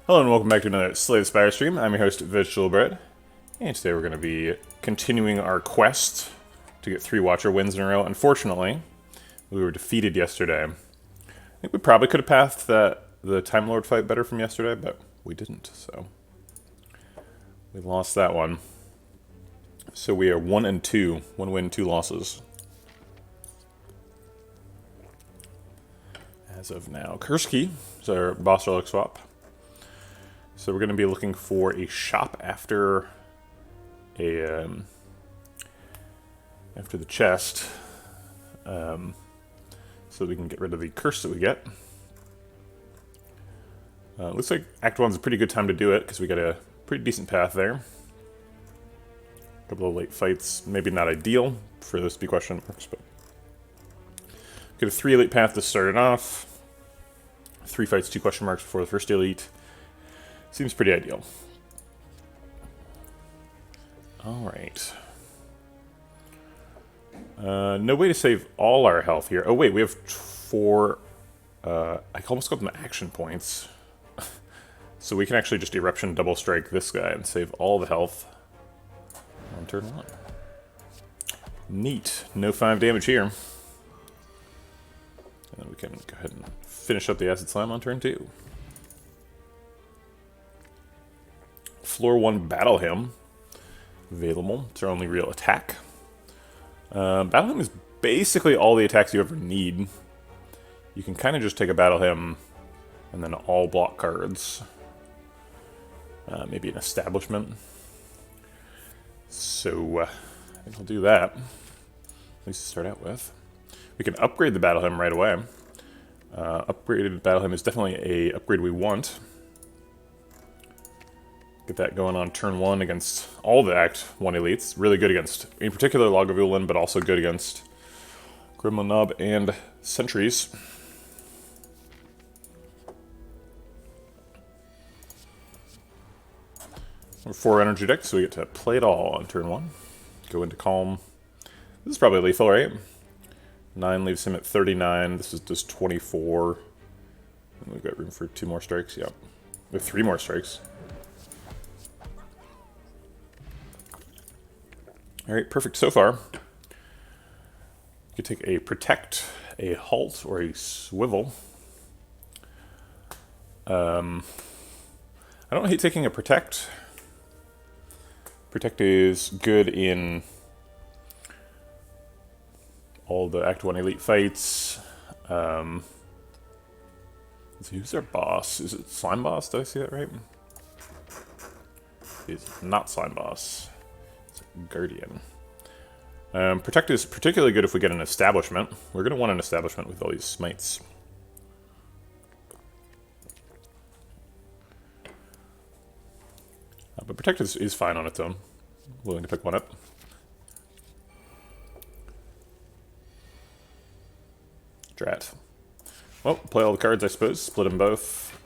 Hello and welcome back to another Slay the Spire stream. I'm your host, Vegetablebread, and today we're going to be continuing our quest to get 3 Watcher wins in a row. Unfortunately, we were defeated yesterday. I think we probably could have passed the Time Lord fight better from yesterday, but we didn't, so we lost that one. So we are 1 and 2, 1 win, 2 losses. As of now, Kursky is our boss relic swap. So we're going to be looking for a shop after the chest, so we can get rid of the curse that we get. Looks like Act 1's a pretty good time to do it, because we got a pretty decent path there. A couple of late fights, maybe not ideal for this to be question marks, but get a 3 elite path to start it off. 3 fights, 2 question marks before the first elite. Seems pretty ideal. Alright. No way to save all our health here. Oh wait, we have 4... I almost got them action points. So we can actually just Eruption double strike this guy and save all the health on turn 1. Neat. No 5 damage here. And then we can go ahead and finish up the Acid Slam on turn 2. Floor 1 Battle Hymn available. It's our only real attack. Battle Hymn is basically all the attacks you ever need. You can kind of just take a Battle Hymn and then all block cards. Maybe an Establishment. So I think I'll do that. At least to start out with. We can upgrade the Battle Hymn right away. Upgraded Battle Hymn is definitely a upgrade we want. Get that going on turn 1 against all the Act 1 elites. Really good against, in particular, Lagavulin, but also good against Gremlin Nob and Sentries. We're 4 energy deck, so we get to play it all on turn 1. Go into Calm. This is probably lethal, right? 9 leaves him at 39. This is just 24. And we've got room for 2 more strikes. Yep. We have 3 more strikes. Alright, perfect so far. You could take a Protect, a Halt, or a Swivel. I don't hate taking a Protect. Protect is good in all the Act 1 elite fights. Let's see, who's our boss? Is it Slime Boss? Did I see that right? It's not Slime Boss. Guardian. Protect is particularly good if we get an Establishment. We're going to want an Establishment with all these smites. But Protect is fine on its own. Willing to pick one up. Drat. Well, play all the cards, I suppose. Split them both.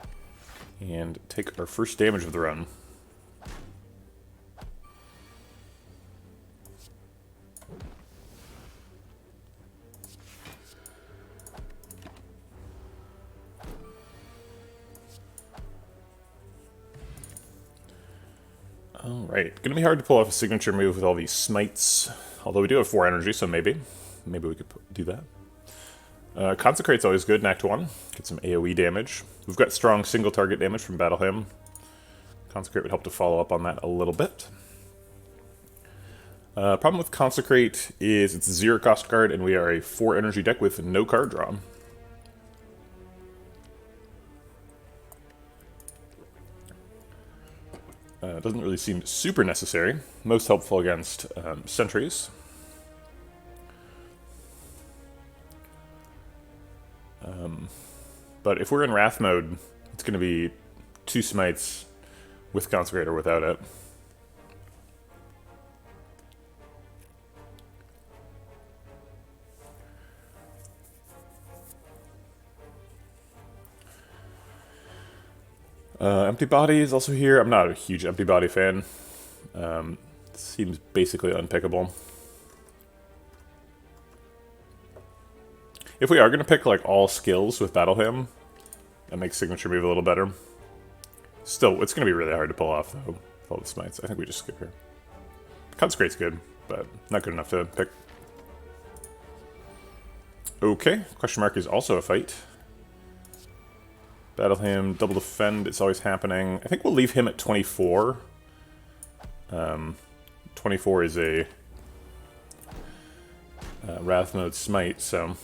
And take our first damage of the run. Alright, gonna be hard to pull off a signature move with all these smites. Although we do have 4 energy, so maybe we could do that. Consecrate's always good in Act 1. Get some AoE damage. We've got strong single target damage from Battle Hymn. Consecrate would help to follow up on that a little bit. Problem with Consecrate is it's a 0 cost card, and we are a 4 energy deck with no card draw. Doesn't really seem super necessary. Most helpful against Sentries. But if we're in Wrath mode, it's going to be 2 smites with Consecrate or without it. Empty Body is also here. I'm not a huge Empty Body fan. Seems basically unpickable. If we are going to pick like all skills with Battle Hymn, that makes Signature Move a little better. Still, it's going to be really hard to pull off, though, with all the smites. I think we just skip here. Consecrate's good, but not good enough to pick. Okay, question mark is also a fight. Battle him, double defend, it's always happening. I think we'll leave him at 24. 24 is a Wrath mode smite, so...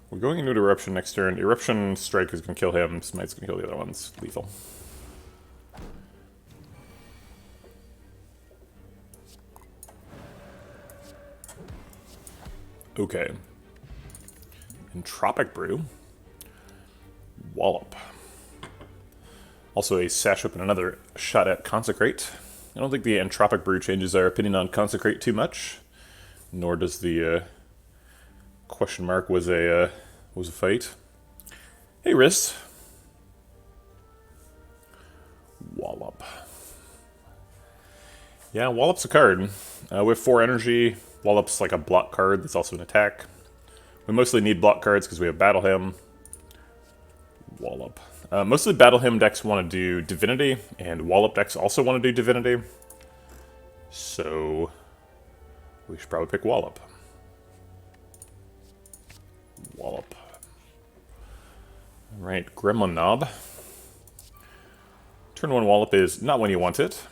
We're going into Eruption next turn. Eruption Strike is going to kill him, Smite's going to kill the other ones. Lethal. Okay. Entropic Brew. Wallop. Also a Sash Whip and another shot at Consecrate. I don't think the Entropic Brew changes our opinion on Consecrate too much. Nor does the question mark was a fight. Hey, Wrist. Wallop. Yeah, Wallop's a card. We have 4 energy. Wallop's like a block card that's also an attack. We mostly need block cards because we have Battle Hymn. Wallop. Mostly Battle Hymn decks want to do Divinity, and Wallop decks also want to do Divinity. So we should probably pick Wallop. Wallop. Alright, Gremlin Knob. Turn 1 Wallop is not when you want it.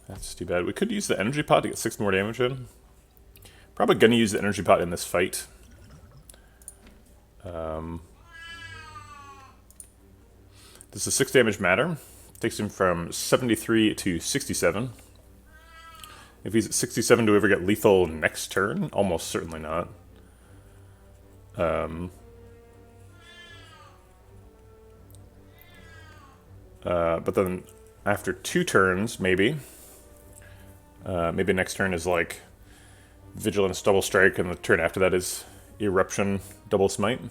That's too bad. We could use the Energy Pot to get 6 more damage in. Probably gonna use the Energy Pot in this fight. Does the 6 damage matter? Takes him from 73 to 67. If he's at 67, do we ever get lethal next turn? Almost certainly not. But then after 2 turns, maybe. Maybe next turn is like Vigilance double strike, and the turn after that is Eruption double smite.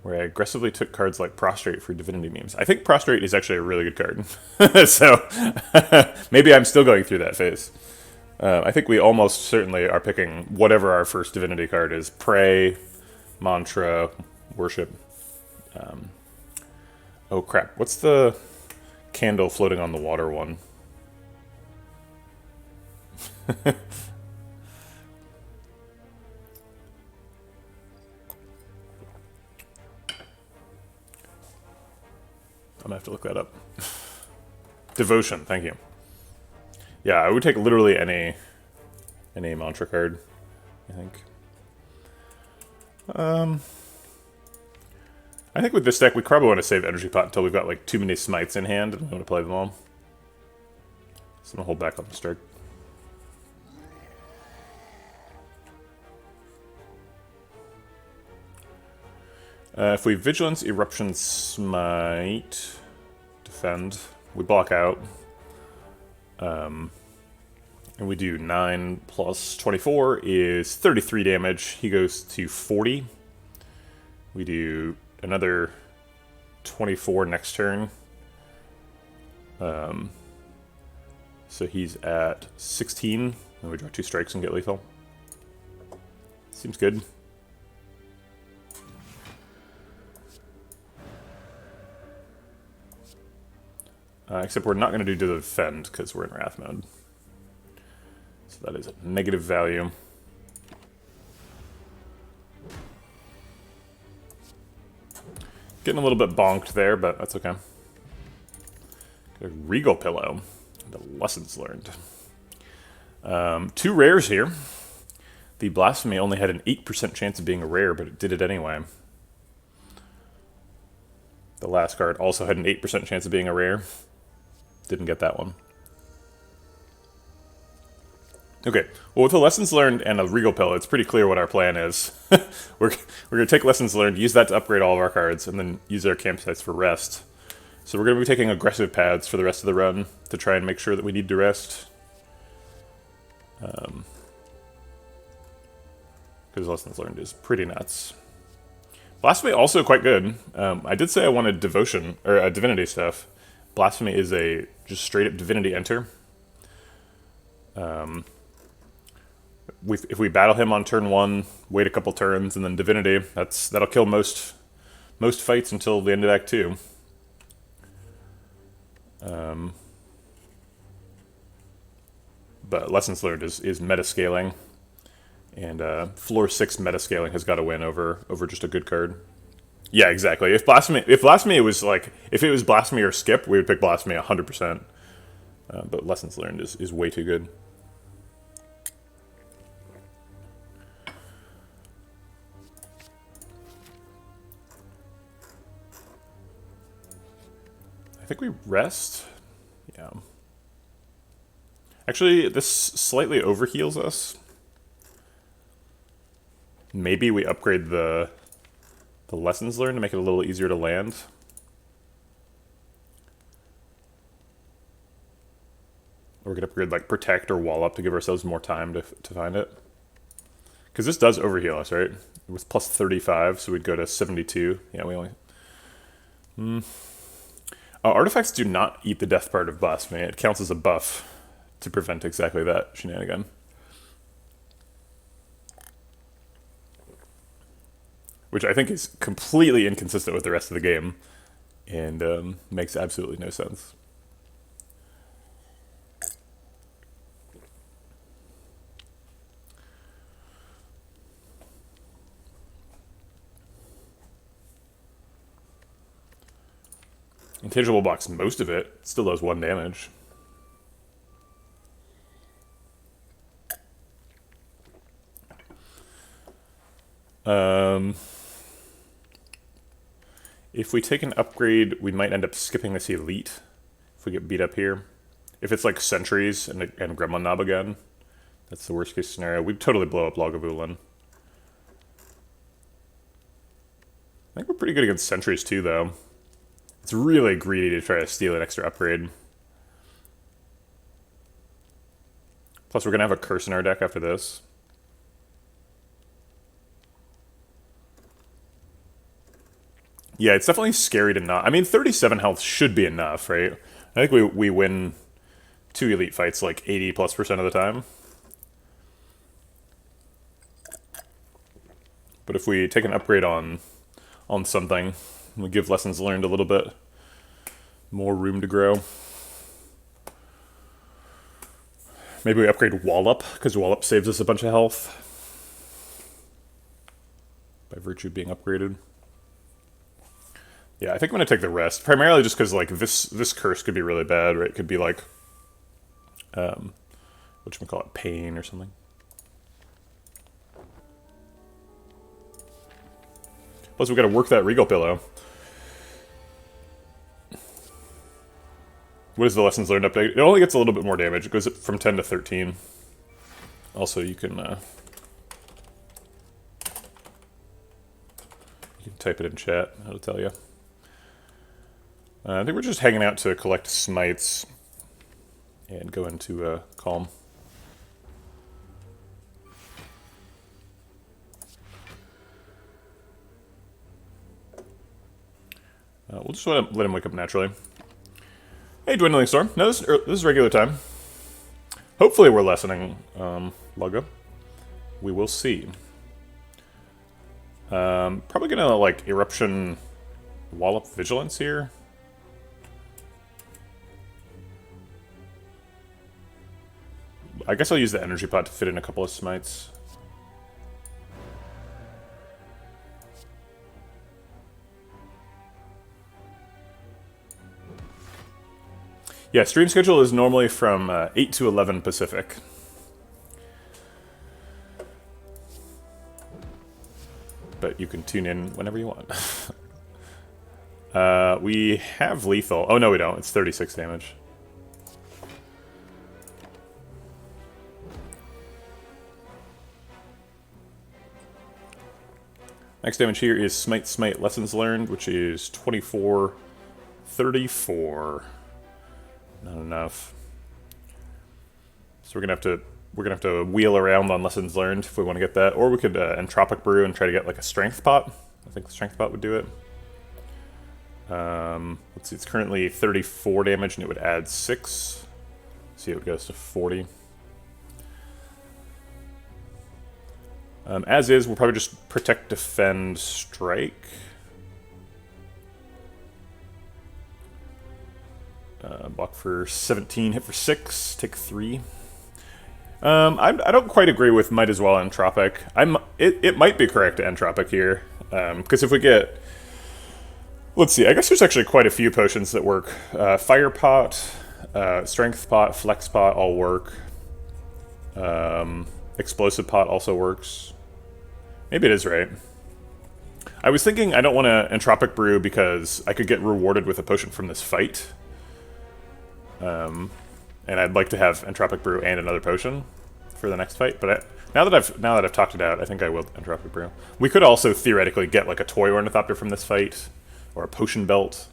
Where I aggressively took cards like Prostrate for Divinity memes. I think Prostrate is actually a really good card. So, maybe I'm still going through that phase. I think we almost certainly are picking whatever our first Divinity card is. Pray, Mantra, Worship. Oh crap, what's the candle floating on the water one? I'm gonna have to look that up. Devotion, thank you. Yeah, I would take literally any mantra card, I think. I think with this deck we probably want to save Energy Pot until we've got like too many smites in hand and we want to play them all. So I'm gonna hold back on the strike. If we Vigilance, Eruption, Smite, Defend, we block out. And we do 9 plus 24 is 33 damage. He goes to 40. We do another 24 next turn. So he's at 16. And we draw 2 strikes and get lethal. Seems good. Except we're not going to do defend because we're in Wrath mode. So that is a negative value. Getting a little bit bonked there, but that's okay. Got a Regal Pillow. The lessons learned. 2 rares here. The Blasphemy only had an 8% chance of being a rare, but it did it anyway. The last card also had an 8% chance of being a rare. Didn't get that one. Okay, well with the Lessons Learned and a Regal Pillow, it's pretty clear what our plan is. we're going to take Lessons Learned, use that to upgrade all of our cards, and then use our campsites for rest. So we're going to be taking aggressive paths for the rest of the run to try and make sure that we need to rest. Because Lessons Learned is pretty nuts. Blasphemy also quite good. I did say I wanted Devotion, or Divinity stuff. Blasphemy is a just straight up Divinity enter. If we battle him on turn 1, wait a couple turns, and then Divinity, that'll kill most fights until the end of Act 2. But Lessons Learned is meta-scaling, and floor 6 meta-scaling has got to win over just a good card. Yeah, exactly. If Blasphemy was like, if it was Blasphemy or Skip, we would pick Blasphemy 100%. But Lessons Learned is way too good. I think we rest. Yeah. Actually, this slightly overheals us. Maybe we upgrade the Lessons Learned to make it a little easier to land. Or we could upgrade like Protect or Wall Up to give ourselves more time to find it. Because this does overheal us, right? It was plus 35, so we'd go to 72. Yeah, we only... artifacts do not eat the death part of Blasphemy. It counts as a buff to prevent exactly that shenanigan. Which I think is completely inconsistent with the rest of the game, and makes absolutely no sense. Intangible blocks most of it, still does 1 damage. If we take an upgrade, we might end up skipping this Elite if we get beat up here. If it's like Sentries and Gremlin Knob again, that's the worst case scenario. We'd totally blow up Lagavulin. I think we're pretty good against Sentries too, though. It's really greedy to try to steal an extra upgrade. Plus, we're going to have a Curse in our deck after this. Yeah, it's definitely scary to not... I mean, 37 health should be enough, right? I think we win 2 Elite fights like 80+% of the time. But if we take an upgrade on something, we give Lessons Learned a little bit more room to grow. Maybe we upgrade Wall Up, because Wall Up saves us a bunch of health by virtue of being upgraded. Yeah, I think I'm going to take the rest, primarily just because like this curse could be really bad, right? It could be like, whatchamacallit, Pain or something. Plus, we've got to work that Regal Pillow. What is the Lessons Learned update? It only gets a little bit more damage. It goes from 10 to 13. Also, you can type it in chat. It'll tell you. I think we're just hanging out to collect smites and go into Calm. We'll just let him wake up naturally. Hey, Dwindling Storm. No, this is regular time. Hopefully we're lessening Lugga. We will see. Probably gonna, like, Eruption Wallop Vigilance here. I guess I'll use the Energy Pot to fit in a couple of smites. Yeah, stream schedule is normally from 8 to 11 Pacific. But you can tune in whenever you want. We have lethal. Oh, no, we don't. It's 36 damage. Next damage here is Smite Smite Lessons Learned, which is 24, 34. Not enough. So we're gonna have to wheel around on Lessons Learned if we want to get that, or we could Entropic Brew and try to get like a Strength Pot. I think the Strength Pot would do it. Let's see, it's currently 34 damage, and it would add 6. See, it goes to 40. As is, we'll probably just protect, defend, strike. Block for 17, hit for 6, take 3. I don't quite agree with might as well entropic. It might be correct to entropic here, because if we get, let's see, I guess there's actually quite a few potions that work. Fire pot, strength pot, flex pot all work. Explosive pot also works. Maybe it is right. I was thinking I don't want to entropic brew because I could get rewarded with a potion from this fight. And I'd like to have entropic brew and another potion for the next fight. But now that I've talked it out, I think I will entropic brew. We could also theoretically get like a toy ornithopter from this fight, or a potion belt.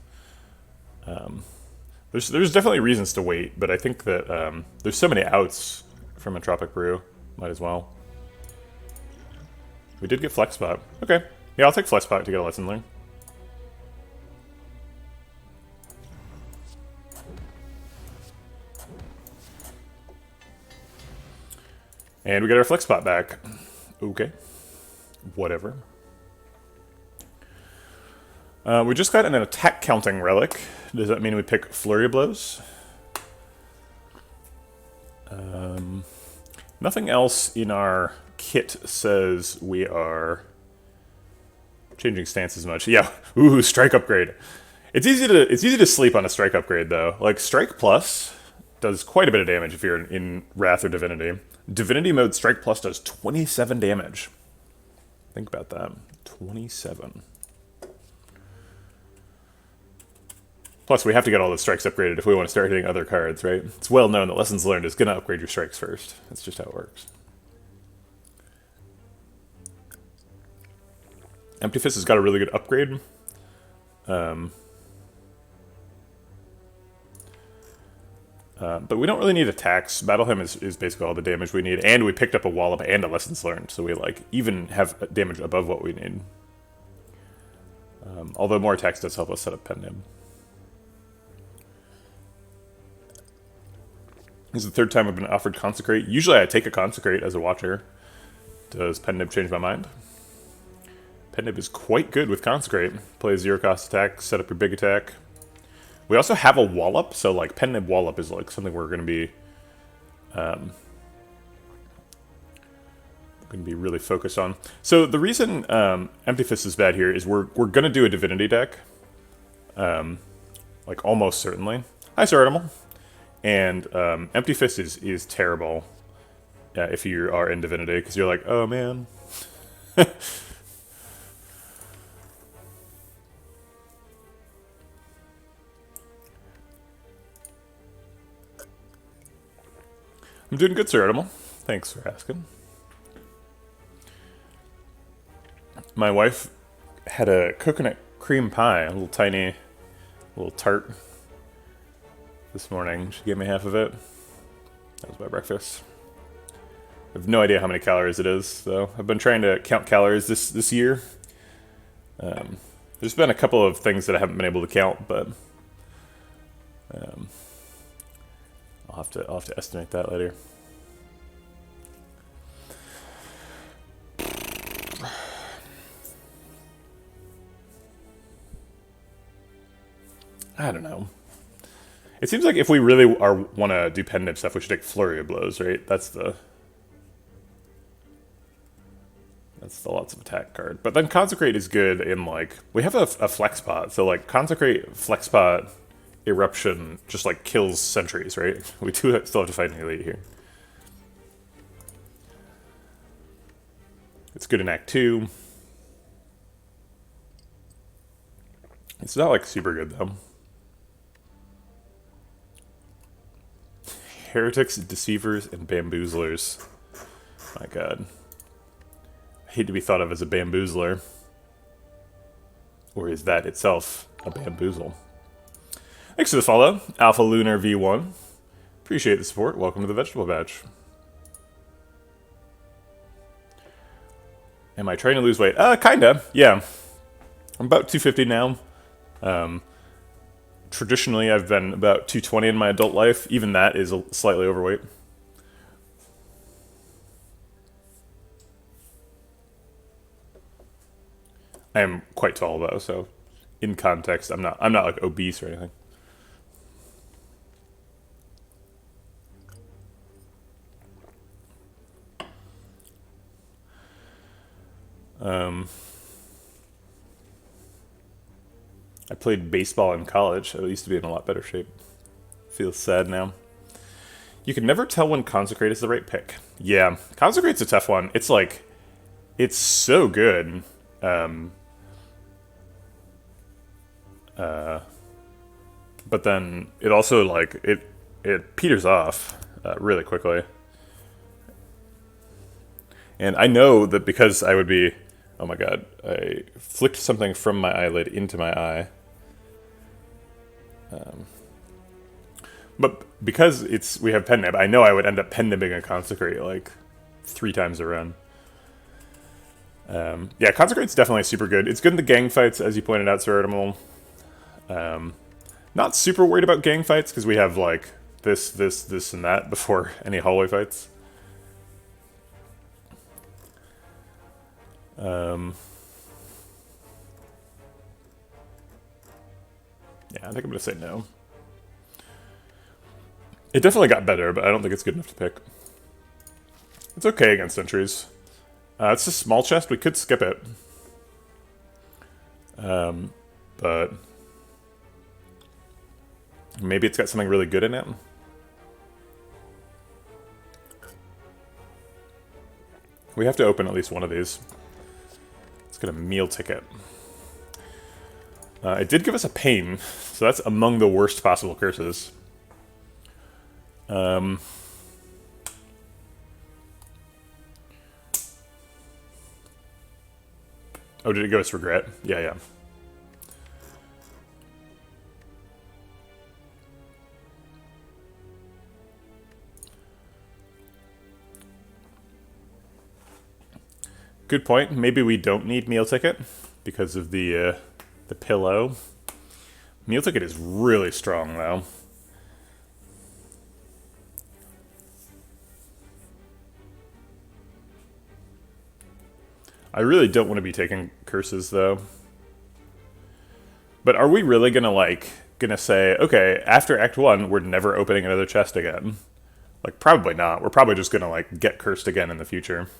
There's definitely reasons to wait, but I think that there's so many outs from entropic brew, might as well. We did get flex spot. Okay, yeah, I'll take flex spot to get a lesson learned. And we get our flex spot back. Okay. Whatever. We just got an attack counting relic. Does that mean we pick Flurry of Blows? Nothing else in our kit says we are changing stances much. Yeah. Ooh, strike upgrade. It's easy to sleep on a strike upgrade though. Like Strike Plus does quite a bit of damage if you're in Wrath or Divinity. Divinity mode Strike Plus does 27 damage. Think about that. 27. Plus, we have to get all the strikes upgraded if we want to start hitting other cards, right? It's well known that Lessons Learned is going to upgrade your strikes first. That's just how it works. Empty Fist has got a really good upgrade. But we don't really need attacks. Battle Hymn is basically all the damage we need, and we picked up a Wallop and a Lessons Learned, so we like even have damage above what we need. Although more attacks does help us set up Pen Nib. This is the third time I've been offered Consecrate. Usually I take a Consecrate as a Watcher. Does Pen Nib change my mind? Pen Nib is quite good with Consecrate. Play 0 cost attack, set up your big attack. We also have a Wallop, so like Pen Nib Wallop is like something we're going to be really focused on. So the reason Empty Fist is bad here is we're going to do a Divinity deck, like almost certainly. Hi, Sir Animal. And Empty Fist is terrible if you are in Divinity, because you're like, oh man. I'm doing good, Sir Animal. Thanks for asking. My wife had a coconut cream pie, a little tiny, little tart this morning. She gave me half of it. That was my breakfast. I have no idea how many calories it is, though. I've been trying to count calories this year. There's been a couple of things that I haven't been able to count, but I'll have to estimate that later. I don't know. It seems like if we really want to do Pen Nib stuff, we should take Flurry of Blows, right? That's the lots of attack card. But then Consecrate is good in like, we have a Flex Pot, so like Consecrate, Flex Pot, Eruption just like kills sentries, right? We still have to fight an elite here. It's good in Act 2. It's not like super good though. Heretics, Deceivers, and Bamboozlers. My god. I hate to be thought of as a bamboozler. Or is that itself a bamboozle? Thanks for the follow, Alpha Lunar V1. Appreciate the support. Welcome to the Vegetable Batch. Am I trying to lose weight? Kinda, yeah. I'm about 250 now. Traditionally, I've been about 220 in my adult life. Even that is slightly overweight. I am quite tall though, so in context, I'm not like obese or anything. I played baseball in college. I used to be in a lot better shape. Feels sad now. You can never tell when Consecrate is the right pick. Yeah, Consecrate's a tough one. It's like, it's so good. But then it also like it peters off really quickly. And I know that because I would be, oh my god, I flicked something from my eyelid into my eye. But because we have pen nib, I know I would end up pen nibbing a Consecrate like 3 times a run. Yeah, Consecrate's definitely super good. It's good in the gang fights, as you pointed out, Sir Artemal. Not super worried about gang fights, because we have, like, this, and that before any hallway fights. Yeah, I think I'm going to say no. It definitely got better, but I don't think it's good enough to pick. It's okay against sentries. It's a small chest. We could skip it. But maybe it's got something really good in it. We have to open at least one of these. Let's get a meal ticket. It did give us a pain, so that's among the worst possible curses. Oh, did it give us regret? Yeah, yeah. Good point. Maybe we don't need meal ticket because of the pillow. Meal ticket is really strong, though. I really don't want to be taking curses, though. But are we really gonna say, okay, after Act 1, we're never opening another chest again? Like, probably not. We're probably just gonna, like, get cursed again in the future.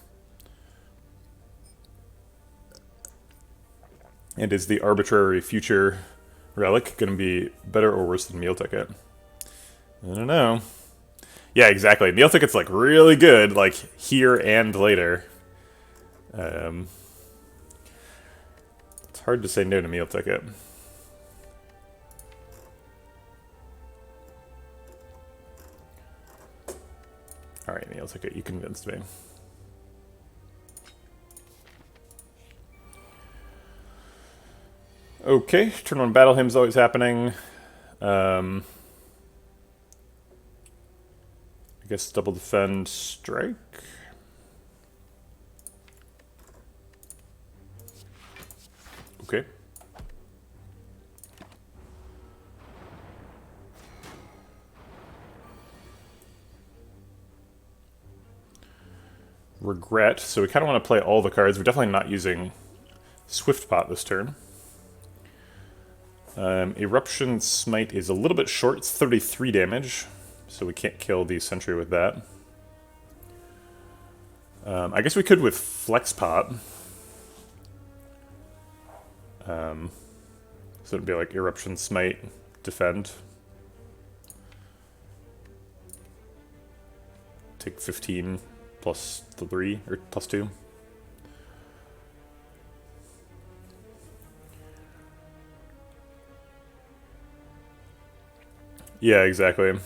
And is the arbitrary future relic gonna be better or worse than meal ticket? I don't know. Yeah, exactly. Meal ticket's, like, really good, like, here and later. It's hard to say no to meal ticket. Alright, meal ticket, you convinced me. Okay, turn 1 battle hymn's always happening. I guess double defend strike. Okay. Regret. So we kind of want to play all the cards. We're definitely not using Swift Pot this turn. Eruption Smite is a little bit short. It's 33 damage, so we can't kill the Sentry with that. I guess we could with Flex Pot. So it'd be like Eruption Smite, defend. Take 15 plus 3, or plus 2. Yeah, exactly.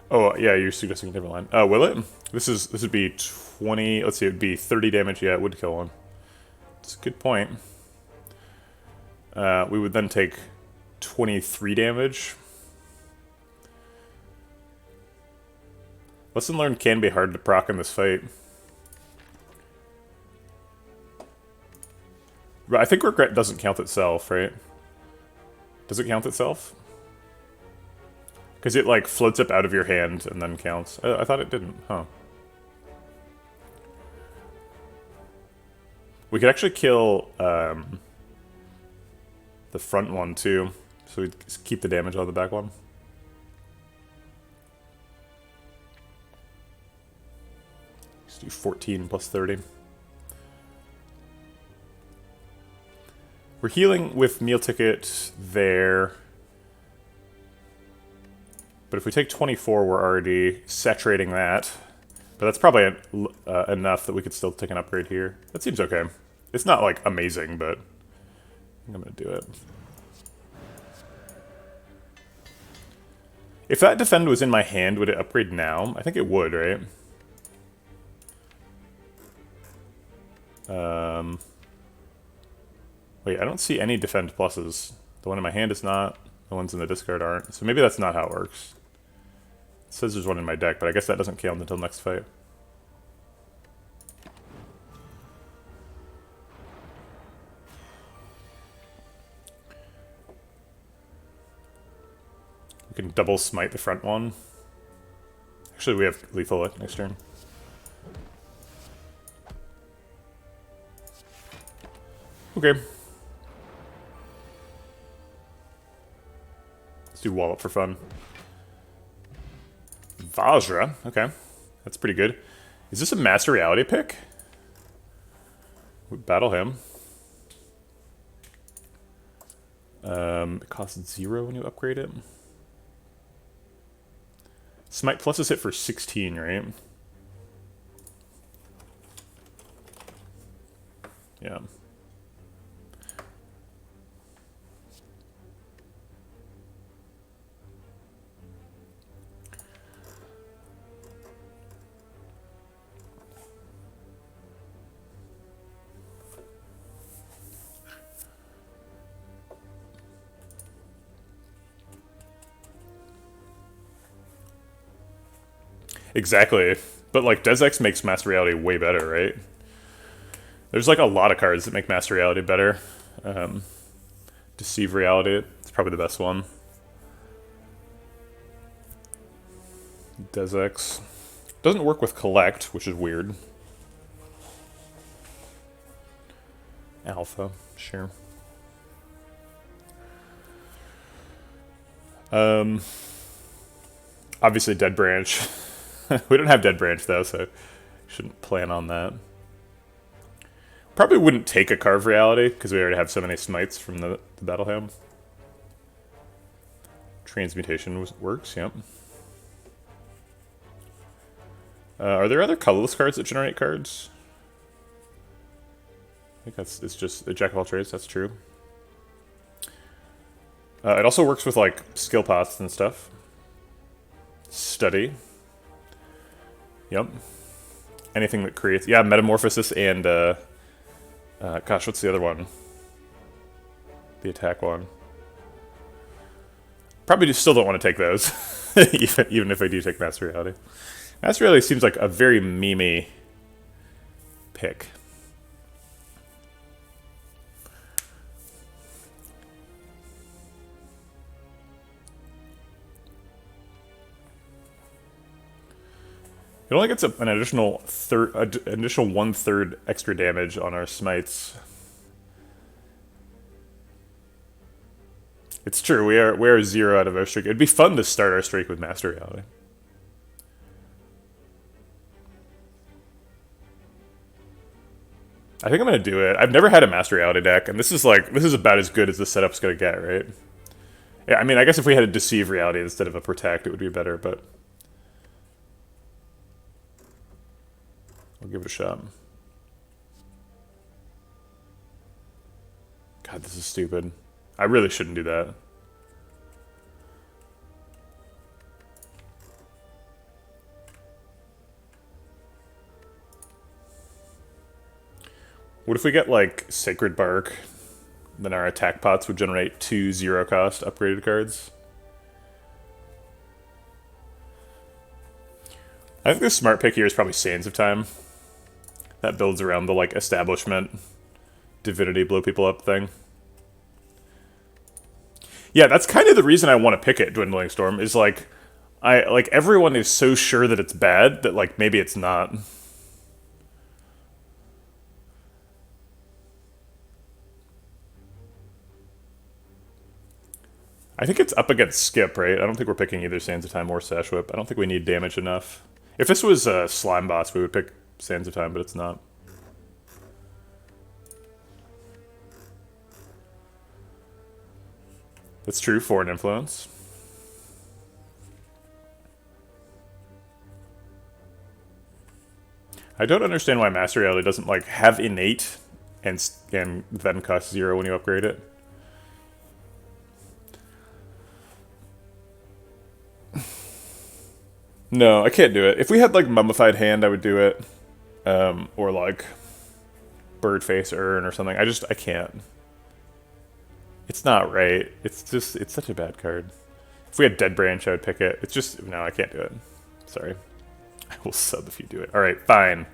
Oh, yeah, you're suggesting a different line. Will it? This would be 20, let's see, it would be 30 damage. Yeah, it would kill one. It's a good point. We would then take 23 damage. Lesson learned can be hard to proc in this fight. But I think regret doesn't count itself, right? Does it count itself? Because it, like, floats up out of your hand and then counts. I thought it didn't, huh. We could actually kill the front one, too. So we keep the damage on the back one. Let's do 14 plus 30. We're healing with meal ticket there. But if we take 24, we're already saturating that. But that's probably enough that we could still take an upgrade here. That seems okay. It's not, like, amazing, but I think I'm going to do it. If that defend was in my hand, would it upgrade now? I think it would, right? Wait, I don't see any defend pluses. The one in my hand is not. The ones in the discard aren't. So maybe that's not how it works. It says there's one in my deck, but I guess that doesn't count until next fight. We can double smite the front one. Actually, we have lethal next turn. Okay. Let's do wall up for fun. Vajra, okay. That's pretty good. Is this a Master Reality pick? We battle him. It costs 0 when you upgrade it. Smite plus is hit for 16, right? Yeah. Exactly. But, like, Desex makes Master Reality way better, right? There's, like, a lot of cards that make Master Reality better. Deceive Reality, it's probably the best one. Desex. Doesn't work with Collect, which is weird. Alpha, sure. Obviously Dead Branch. We don't have Dead Branch, though, so shouldn't plan on that. Probably wouldn't take a Carve Reality, because we already have so many smites from the Battle Ham. Transmutation works, yep. Are there other colorless cards that generate cards? I think it's just a Jack of all trades, that's true. It also works with, like, skill pots and stuff. Study. Yep. Anything that creates... Yeah, Metamorphosis and... gosh, what's the other one? The attack one. Probably just still don't want to take those. even if I do take Master Reality. Master Reality seems like a very memey pick. It only gets an additional 1/3 extra damage on our smites. It's true, we are 0 out of our streak. It'd be fun to start our streak with Master Reality. I think I'm gonna do it. I've never had a Master Reality deck, and this is about as good as the setup's gonna get, right? Yeah, I mean, I guess if we had a Deceive Reality instead of a Protect, it would be better, but I'll give it a shot. God, this is stupid. I really shouldn't do that. What if we get, like, Sacred Bark? Then our attack pots would generate 2 0-cost upgraded cards. I think the smart pick here is probably Sands of Time. That builds around the, like, establishment, divinity, blow people up thing. Yeah, that's kind of the reason I want to pick it, Dwindling Storm, is, like, like, everyone is so sure that it's bad that, like, maybe it's not. I think it's up against Skip, right? I don't think we're picking either Sands of Time or Sash Whip. I don't think we need damage enough. If this was a Slime Boss, we would pick Sands of Time, but it's not. That's true, Foreign Influence. I don't understand why Master Reality doesn't, like, have Innate and then cost 0 when you upgrade it. No, I can't do it. If we had, like, Mummified Hand, I would do it. Or, like, Birdface Urn or something. I can't. It's not right. It's such a bad card. If we had Dead Branch, I would pick it. It's just, no, I can't do it. Sorry. I will sub if you do it. Alright, fine.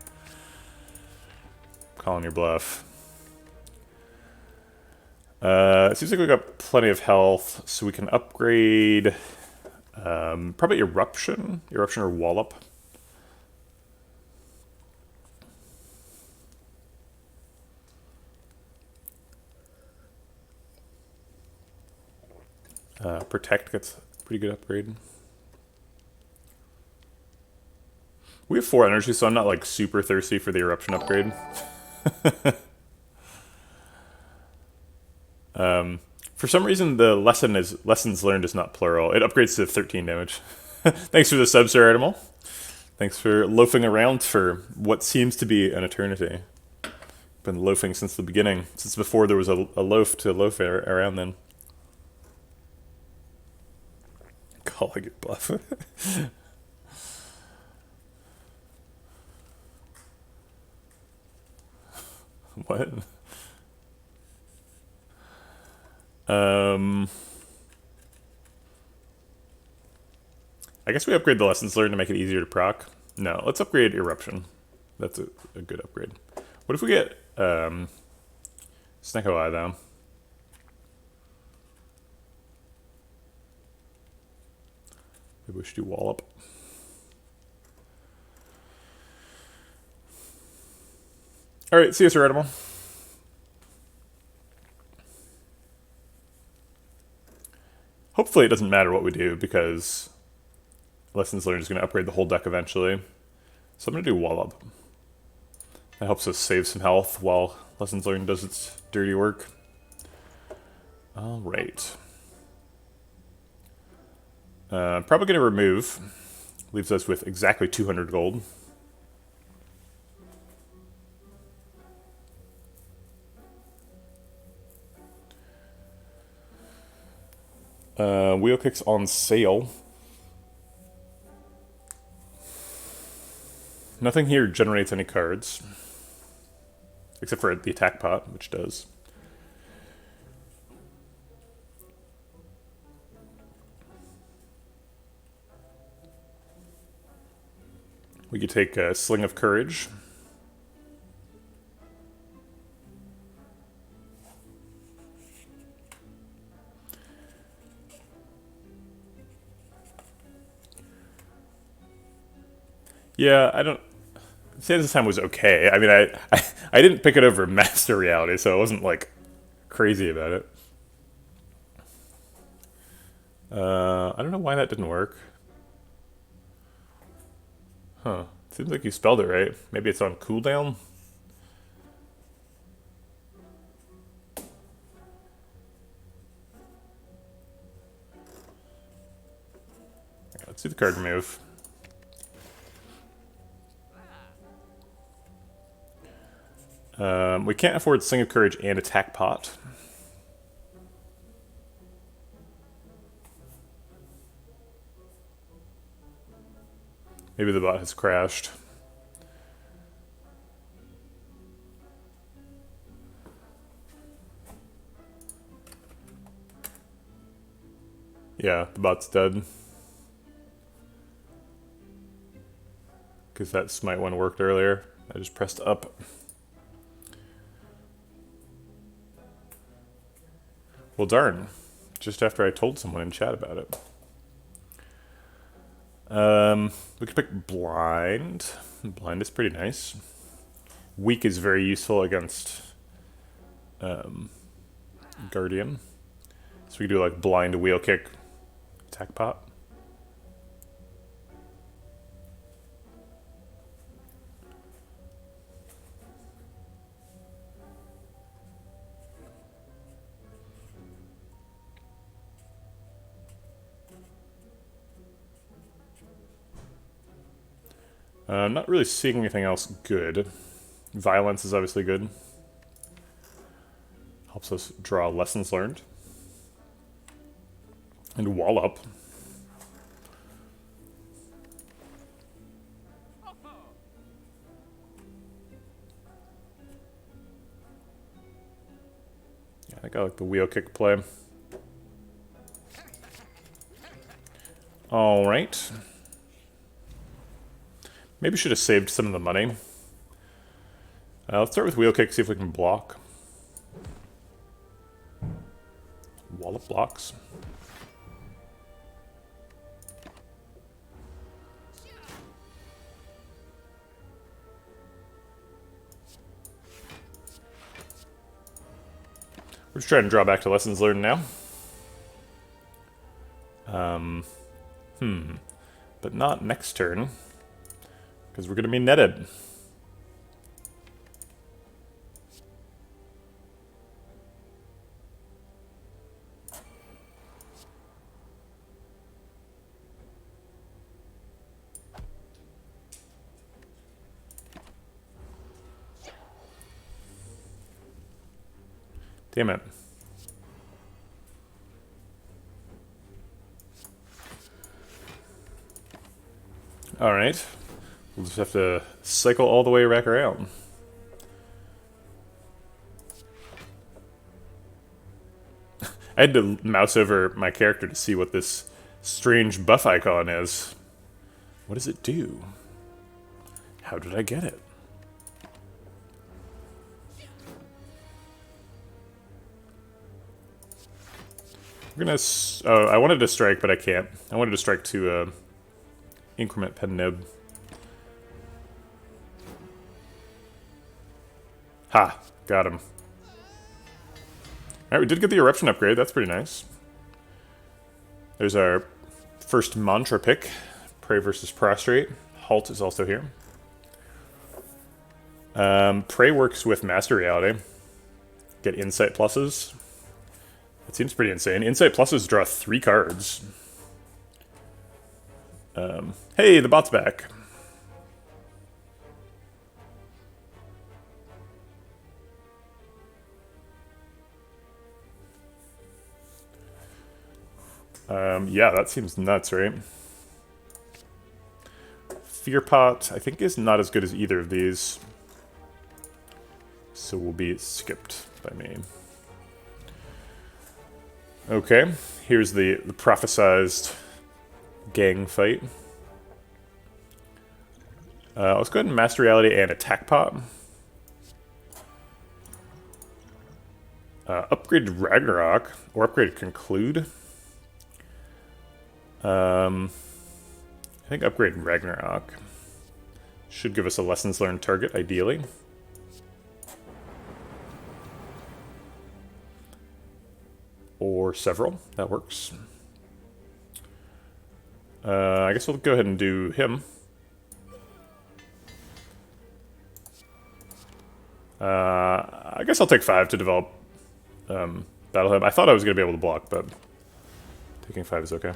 Calling your bluff. It seems like we got plenty of health, so we can upgrade probably Eruption or Wallop. Protect gets a pretty good upgrade. We have 4 energy, so I'm not, like, super thirsty for the Eruption upgrade. For some reason, the lessons learned is not plural. It upgrades to 13 damage. Thanks for the sub, Sir Animal. Thanks for loafing around for what seems to be an eternity. Been loafing since the beginning, since before there was a loaf to loaf around then. Calling it bluff. What? I guess we upgrade the lessons learned to make it easier to proc. No, let's upgrade Eruption. That's a good upgrade. What if we get Snecko Eye though? Maybe we should do Wallop. Alright, see you, Sir Edible. Hopefully it doesn't matter what we do, because Lessons Learned is going to upgrade the whole deck eventually. So I'm going to do Wallop. That helps us save some health while Lessons Learned does its dirty work. Alright. Probably going to remove. Leaves us with exactly 200 gold. Wheel Kicks on sale. Nothing here generates any cards. Except for the attack pot, which does. We could take a Sling of Courage. Yeah, I don't... Sands of Time was okay. I mean, I didn't pick it over Master Reality, so I wasn't, like, crazy about it. I don't know why that didn't work. Huh. Seems like you spelled it right. Maybe it's on cooldown? Okay, let's do the card remove. We can't afford Sling of Courage and Attack Pot. Maybe the bot has crashed. Yeah, the bot's dead. Because that smite one worked earlier. I just pressed up. Well, darn. Just after I told someone in chat about it. We could pick blind. Blind is pretty nice. Weak is very useful against Guardian. So we could do like blind wheel kick, attack pot. I'm not really seeing anything else good. Violence is obviously good. Helps us draw lessons learned. And wall up. Yeah, I think I like the wheel kick play. Alright. Maybe should have saved some of the money. Let's start with wheel kick, see if we can block. Wall of blocks. We're just trying to draw back to lessons learned now. But not next turn, because we're going to be netted. Damn it. Alright. We'll just have to cycle all the way back around. I had to mouse over my character to see what this strange buff icon is. What does it do? How did I get it? We're gonna... Oh, I wanted to strike, but I can't. I wanted to strike to increment pen nib. Ha! Got him. Alright, we did get the eruption upgrade. That's pretty nice. There's our first mantra pick. Pray versus prostrate. Halt is also here. Pray works with Master Reality. Get insight pluses. That seems pretty insane. Insight pluses draw 3 cards. Hey, the bot's back. Yeah, that seems nuts, right? Fear Pot, I think, is not as good as either of these. So will be skipped by me. Okay, here's the prophesized gang fight. Let's go ahead and Master Reality and Attack Pot. Upgrade Ragnarok, or upgrade Conclude. I think upgrade Ragnarok should give us a lessons learned target, ideally. Or several, that works. I guess we'll go ahead and do him. I guess I'll take 5 to develop Battle Hub. I thought I was going to be able to block, but taking 5 is okay.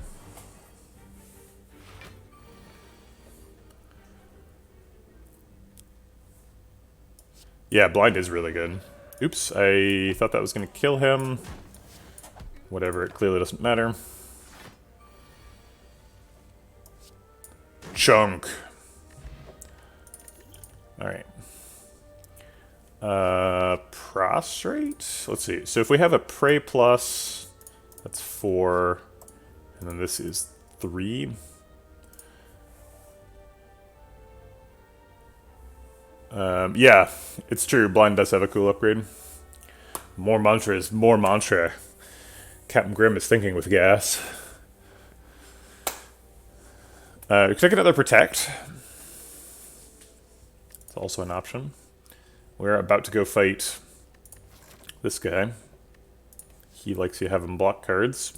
Yeah, blind is really good. Oops, I thought that was going to kill him. Whatever, it clearly doesn't matter. Chunk. Alright. Prostrate? Let's see. So if we have a Prey plus, that's 4. And then this is 3. Yeah, it's true. Blind does have a cool upgrade. More mantras, more mantra. Captain Grimm is thinking with gas. We could take another protect. It's also an option. We're about to go fight this guy. He likes you have him block cards.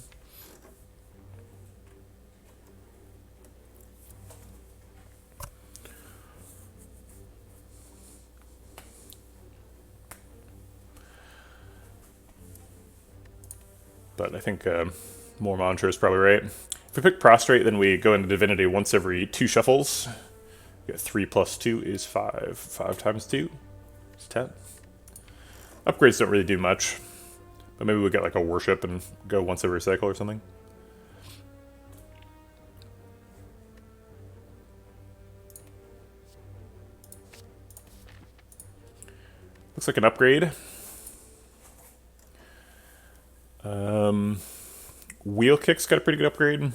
But I think more mantra is probably right. If we pick Prostrate, then we go into Divinity once every 2 shuffles. We get 3 plus 2 is 5. 5 times 2 is 10. Upgrades don't really do much. But maybe we get like a Worship and go once every cycle or something. Looks like an upgrade. Wheel Kick's got a pretty good upgrade.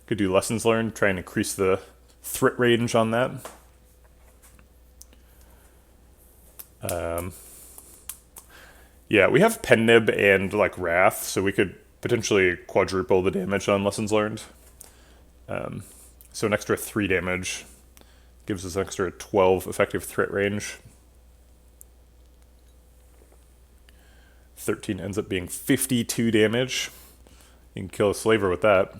Could do Lessons Learned, try and increase the threat range on that. Yeah, we have Pen Nib and like Wrath, so we could potentially quadruple the damage on Lessons Learned. So an extra 3 damage gives us an extra 12 effective threat range. 13 ends up being 52 damage. You can kill a slaver with that.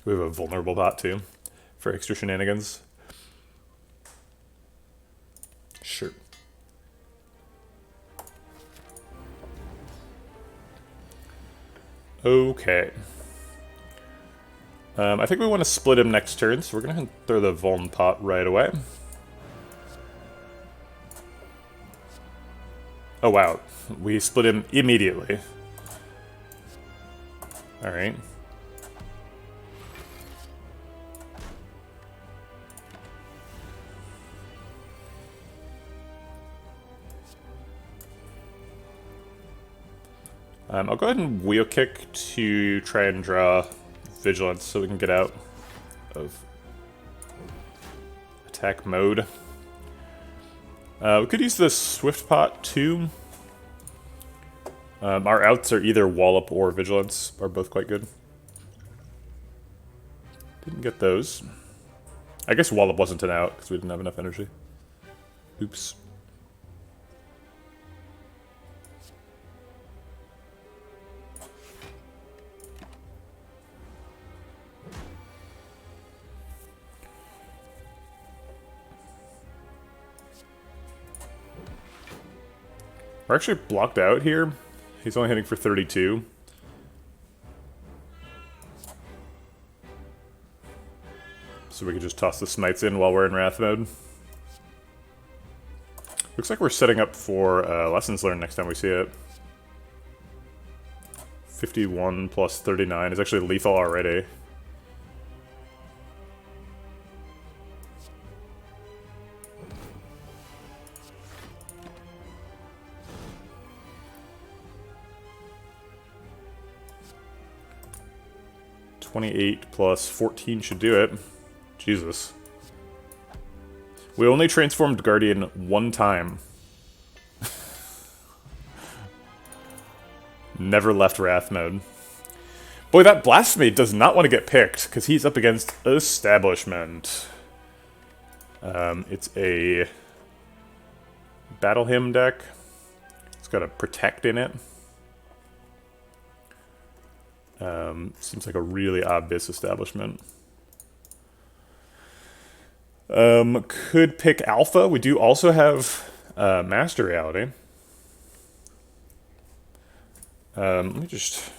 We have a vulnerable bot too for extra shenanigans. Sure. Okay. I think we want to split him next turn, so we're going to throw the Vuln pot right away. Oh wow, we split him immediately. Alright. I'll go ahead and Wheel Kick to try and draw Vigilance so we can get out of attack mode. We could use the Swift Pot too. Our outs are either Wallop or Vigilance, are both quite good. Didn't get those. I guess Wallop wasn't an out because we didn't have enough energy. Oops. We're actually blocked out here. He's only hitting for 32. So we could just toss the smites in while we're in Wrath mode. Looks like we're setting up for Lessons Learned next time we see it. 51 plus 39 is actually lethal already. $28 plus 14 should do it. Jesus. We only transformed Guardian 1 time. Never left Wrath mode. Boy, that Blasphemy does not want to get picked, because he's up against Establishment. It's a Battle Hymn deck. It's got a Protect in it. Seems like a really obvious Establishment. Could pick Alpha. We do also have Master Reality. Let me just...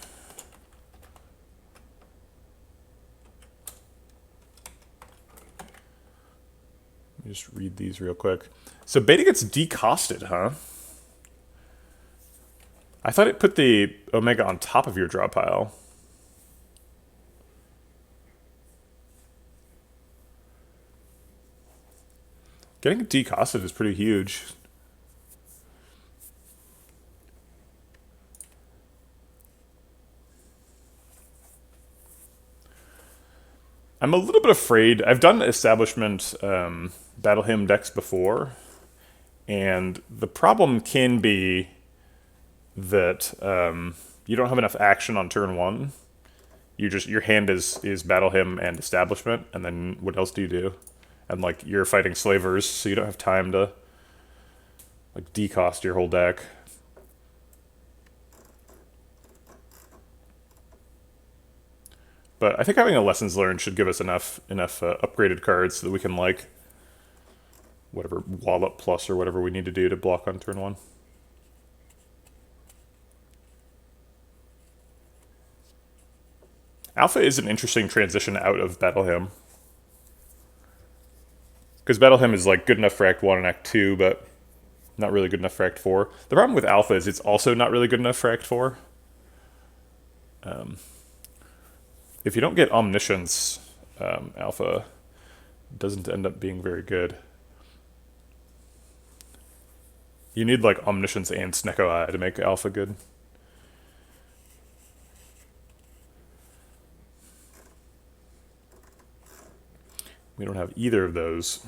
Let me just read these real quick. So Beta gets decosted, huh? I thought it put the Omega on top of your draw pile. Getting decosted is pretty huge. I'm a little bit afraid. I've done Establishment Battle Hymn decks before, and the problem can be that you don't have enough action on turn 1. Your hand is Battle Hymn and Establishment, and then what else do you do? And like you're fighting slavers, so you don't have time to like decost your whole deck. But I think having a Lessons Learned should give us enough upgraded cards so that we can like whatever Wallop Plus or whatever we need to do to block on turn 1. Alpha is an interesting transition out of Battle Hymn. Because Battle Hymn is like good enough for Act 1 and Act 2, but not really good enough for Act 4. The problem with Alpha is it's also not really good enough for Act 4. If you don't get Omniscience, Alpha doesn't end up being very good. You need like Omniscience and Snecko Eye to make Alpha good. We don't have either of those.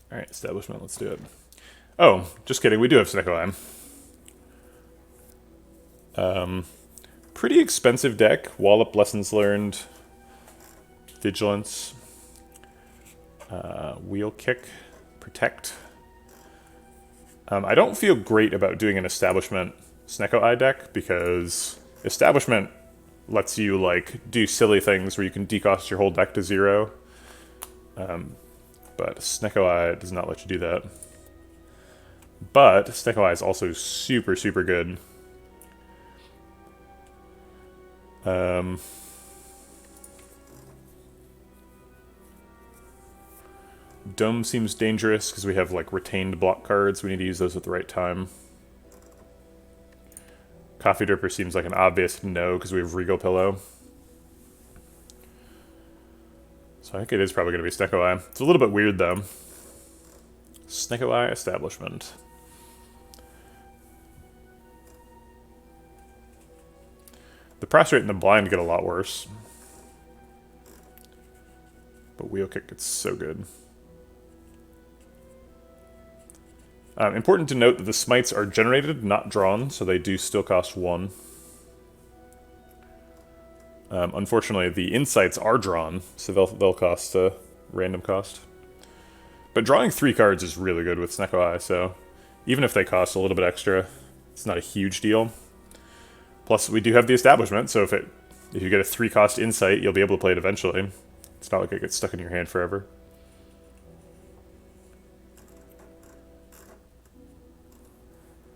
Alright, Establishment, let's do it. Oh, just kidding, we do have Snecko Eye. Pretty expensive deck. Wallop, Lessons Learned, Vigilance, Wheel Kick, Protect. I don't feel great about doing an Establishment Snecko Eye deck because Establishment lets you like do silly things where you can decost your whole deck to 0. But Snecko Eye does not let you do that. But Snecko Eye is also super, super good. Dome seems dangerous because we have like retained block cards. We need to use those at the right time. Coffee Dripper seems like an obvious no because we have Regal Pillow. So I think it is probably going to be Snecko Eye. It's a little bit weird though. Snecko Eye, Establishment. The Prostrate and the Blind get a lot worse. But Wheel Kick gets so good. Important to note that the smites are generated, not drawn, so they do still cost 1. Unfortunately, the insights are drawn, so they'll cost a random cost. But drawing 3 cards is really good with Snecko Eye, so even if they cost a little bit extra, it's not a huge deal. Plus, we do have the Establishment, so if you get a 3-cost insight, you'll be able to play it eventually. It's not like it gets stuck in your hand forever.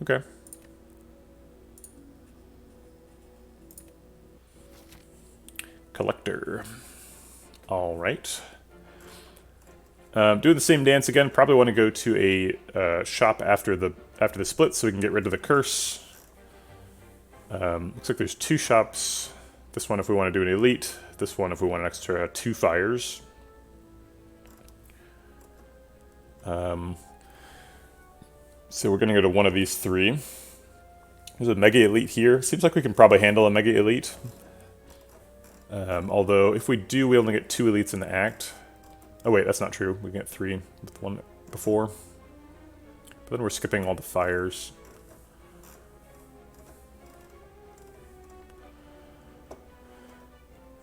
Okay. Collector. Alright. Doing the same dance again. Probably want to go to a shop after the split so we can get rid of the curse. Looks like there's 2 shops. This one if we want to do an elite. This one if we want an extra 2 fires. So we're going to go to one of these 3. There's a Mega Elite here. Seems like we can probably handle a Mega Elite. Although, if we do, we only get 2 elites in the act. Oh wait, that's not true. We can get 3 with 1 before. But then we're skipping all the fires.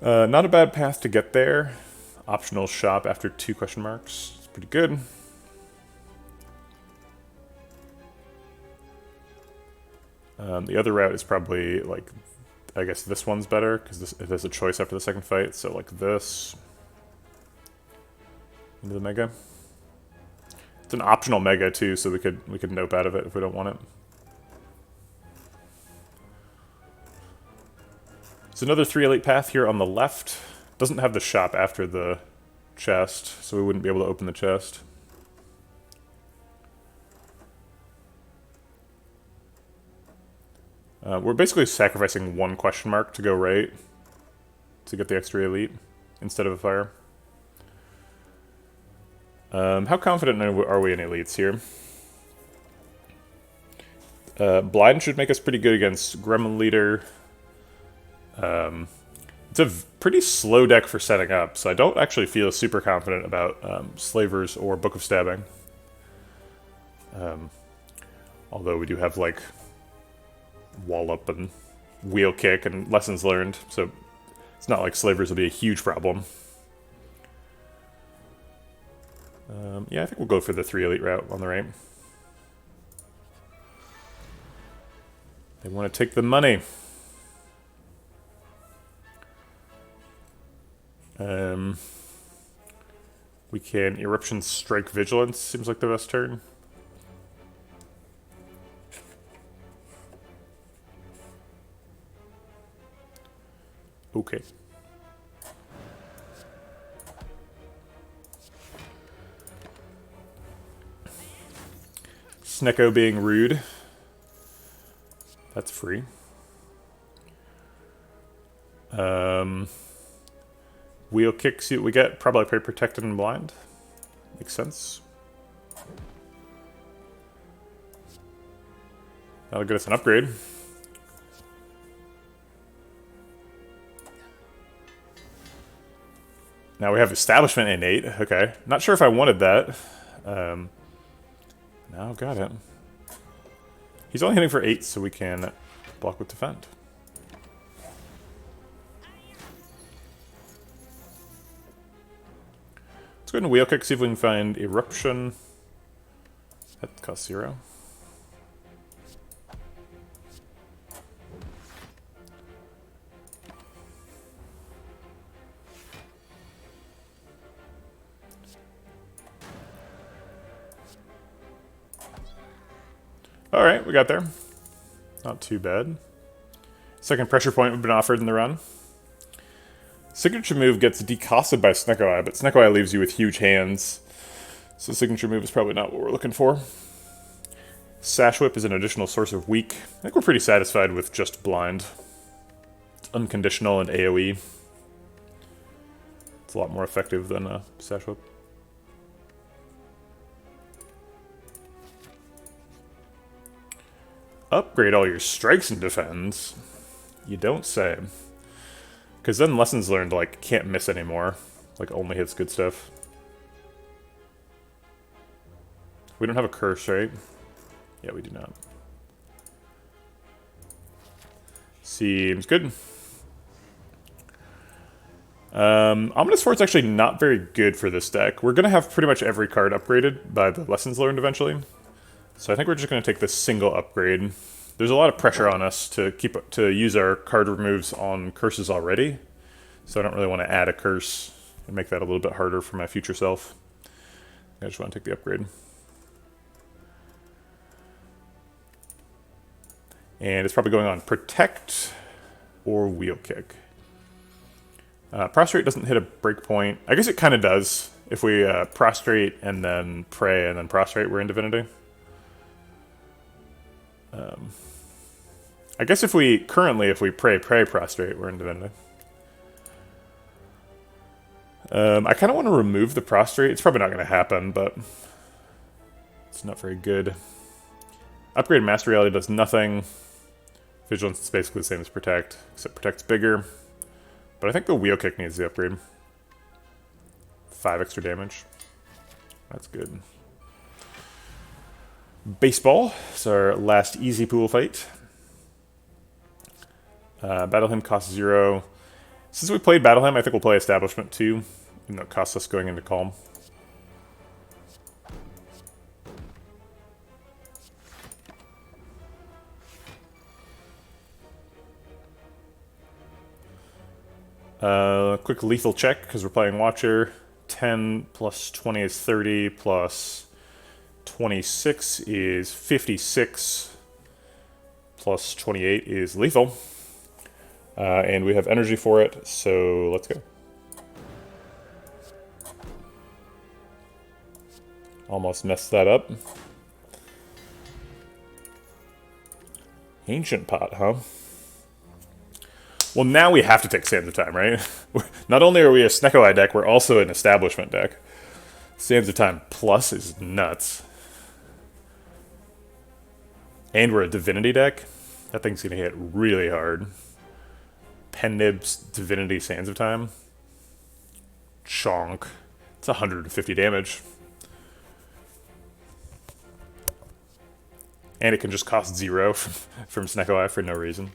Not a bad path to get there. Optional shop after 2 question marks. It's pretty good. The other route is probably, like, I guess this one's better, because it has a choice after the second fight, so like this. Into the Mega. It's an optional Mega, too, so we could nope out of it if we don't want it. There's another 3 elite path here on the left. Doesn't have the shop after the chest, so we wouldn't be able to open the chest. We're basically sacrificing 1 question mark to go right to get the extra elite instead of a fire. How confident are we in elites here? Blind should make us pretty good against Gremlin Leader. It's a pretty slow deck for setting up, so I don't actually feel super confident about Slavers or Book of Stabbing. Although we do have, like, Wallop and Wheel Kick and Lessons Learned, so it's not like Slavers will be a huge problem. Yeah, I think we'll go for the 3 elite route on the right. They want to take the money. We can Eruption Strike Vigilance, seems like the best turn. Okay. Snecko being rude. That's free. Wheel Kick, see what we get. Probably play Protected and Blind. Makes sense. That'll get us an upgrade. Now we have Establishment innate. Okay. Not sure if I wanted that. Now got it. He's only hitting for 8, so we can block with Defend. Let's go ahead and Wheel Kick, see if we can find Eruption. That costs 0. Alright, we got there. Not too bad. Second pressure point we've been offered in the run. Signature move gets decosted by Snecko Eye, but Snecko Eye leaves you with huge hands. So signature move is probably not what we're looking for. Sash Whip is an additional source of weak. I think we're pretty satisfied with just blind. It's unconditional and AoE. It's a lot more effective than Sash Whip. Upgrade all your strikes and defends. You don't say. Because then Lessons Learned, like, can't miss anymore. Like, only hits good stuff. We don't have a curse, right? Yeah, we do not. Seems good. Ominous Fort's actually not very good for this deck. We're going to have pretty much every card upgraded by the Lessons Learned eventually. So I think we're just going to take this single upgrade. There's a lot of pressure on us to use our card removes on curses already. So I don't really want to add a curse and make that a little bit harder for my future self. I just want to take the upgrade. And it's probably going on Protect or Wheel Kick. Prostrate doesn't hit a breakpoint. I guess it kind of does. If we Prostrate and then Pray and then Prostrate, we're in Divinity. I guess if we Pray, Prostrate, we're in Divinity. I kind of want to remove the Prostrate. It's probably not going to happen, but it's not very good. Upgrade Master Reality does nothing. Vigilance is basically the same as Protect, except Protect's bigger. But I think the Wheel Kick needs the upgrade. 5 extra damage. That's good. Baseball is our last easy pool fight. Battle Hymn costs 0. Since we played Battle Hymn, I think we'll play Establishment too, even though it costs us going into Calm. Quick lethal check, because we're playing Watcher. 10 plus 20 is 30, plus 26 is 56, plus 28 is lethal. And we have energy for it, so let's go. Almost messed that up. Ancient Pot, huh? Well, now we have to take Sands of Time, right? Not only are we a Snecko Eye deck, we're also an Establishment deck. Sands of Time Plus is nuts. And we're a Divinity deck. That thing's going to hit really hard. Pen-Nibs, Divinity, Sands of Time. Chonk. It's 150 damage. And it can just cost 0 from Snecko Eye for no reason.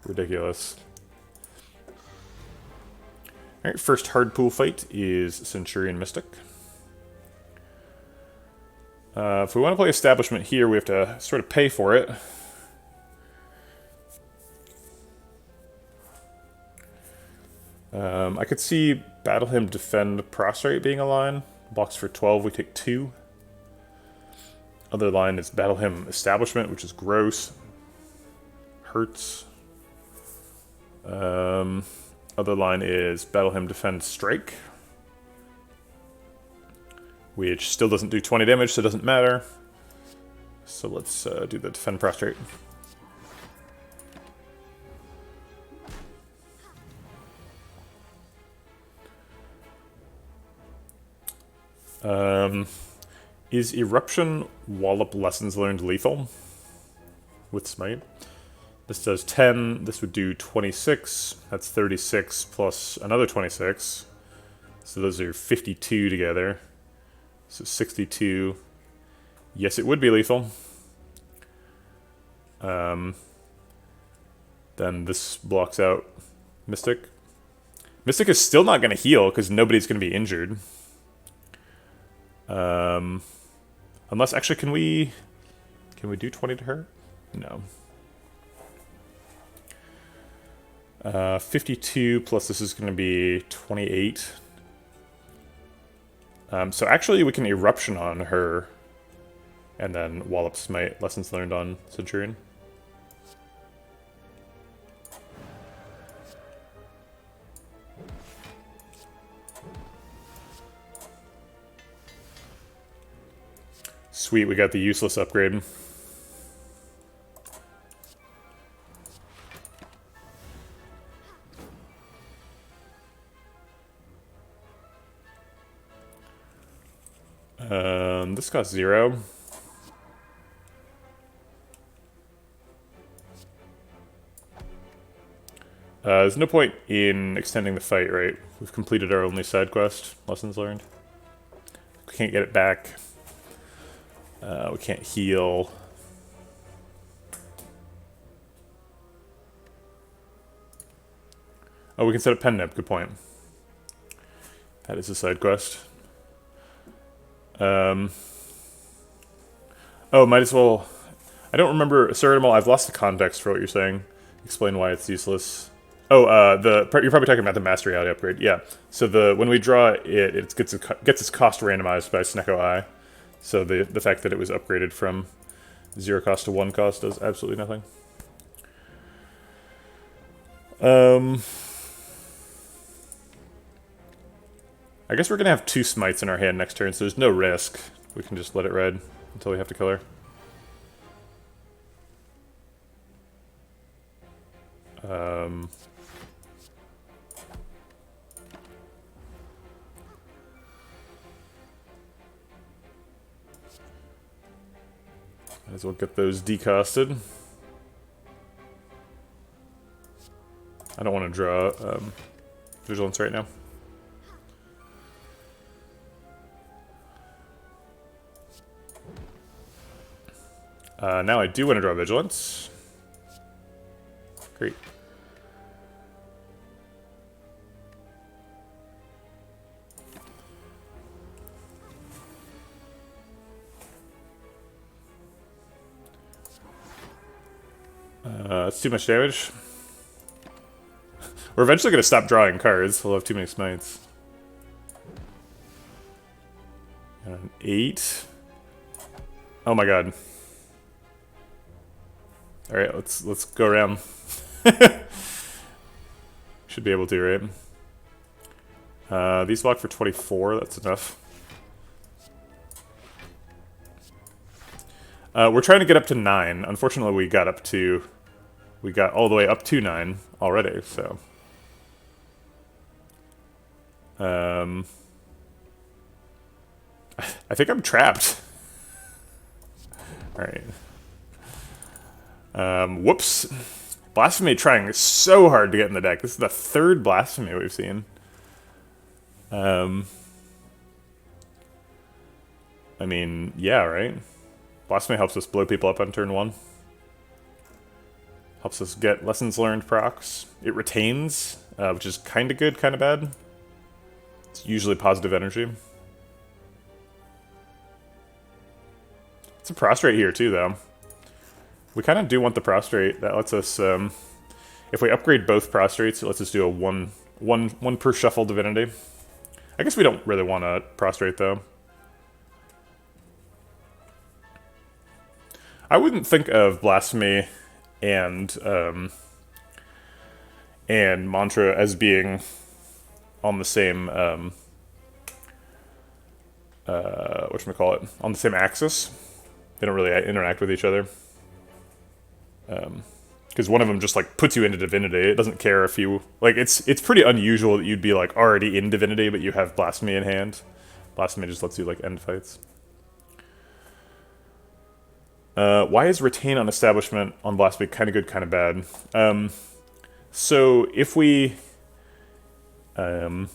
Ridiculous. Alright, first hard pool fight is Centurion Mystic. If we want to play Establishment here, we have to sort of pay for it. I could see Battle Hymn, Defend, Prostrate being a line. Blocks for 12, we take 2. Other line is Battle Hymn, Establishment, which is gross. Hurts. Other line is Battle Hymn, Defend, Strike, which still doesn't do 20 damage, so it doesn't matter. So let's do the Defend, Prostrate. Is Eruption Wallop Lessons Learned lethal with Smite? This does 10, this would do 26, that's 36 plus another 26. So those are 52 together. So 62. Yes, it would be lethal. Then this blocks out Mystic. Mystic is still not going to heal because nobody's going to be injured. Unless, actually, can we do 20 to her? No. 52 plus this is going to be 28. So actually we can Eruption on her and then Wallop Smite, Lessons Learned on Centurion. Sweet, we got the useless upgrade. This costs 0. There's no point in extending the fight, right? We've completed our only side quest, Lessons Learned. We can't get it back. We can't heal. Oh, we can set up Pen Nib, good point. That is a side quest. Oh, might as well... I don't remember... Ceratimal, I've lost the context for what you're saying. Explain why it's useless. Oh, you're probably talking about the Master Reality upgrade. Yeah. So when we draw it, it gets its cost randomized by Snecko Eye. So the fact that it was upgraded from 0 cost to 1 cost does absolutely nothing. I guess we're going to have 2 Smites in our hand next turn, so there's no risk. We can just let it ride until we have to kill her. Might as well get those decosted. I don't want to draw Vigilance right now. Now I do want to draw Vigilance. Great. That's too much damage. We're eventually going to stop drawing cards. We'll have too many Smites. And an 8. Oh my god. Alright, let's go around. Should be able to, right? These block for 24, that's enough. We're trying to get up to 9. Unfortunately, we got all the way up to 9 already, so. I think I'm trapped. Alright. Whoops. Blasphemy trying so hard to get in the deck. This is the 3rd Blasphemy we've seen. I mean, yeah, right? Blasphemy helps us blow people up on turn 1. Helps us get lessons learned procs. It retains, which is kind of good, kind of bad. It's usually positive energy. It's a prostrate here too, though. We kind of do want the prostrate. That lets us, if we upgrade both prostrates, it lets us do a one per shuffle divinity. I guess we don't really want to prostrate, though. I wouldn't think of Blasphemy and Mantra as being on the same, whatchamacallit, on the same axis. They don't really interact with each other. Because one of them just, like, puts you into Divinity. It doesn't care if you... Like, it's pretty unusual that you'd be, like, already in Divinity, but you have Blasphemy in hand. Blasphemy just lets you, like, end fights. Why is Retain on Establishment on Blasphemy kind of good, kind of bad? So, if we draw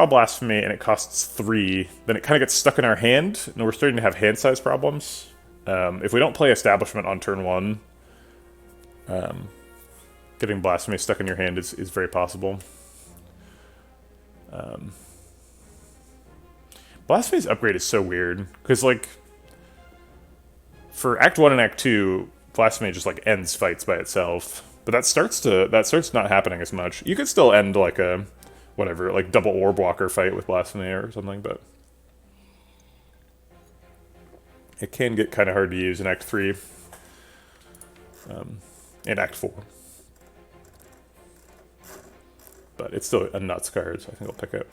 Blasphemy and it costs 3, then it kind of gets stuck in our hand, and we're starting to have hand size problems. If we don't play Establishment on turn 1, getting Blasphemy stuck in your hand is very possible. Blasphemy's upgrade is so weird, because, like, for Act 1 and Act 2, Blasphemy just, like, ends fights by itself. But that starts not happening as much. You could still end, like, a, whatever, like, double Orb Walker fight with Blasphemy or something, but... It can get kind of hard to use in Act 3. And Act 4. But it's still a nuts card, so I think I'll pick it.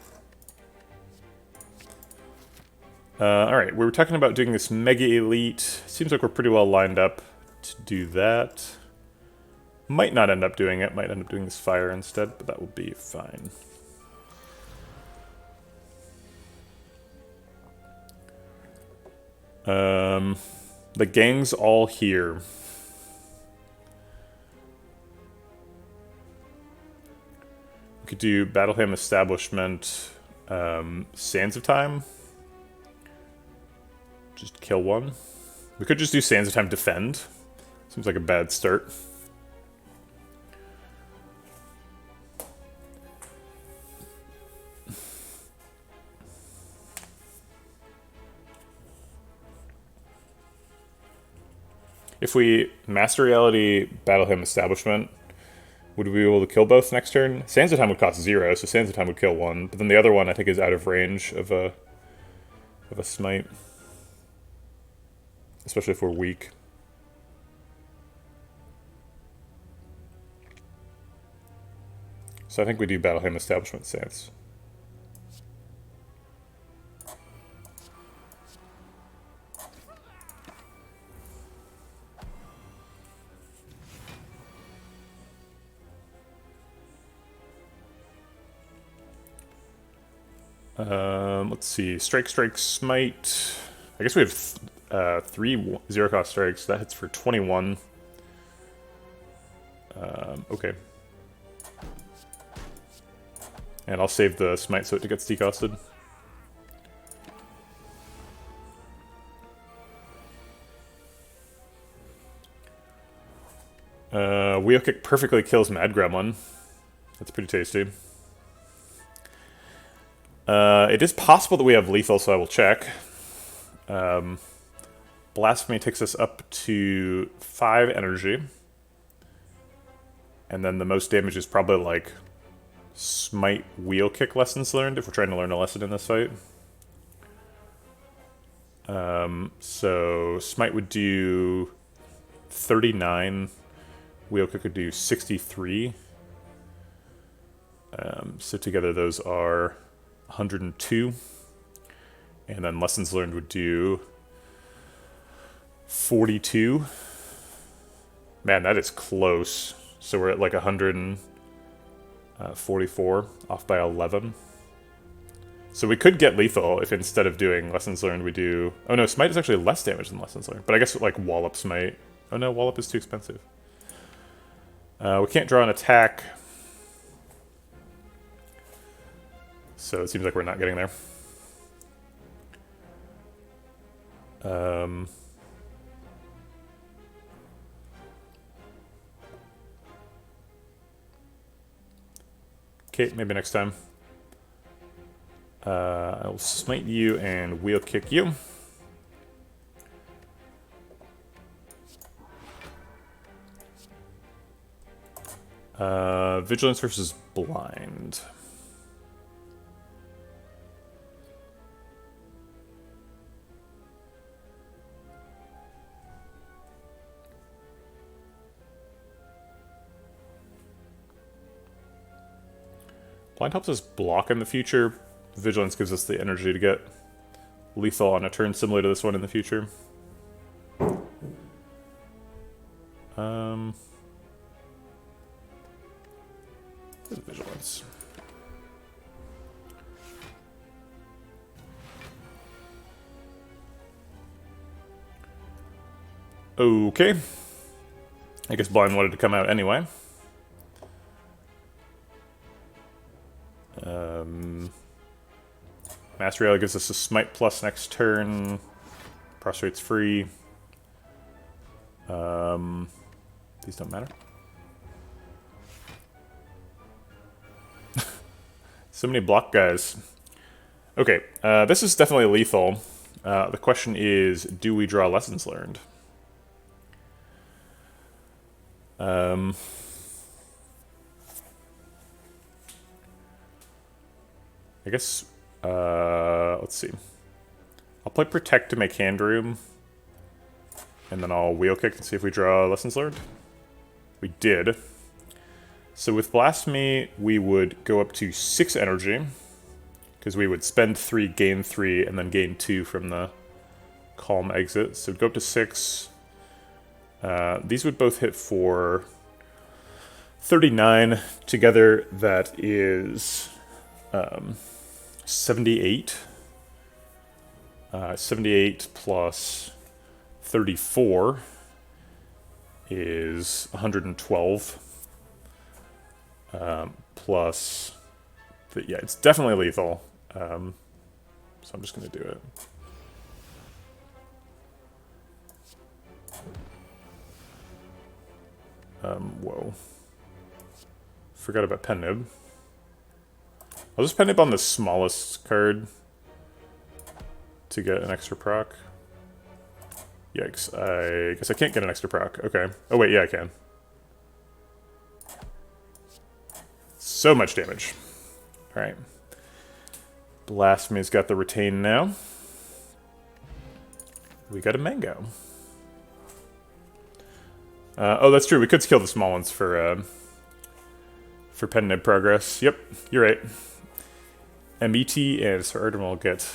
Alright, we were talking about doing this Mega Elite. Seems like we're pretty well lined up to do that. Might not end up doing it, might end up doing this Fire instead, but that will be fine. The gang's all here. We could do Battleham Establishment, Sands of Time. Just kill one. We could just do Sands of Time Defend. Seems like a bad start. If we Master Reality Battle Him Establishment, would we be able to kill both next turn? Sands of Time would cost 0, so Sands of Time would kill one. But then the other one, I think, is out of range of a smite. Especially if we're weak. So I think we do Battle Him Establishment Sands. Let's see. Strike, strike, smite. I guess we have 3 zero-cost strikes. That hits for 21. Okay. And I'll save the smite so it gets decosted. Wheel Kick perfectly kills Mad Gremlin. That's pretty tasty. It is possible that we have lethal, so I will check. Blasphemy takes us up to 5 energy. And then the most damage is probably like Smite Wheel Kick lessons learned, if we're trying to learn a lesson in this fight. So Smite would do 39. Wheel Kick would do 63. So together those are 102. And then lessons learned would do 42. Man, that is close. So we're at like 144, off by 11. So we could get lethal if instead of doing lessons learned we do... Oh no, smite is actually less damage than lessons learned. But I guess like wallop smite. Oh no, wallop is too expensive. We can't draw an attack. So it seems like we're not getting there. Okay, maybe next time. I will smite you and wheel kick you. Vigilance versus blind. Blind helps us block in the future. Vigilance gives us the energy to get lethal on a turn similar to this one in the future. Vigilance. Okay. I guess blind wanted to come out anyway. Master Rail gives us a smite plus next turn. Prostrate's free. These don't matter. So many block guys. Okay, this is definitely lethal. The question is, do we draw lessons learned? I guess, let's see. I'll play Protect to make hand room, and then I'll wheel kick and see if we draw lessons learned. We did. So with Blasphemy, we would go up to 6 energy, because we would spend 3, gain 3, and then gain 2 from the calm exit. So we'd go up to 6. These would both hit for 39. Together, that is 78. 78 plus 34 is 112. Plus, yeah, it's definitely lethal. So I'm just going to do it. Whoa. Forgot about Pen Nib. I'll just Pen Nib on the smallest card to get an extra proc. Yikes, I guess I can't get an extra proc. Okay. Oh wait, yeah I can. So much damage. Alright. Blasphemy's got the retain now. We got a mango. Oh, that's true. We could kill the small ones for Pen Nib progress. Yep, you're right. MET and Sir Erdem will get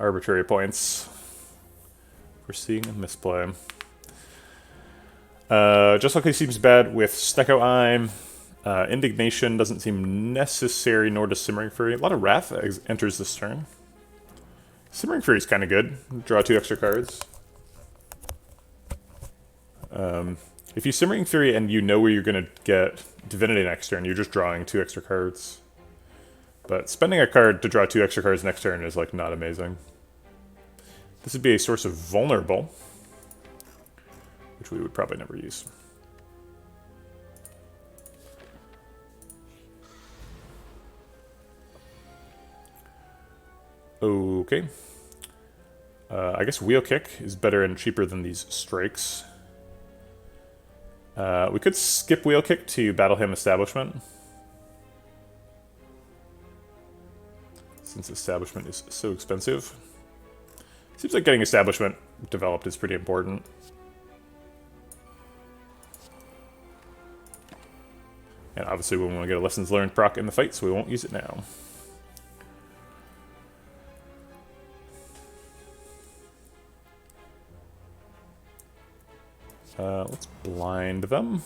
arbitrary points for seeing a misplay. Just like he seems bad with Stecco Eye. Indignation doesn't seem necessary, nor does Simmering Fury. A lot of Wrath enters this turn. Simmering Fury is kind of good. Draw 2 extra cards. If you Simmering Fury and you know where you're going to get Divinity next turn, you're just drawing 2 extra cards. But spending a card to draw 2 extra cards next turn is, like, not amazing. This would be a source of Vulnerable, which we would probably never use. Okay. I guess Wheel Kick is better and cheaper than these Strikes. We could skip Wheel Kick to Battle Hymn Establishment, since Establishment is so expensive. Seems like getting Establishment developed is pretty important. And obviously we want to get a Lessons Learned proc in the fight, so we won't use it now. Let's blind them.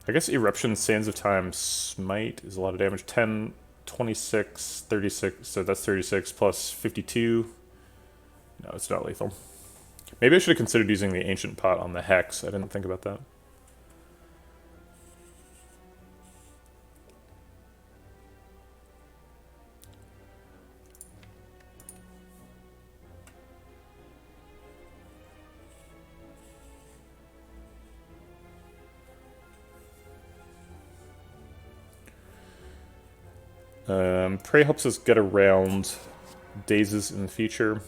I guess Eruption, Sands of Time, Smite is a lot of damage. 10, 26, 36, so that's 36 plus 52. No, it's not lethal. Maybe I should have considered using the Ancient Pot on the Hex. I didn't think about that. Prey helps us get around dazes in the future.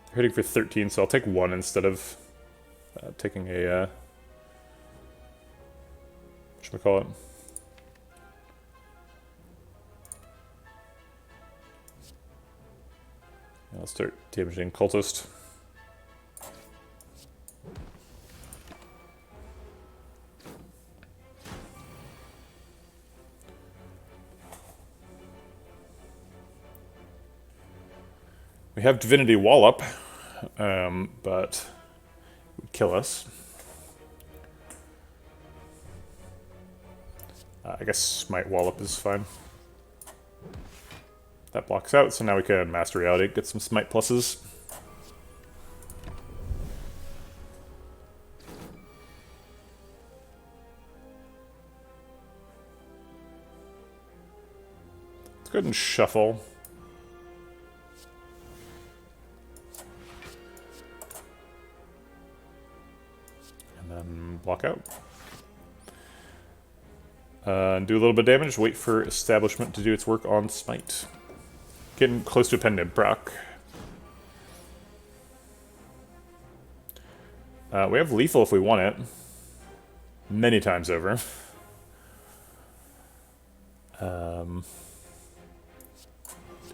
We're hitting for 13, so I'll take 1 instead of taking a, whatchamacallit? I'll start damaging Cultist. We have Divinity Wallop, but it would kill us. I guess Smite Wallop is fine. That blocks out, so now we can Master Reality, get some Smite pluses. Let's go ahead and shuffle. Block out. Do a little bit of damage, wait for Establishment to do its work on Smite. Getting close to a Pendant Brock. We have Lethal if we want it. Many times over. Do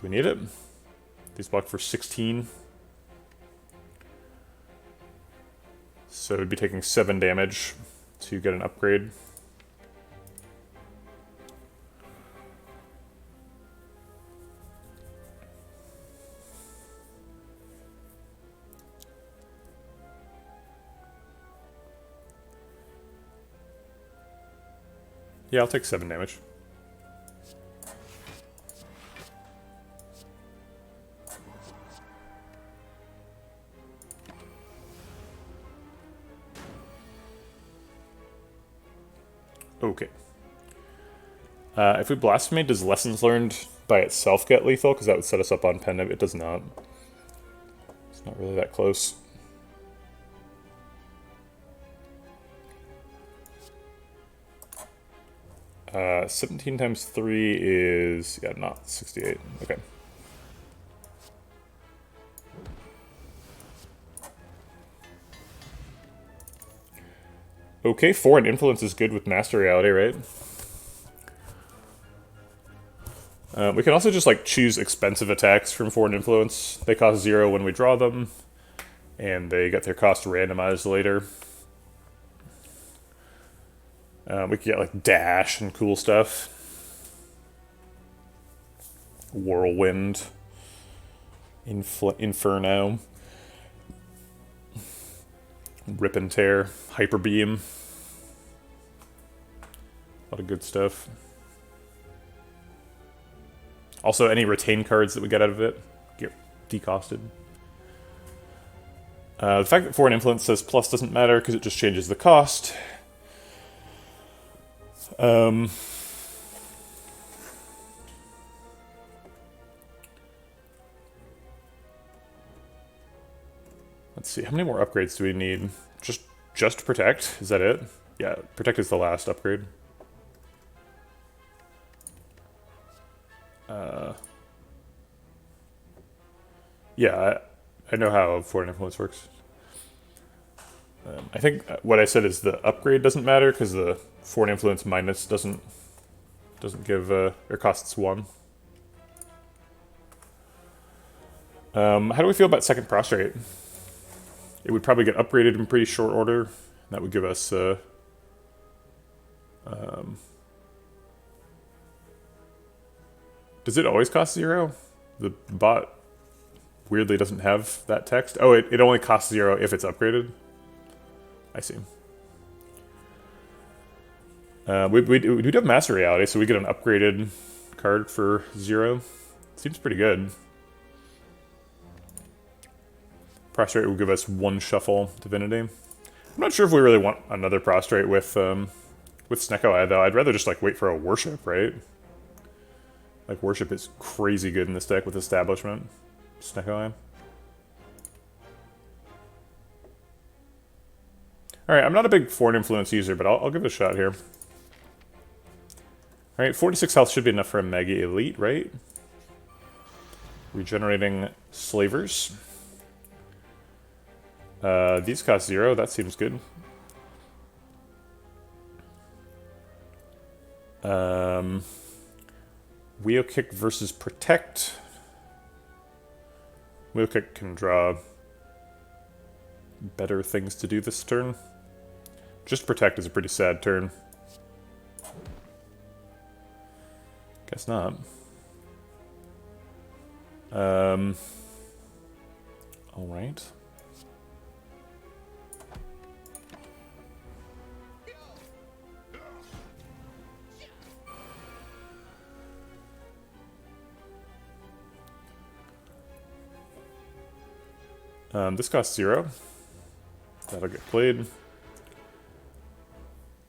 we need it? These block for 16. So it'd be taking 7 damage to get an upgrade. Yeah, I'll take 7 damage. Okay. If we Blasphemy, does Lessons Learned by itself get lethal? Because that would set us up on Pendant. It does not. It's not really that close. Uh, 17 times 3 is, yeah, not 68. Okay. Okay, Foreign Influence is good with Master Reality, right? We can also just like choose expensive attacks from Foreign Influence. They cost 0 when we draw them, and they get their cost randomized later. We can get like Dash and cool stuff. Whirlwind. Inferno. Rip and Tear. Hyper Beam. A lot of good stuff. Also, any retain cards that we get out of it get decosted. The fact that Foreign Influence says plus doesn't matter because it just changes the cost. Let's see, how many more upgrades do we need? Just Protect? Is that it? Yeah, Protect is the last upgrade. Yeah, I know how Foreign Influence works. I think what I said is the upgrade doesn't matter because the Foreign Influence minus doesn't give or costs 1. How do we feel about Second Prostrate? It would probably get upgraded in pretty short order. That would give us does it always cost 0? The bot weirdly doesn't have that text. Oh, it only costs 0 if it's upgraded. I see. We do have Master Reality, so we get an upgraded card for 0. Seems pretty good. Prostrate will give us 1 shuffle Divinity. I'm not sure if we really want another Prostrate with Snecko Eye, though. I'd rather just, like, wait for a Worship, right? Like, Worship is crazy good in this deck with Establishment. Snecko Eye. Alright, I'm not a big Foreign Influence user, but I'll give it a shot here. Alright, 46 health should be enough for a Mega Elite, right? Regenerating Slavers. These cost 0, that seems good. Wheel Kick versus Protect. Wheel Kick can draw better things to do this turn. Just Protect is a pretty sad turn. Guess not. Alright. This costs 0. That'll get played.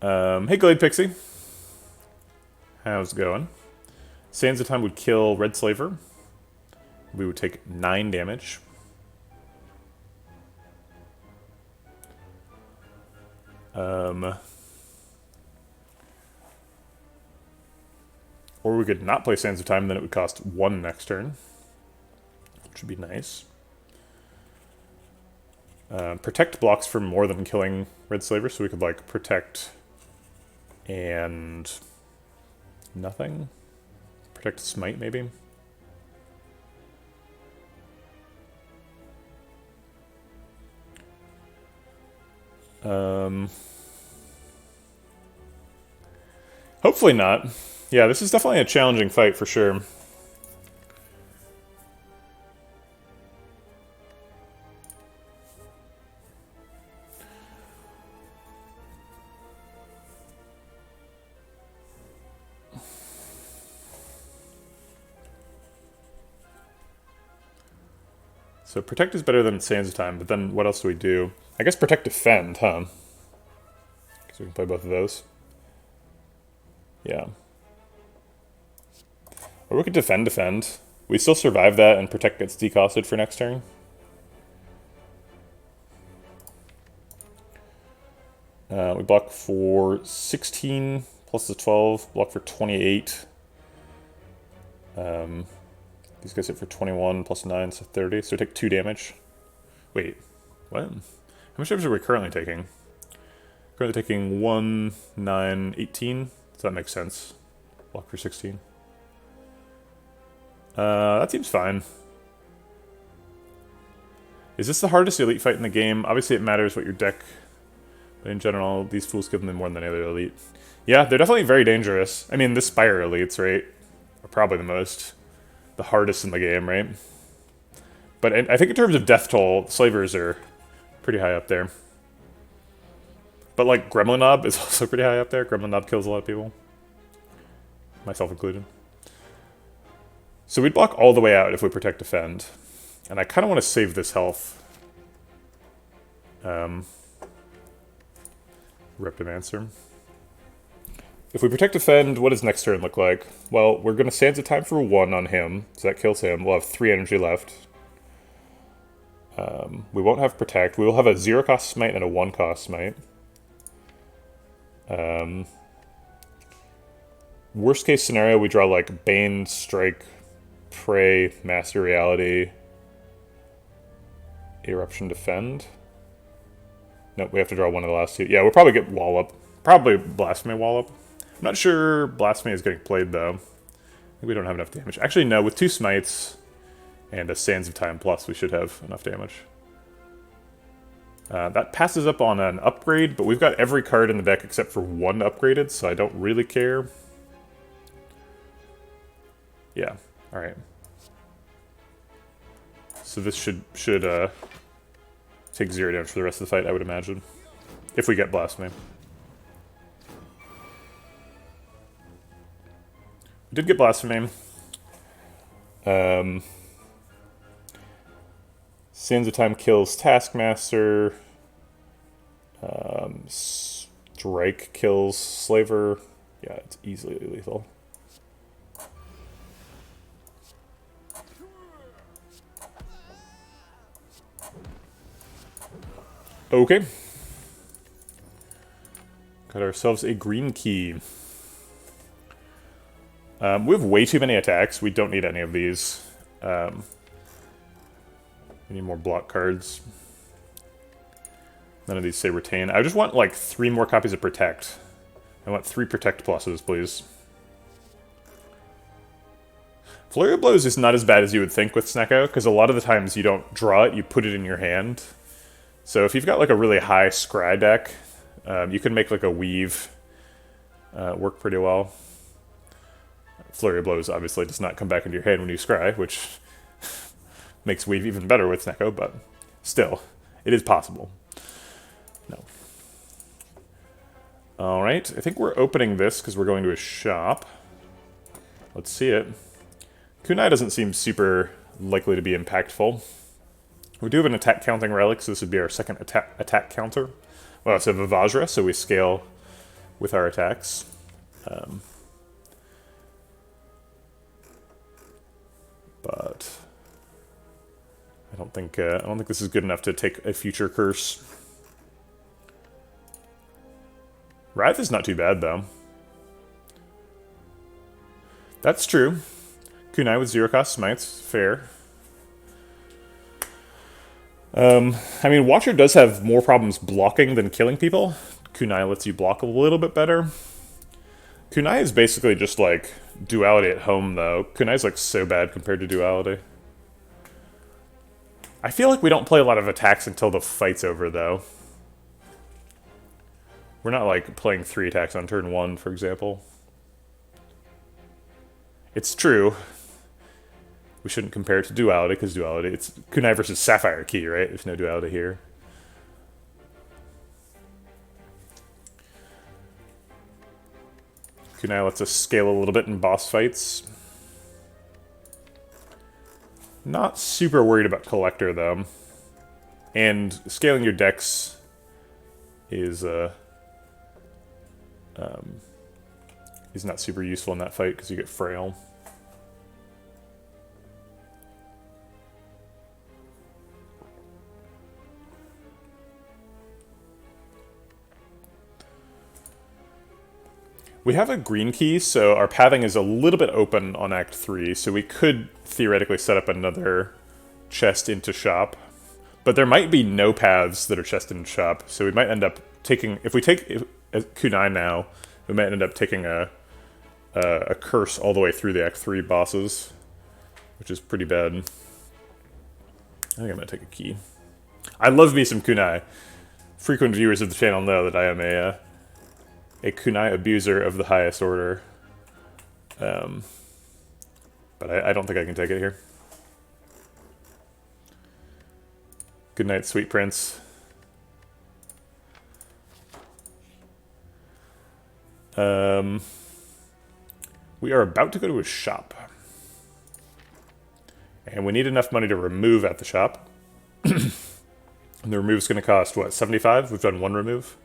Hey Glade Pixie. How's it going? Sands of Time would kill Red Slaver. We would take 9 damage. Or we could not play Sands of Time, and then it would cost 1 next turn. Which would be nice. Protect blocks for more than killing Red Slaver, so we could, like, Protect and nothing. Protect Smite, maybe. Hopefully not. Yeah, this is definitely a challenging fight for sure. So Protect is better than Sands of Time, but then what else do we do? I guess Protect Defend, huh? Because we can play both of those. Yeah. Or we could Defend. We still survive that and Protect gets decosted for next turn. We block for 16 plus the 12, block for 28. These guys hit for 21 plus 9, so 30. So we take 2 damage. Wait, what? How much damage are we currently taking? Currently taking 1, 9, 18. Does that make sense? Block for 16. That seems fine. Is this the hardest elite fight in the game? Obviously it matters what your deck... But in general, these fools give them more than any other elite. Yeah, they're definitely very dangerous. I mean, the Spire elites, right? Are probably the hardest in the game, right? But I think in terms of death toll, Slavers are pretty high up there. But like Gremlin Knob is also pretty high up there. Gremlin Knob kills a lot of people. Myself included. So we'd block all the way out if we Protect Defend. And I kind of want to save this health. Reptimancer. If we Protect Defend, what does next turn look like? Well, we're going to Sands of Time for 1 on him, so that kills him. We'll have 3 energy left. We won't have Protect. We will have a 0-cost Smite and a 1-cost Smite. Worst case scenario, we draw like Bane, Strike, Prey, Master Reality, Eruption, Defend. Nope, we have to draw one of the last 2. Yeah, we'll probably get Wallop. Probably Blasphemy Wallop. I'm not sure Blasphemy is getting played, though. I think we don't have enough damage. Actually, no, with 2 Smites and a Sands of Time Plus, we should have enough damage. That passes up on an upgrade, but we've got every card in the deck except for 1 upgraded, so I don't really care. Yeah, alright. So this should take 0 damage for the rest of the fight, I would imagine. If we get Blasphemy. did get Blasphemy. Sands of Time kills Taskmaster. Strike kills Slaver. Yeah, it's easily lethal. Okay. Got ourselves a green key. We have way too many attacks. We don't need any of these. We need more block cards. None of these say retain. I just want like 3 more copies of Protect. I want 3 Protect pluses, please. Flurry of Blows is not as bad as you would think with Snecko, because a lot of the times you don't draw it, you put it in your hand. So if you've got like a really high Scry deck, you can make like a Weave work pretty well. Flurry of Blows obviously does not come back into your hand when you Scry, which makes Weave even better with Snecko, but still, it is possible. No. Alright, I think we're opening this because we're going to a shop. Let's see it. Kunai doesn't seem super likely to be impactful. We do have an attack counting relic, so this would be our second attack counter. Well, it's a Vivajra, so we scale with our attacks. But I don't think this is good enough to take a future curse. Wrath is not too bad, though. That's true. Kunai with 0-cost smites, fair. I mean, Watcher does have more problems blocking than killing people. Kunai lets you block a little bit better. Kunai is basically just like Duality at home, though. Kunai's like so bad compared to Duality. I feel like we don't play a lot of attacks until the fight's over, though. We're not like playing 3 attacks on turn 1, for example. It's true. We shouldn't compare it to Duality, because Duality, it's Kunai versus Sapphire Key, right? There's no Duality here. Kunai lets us scale a little bit in boss fights. Not super worried about Collector, though. And scaling your decks is not super useful in that fight, because you get frail. We have a green key, so our pathing is a little bit open on Act 3, so we could theoretically set up another chest into shop. But there might be no paths that are chest into shop, so we might end up taking... If we take Kunai now, we might end up taking a curse all the way through the Act 3 bosses, which is pretty bad. I think I'm going to take a key. I love me some Kunai. Frequent viewers of the channel know that I am a Kunai abuser of the highest order. But I don't think I can take it here. Good night, sweet prince. We are about to go to a shop. And we need enough money to remove at the shop. And the remove's going to cost, what, 75? We've done 1 remove.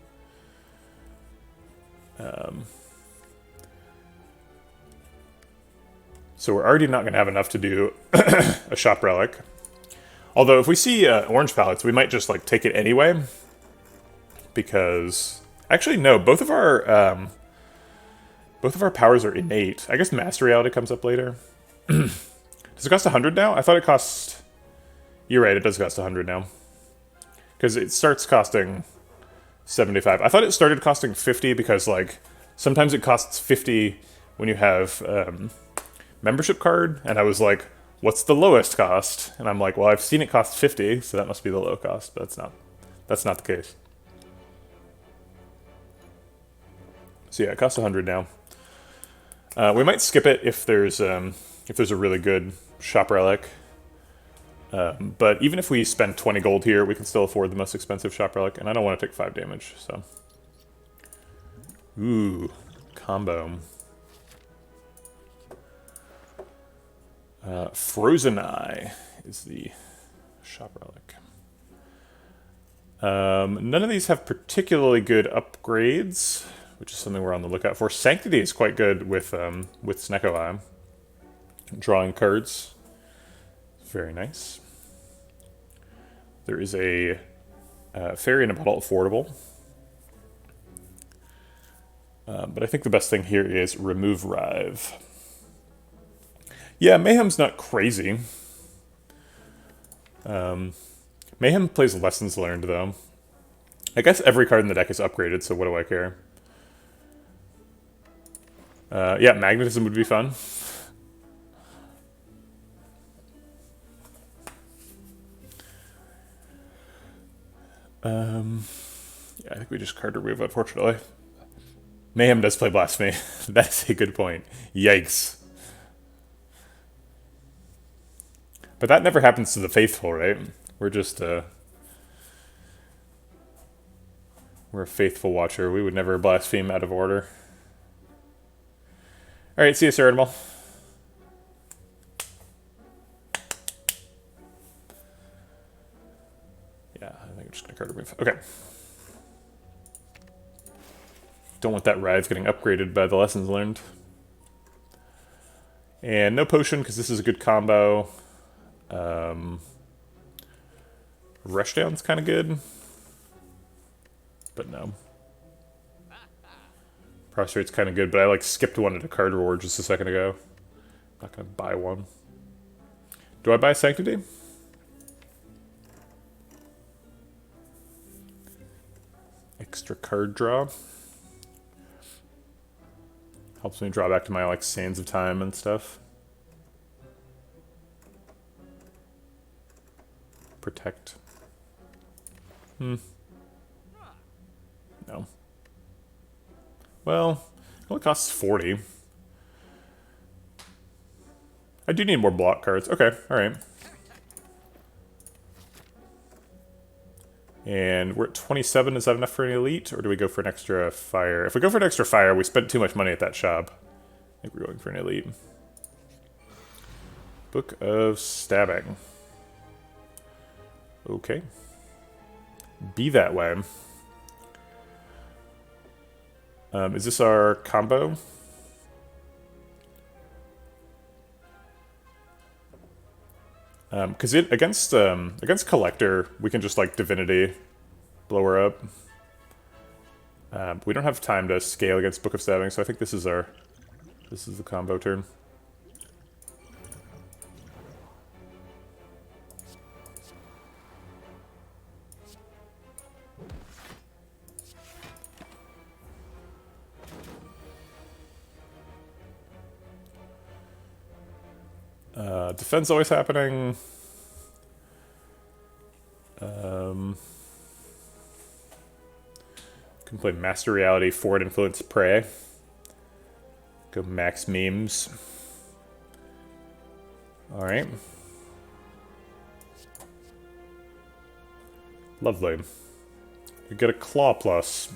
So we're already not going to have enough to do a shop relic. Although if we see orange pallets, we might just like take it anyway. Because actually no, both of our powers are innate. I guess Master Reality comes up later. Does it cost 100 now? I thought it cost... You're right, it does cost 100 now. Because it starts costing 75. I thought it started costing 50 because, like, sometimes it costs 50 when you have membership card, and I was like, what's the lowest cost? And I'm like, well, I've seen it cost 50, so that must be the low cost, but that's not the case. So yeah, it costs 100 now. We might skip it if there's a really good shop relic. But even if we spend 20 gold here, we can still afford the most expensive shop relic, and I don't want to take 5 damage, so. Ooh, combo. Frozen Eye is the shop relic. None of these have particularly good upgrades, which is something we're on the lookout for. Sanctity is quite good with Snecko Eye. Drawing cards. Very nice. There is a Fairy in a Bottle affordable. But I think the best thing here is Remove Rive. Yeah, Mayhem's not crazy. Mayhem plays Lessons Learned, though. I guess every card in the deck is upgraded, so what do I care? Yeah, Magnetism would be fun. Yeah, I think we just card remove, unfortunately. Mayhem does play Blasphemy. That's a good point. Yikes. But that never happens to the faithful, right? We're just, we're a faithful watcher. We would never blaspheme out of order. Alright, see you, Sir Animal. Yeah, I think I'm just going to card remove. Okay. Don't want that Rive getting upgraded by the Lessons Learned. And no potion, because this is a good combo. Rushdown's kind of good. But no. Prostrate's kind of good, but I like skipped one at a card reward just a second ago. Not going to buy one. Do I buy Sanctity? Extra card draw. Helps me draw back to my like Sands of Time and stuff. Protect. No. Well, it only costs 40. I do need more block cards. Okay, alright. And we're at 27. Is that enough for an elite? Or do we go for an extra fire? If we go for an extra fire, we spent too much money at that shop. I think we're going for an elite. Book of Stabbing. Okay. Be that way. Is this our combo? Because against Collector, we can just like Divinity, blow her up. We don't have time to scale against Book of Stabbing, so I think this is the combo turn. Defense always happening. Can play Master Reality, Forward Influence, Prey. Go max memes. Alright. Lovely. You get a Claw plus.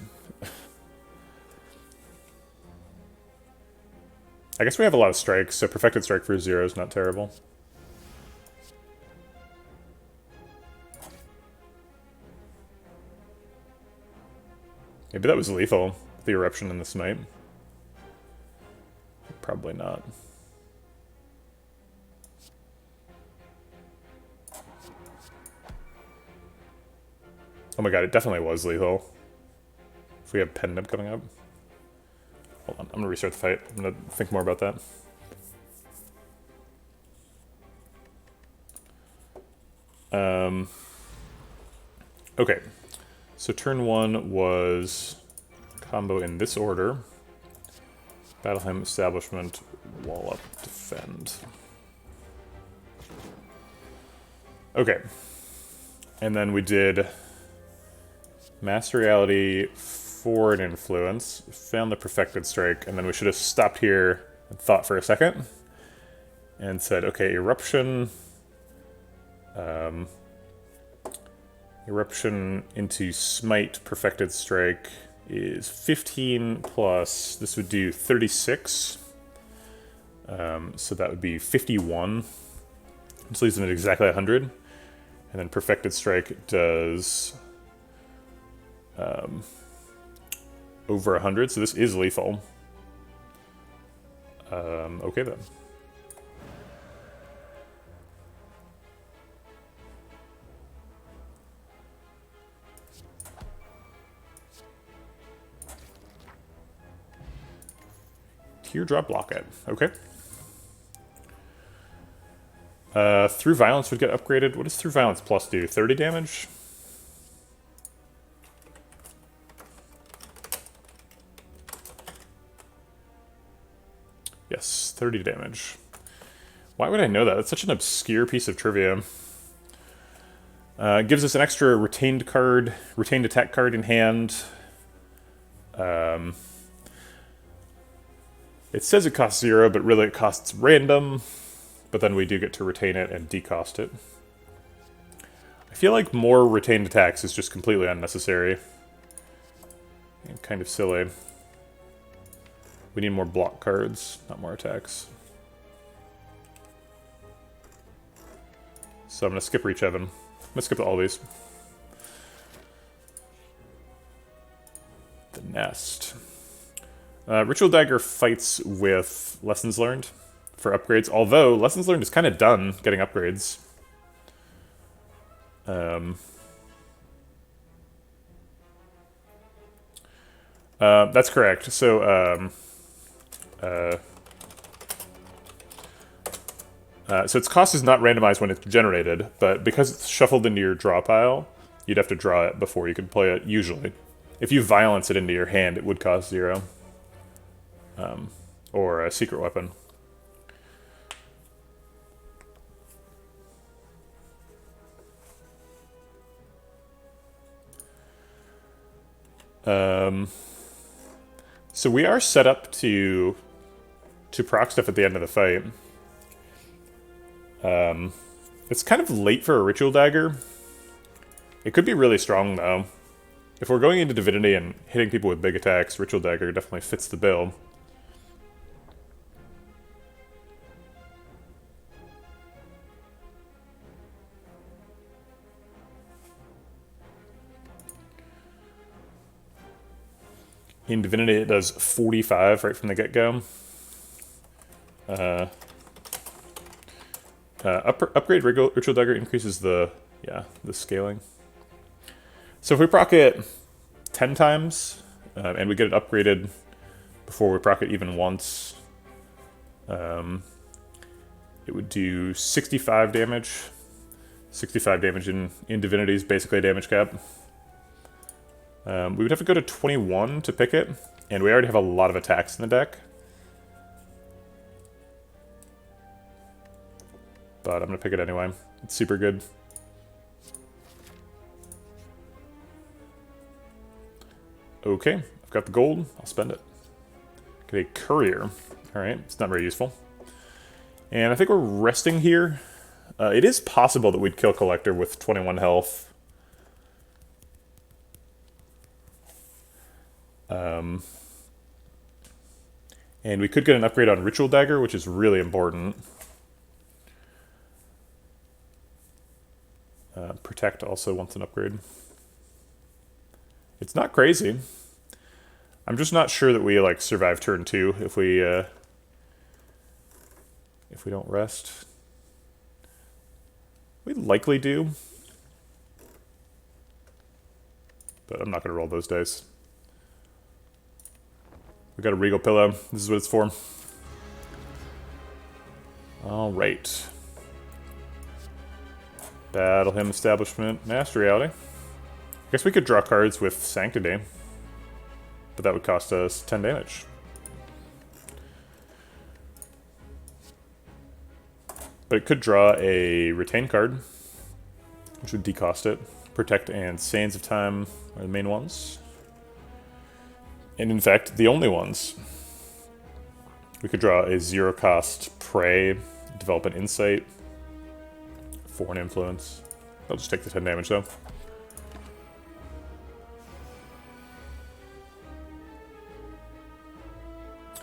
I guess we have a lot of strikes, so Perfected Strike for 0 is not terrible. Maybe that was lethal, the Eruption and the Smite. Probably not. Oh my god, it definitely was lethal. If we have Pendant coming up. Hold on, I'm gonna restart the fight. I'm gonna think more about that. Okay, so turn 1 was combo in this order. Battle Hymn, Establishment, Wall Up, Defend. Okay, and then we did Master Reality, Forward Influence, found the Perfected Strike, and then we should have stopped here and thought for a second and said, okay, Eruption, Eruption into Smite Perfected Strike is 15 plus, this would do 36. So that would be 51. This leaves them at exactly 100. And then Perfected Strike does over 100, so this is lethal. Okay then. Teardrop Locket. Okay. Through Violence would get upgraded. What does Through Violence Plus do? 30 damage? Yes, 30 damage. Why would I know that? That's such an obscure piece of trivia. It gives us an extra retained attack card in hand. It says it costs 0, but really it costs random. But then we do get to retain it and decost it. I feel like more retained attacks is just completely unnecessary. And kind of silly. We need more block cards, not more attacks. So I'm going to skip Reach Heaven. I'm going to skip all these. The Nest. Ritual Dagger fights with Lessons Learned for upgrades, although Lessons Learned is kind of done getting upgrades. That's correct. So, so its cost is not randomized when it's generated, but because it's shuffled into your draw pile, you'd have to draw it before you could play it, usually. If you violence it into your hand, it would cost 0. Or a secret weapon. So we are set up to proc stuff at the end of the fight. It's kind of late for a Ritual Dagger. It could be really strong, though. If we're going into Divinity and hitting people with big attacks, Ritual Dagger definitely fits the bill. In Divinity, it does 45 right from the get-go. Upgrade Ritual Dagger increases the scaling. So if we proc it 10 times, and we get it upgraded before we proc it even once, it would do 65 damage. 65 damage in Divinity is basically a damage cap. We would have to go to 21 to pick it, and we already have a lot of attacks in the deck. But I'm going to pick it anyway. It's super good. Okay, I've got the gold. I'll spend it. Get a Courier. Alright, it's not very useful. And I think we're resting here. It is possible that we'd kill Collector with 21 health. And we could get an upgrade on Ritual Dagger, which is really important. Protect also wants an upgrade. It's not crazy. I'm just not sure that we like survive turn 2 if we don't rest. We likely do, but I'm not going to roll those dice. We got a Regal Pillow. This is what it's for. All right. Battle Hymn, Establishment, Master Reality. I guess we could draw cards with Sanctity, but that would cost us 10 damage. But it could draw a Retain card, which would decost it. Protect and Sands of Time are the main ones. And in fact, the only ones. We could draw a 0-cost Prey, develop an Insight, Foreign Influence. I'll just take the 10 damage though.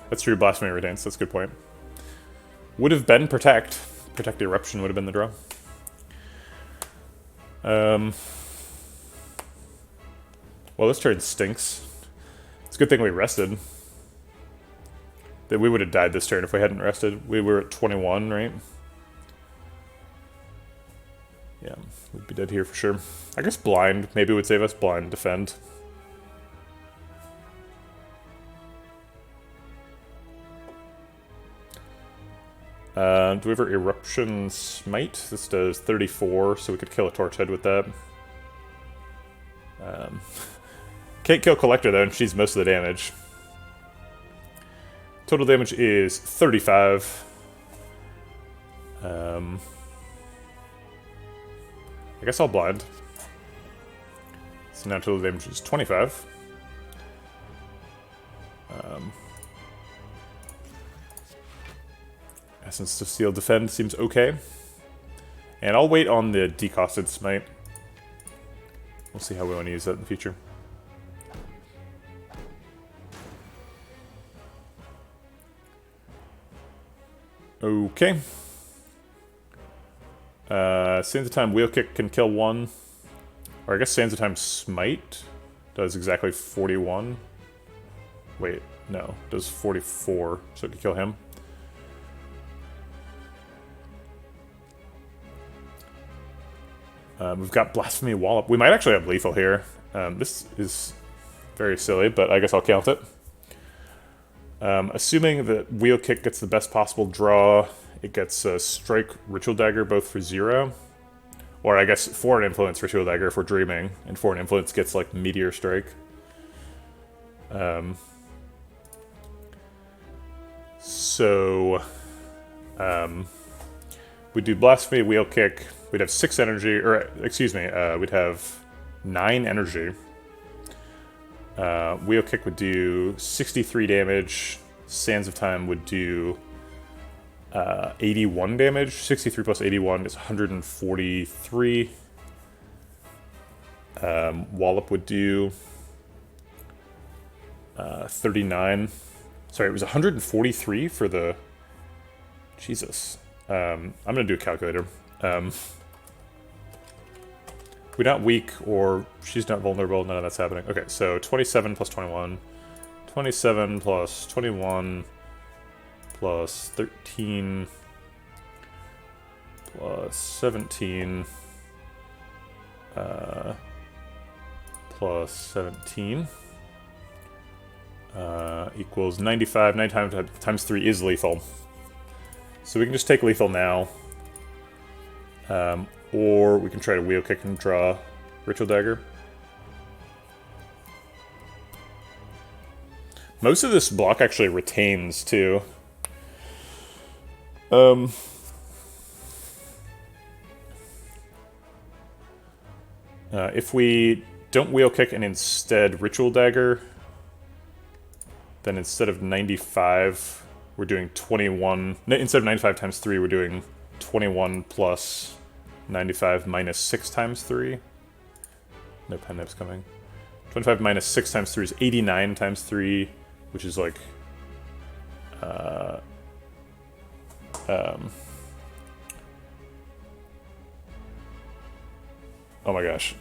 That's true, Blasphemy Retains, that's a good point. Would have been Protect. Protect the Eruption would have been the draw. Well, this turn stinks. It's a good thing we rested. That we would have died this turn if we hadn't rested. We were at 21, right? Yeah, we'd be dead here for sure. I guess Blind maybe would save us. Blind, Defend. Do we have our Eruption Smite? This does 34, so we could kill a Torch Head with that. Can't kill Collector though, and she's most of the damage. Total damage is 35. I guess I'll Blind. So now total damage is 25. Essence of Steel Defend seems okay. And I'll wait on the Decosted Smite. We'll see how we want to use that in the future. Okay. Sands of Time Wheel Kick can kill one. Or I guess Sands of Time Smite does exactly 41. Wait, no. Does 44, so it can kill him. We've got Blasphemy Wallop. We might actually have lethal here. This is very silly, but I guess I'll count it. Assuming that Wheel Kick gets the best possible draw, it gets Strike, Ritual Dagger, both for 0. Or I guess Foreign Influence, Ritual Dagger if we're dreaming, and Foreign Influence gets like Meteor Strike. We'd do Blasphemy, Wheel Kick. We'd have 6 energy, or excuse me, we'd have 9 energy. Wheel Kick would do 63 damage. Sands of Time would do 81 damage. 63 plus 81 is 143. Wallop would do 39. Sorry, it was 143 for the... Jesus. I'm going to do a calculator. We're not weak, or she's not vulnerable. None of that's happening. Okay, so 27 plus 21. 27 plus 21 plus 13 plus 17 plus 17 equals 95. 9 times 3 is lethal. So we can just take lethal now. Or we can try to Wheel Kick and draw Ritual Dagger. Most of this block actually retains, too. If we don't Wheel Kick and instead Ritual Dagger, then instead of 95, we're doing 21. Instead of 95 times 3, we're doing 21 plus 95 minus 6 times 3. No pen nibs coming. 25 minus 6 times 3 is 89 times 3, which is like... oh my gosh.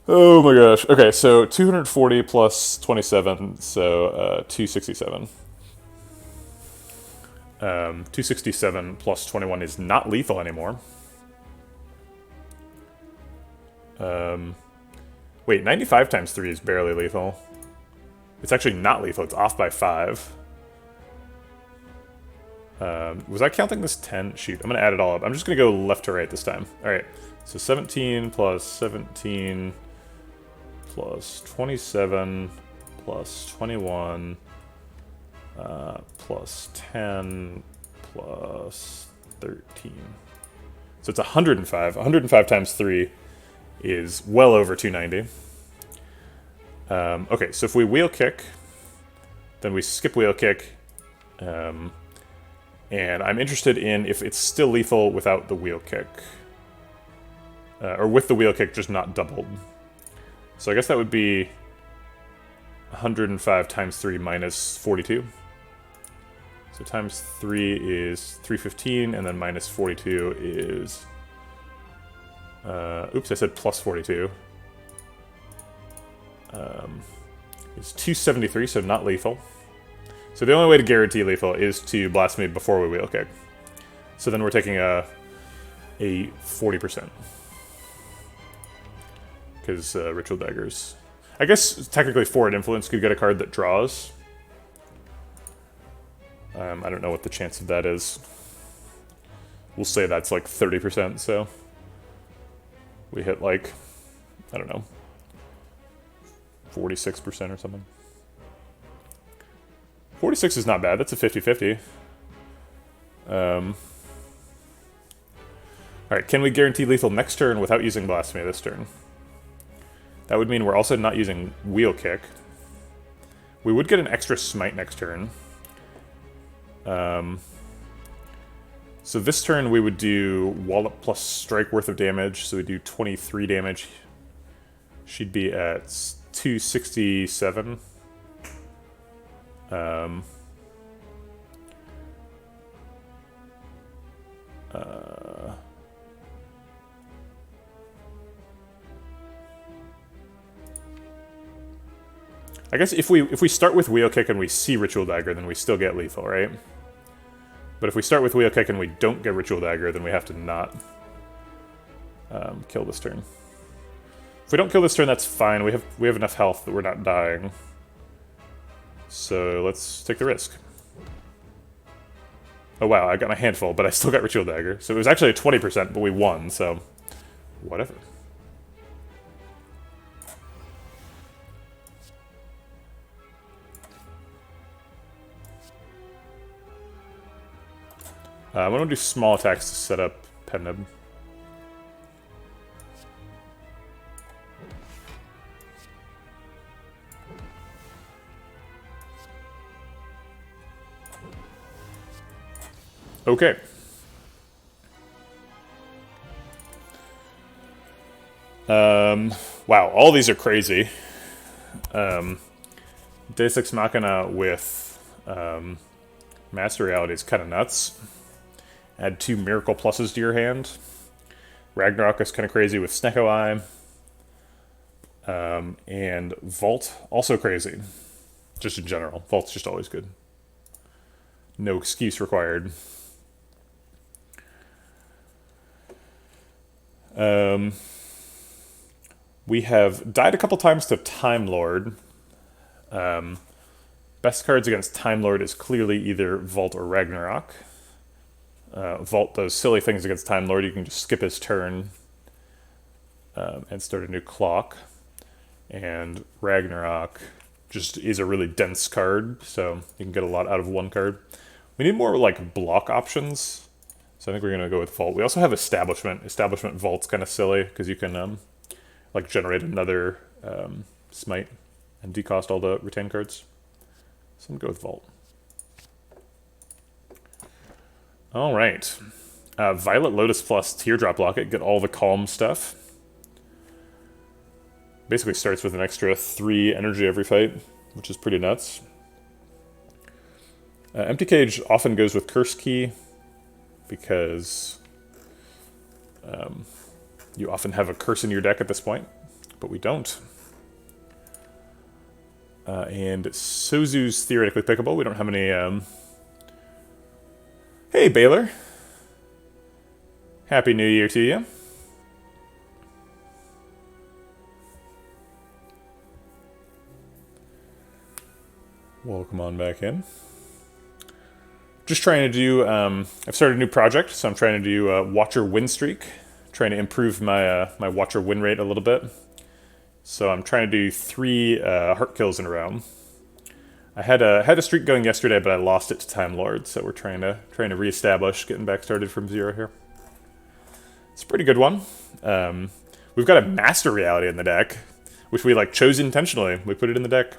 Oh my gosh. Okay, so 240 plus 27, so 267. 267 plus 21 is not lethal anymore. Wait, 95 times 3 is barely lethal. It's actually not lethal, it's off by 5. Was I counting this 10? Shoot, I'm gonna add it all up. I'm just gonna go left to right this time. Alright, so 17 plus 17 plus 27 plus 21 plus 10 plus 13. So it's 105. 105 times 3 is well over 290. Okay, so if we Wheel Kick, then we skip Wheel Kick, and I'm interested in if it's still lethal without the Wheel Kick. Or with the Wheel Kick, just not doubled. So I guess that would be 105 times 3 minus 42. So times 3 is 315, and then minus 42 is... oops, I said plus 42. It's 273, so not lethal. So the only way to guarantee lethal is to blast me before we wheel kick. So then we're taking a 40%. Because Ritual Daggers. I guess technically Forward Influence could get a card that draws. I don't know what the chance of that is. We'll say that's like 30%, so we hit like, I don't know, 46% or something. 46 is not bad, that's a 50-50. Alright, can we guarantee lethal next turn without using Blasphemy this turn? That would mean we're also not using Wheel Kick. We would get an extra Smite next turn. So this turn we would do Wallop plus Strike worth of damage, so we do 23 damage. She'd be at 267. I guess if we start with Wheel Kick and we see Ritual Dagger, then we still get lethal, right? But if we start with Wheel Kick and we don't get Ritual Dagger, then we have to not kill this turn. If we don't kill this turn, that's fine. We have enough health that we're not dying. So let's take the risk. Oh wow, I got my hand full, but I still got Ritual Dagger. So it was actually a 20%, but we won, so whatever. I'm going to do small attacks to set up Pendib. Okay. Wow, all these are crazy. Deus Ex Machina with Master Reality is kind of nuts. Add 2 Miracle Pluses to your hand. Ragnarok is kind of crazy with Snecko Eye. And Vault, also crazy. Just in general. Vault's just always good. No excuse required. We have died a couple times to Time Lord. Best cards against Time Lord is clearly either Vault or Ragnarok. Vault does silly things against Time Lord. You can just skip his turn and start a new clock. And Ragnarok just is a really dense card, so you can get a lot out of one card. We need more like block options, so I think we're going to go with Vault. We also have Establishment. Establishment Vault's kind of silly, because you can like generate another Smite and decost all the retain cards. So I'm going to go with Vault. Alright. Violet Lotus plus Teardrop Locket, get all the calm stuff. Basically starts with an extra 3 energy every fight, which is pretty nuts. Empty Cage often goes with Curse Key, because you often have a curse in your deck at this point, but we don't. And Sozu's theoretically pickable. We don't have any... Hey, Baylor. Happy New Year to you. Welcome on back in. Just trying to do, I've started a new project, so I'm trying to do Watcher win streak. Trying to improve my my Watcher win rate a little bit. So I'm trying to do 3 heart kills in a row. I had a streak going yesterday, but I lost it to Time Lord, so we're trying to reestablish, getting back started from 0 here. It's a pretty good one. We've got a Master Reality in the deck, which we like chose intentionally. We put it in the deck.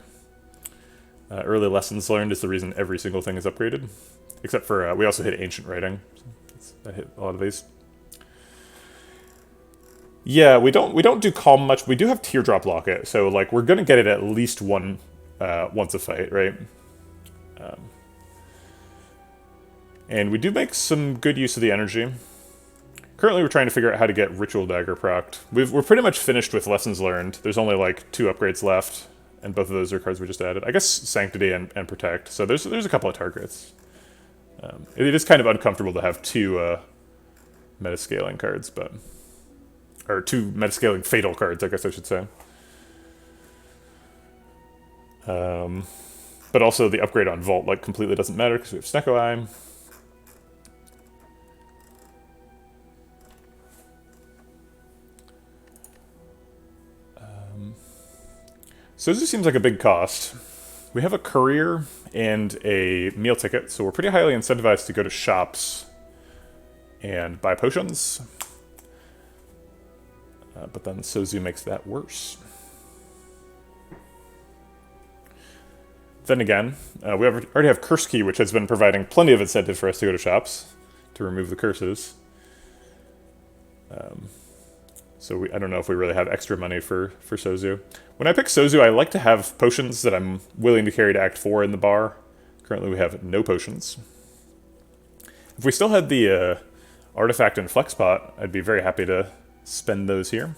Early lessons learned is the reason every single thing is upgraded, except for we also hit Ancient Writing. So I hit a lot of these. Yeah, we don't do Calm much. We do have Teardrop Locket, so like we're gonna get it at least once a fight, right? And we do make some good use of the energy. Currently we're trying to figure out how to get Ritual Dagger procced. We're pretty much finished with Lessons Learned. There's only like 2 upgrades left, and both of those are cards we just added. I guess Sanctity and Protect, so there's a couple of targets. It is kind of uncomfortable to have 2 meta-scaling cards, but... Or 2 meta-scaling fatal cards, I guess I should say. But also the upgrade on Vault like completely doesn't matter because we have Snecko Eye. So this seems like a big cost. We have a courier and a meal ticket, so we're pretty highly incentivized to go to shops and buy potions. But then Sozu makes that worse. Then again, we already have Curse Key, which has been providing plenty of incentive for us to go to shops to remove the curses. So I don't know if we really have extra money for Sozu. When I pick Sozu, I like to have potions that I'm willing to carry to Act 4 in the bar. Currently we have no potions. If we still had the Artifact and Flex Pot, I'd be very happy to spend those here.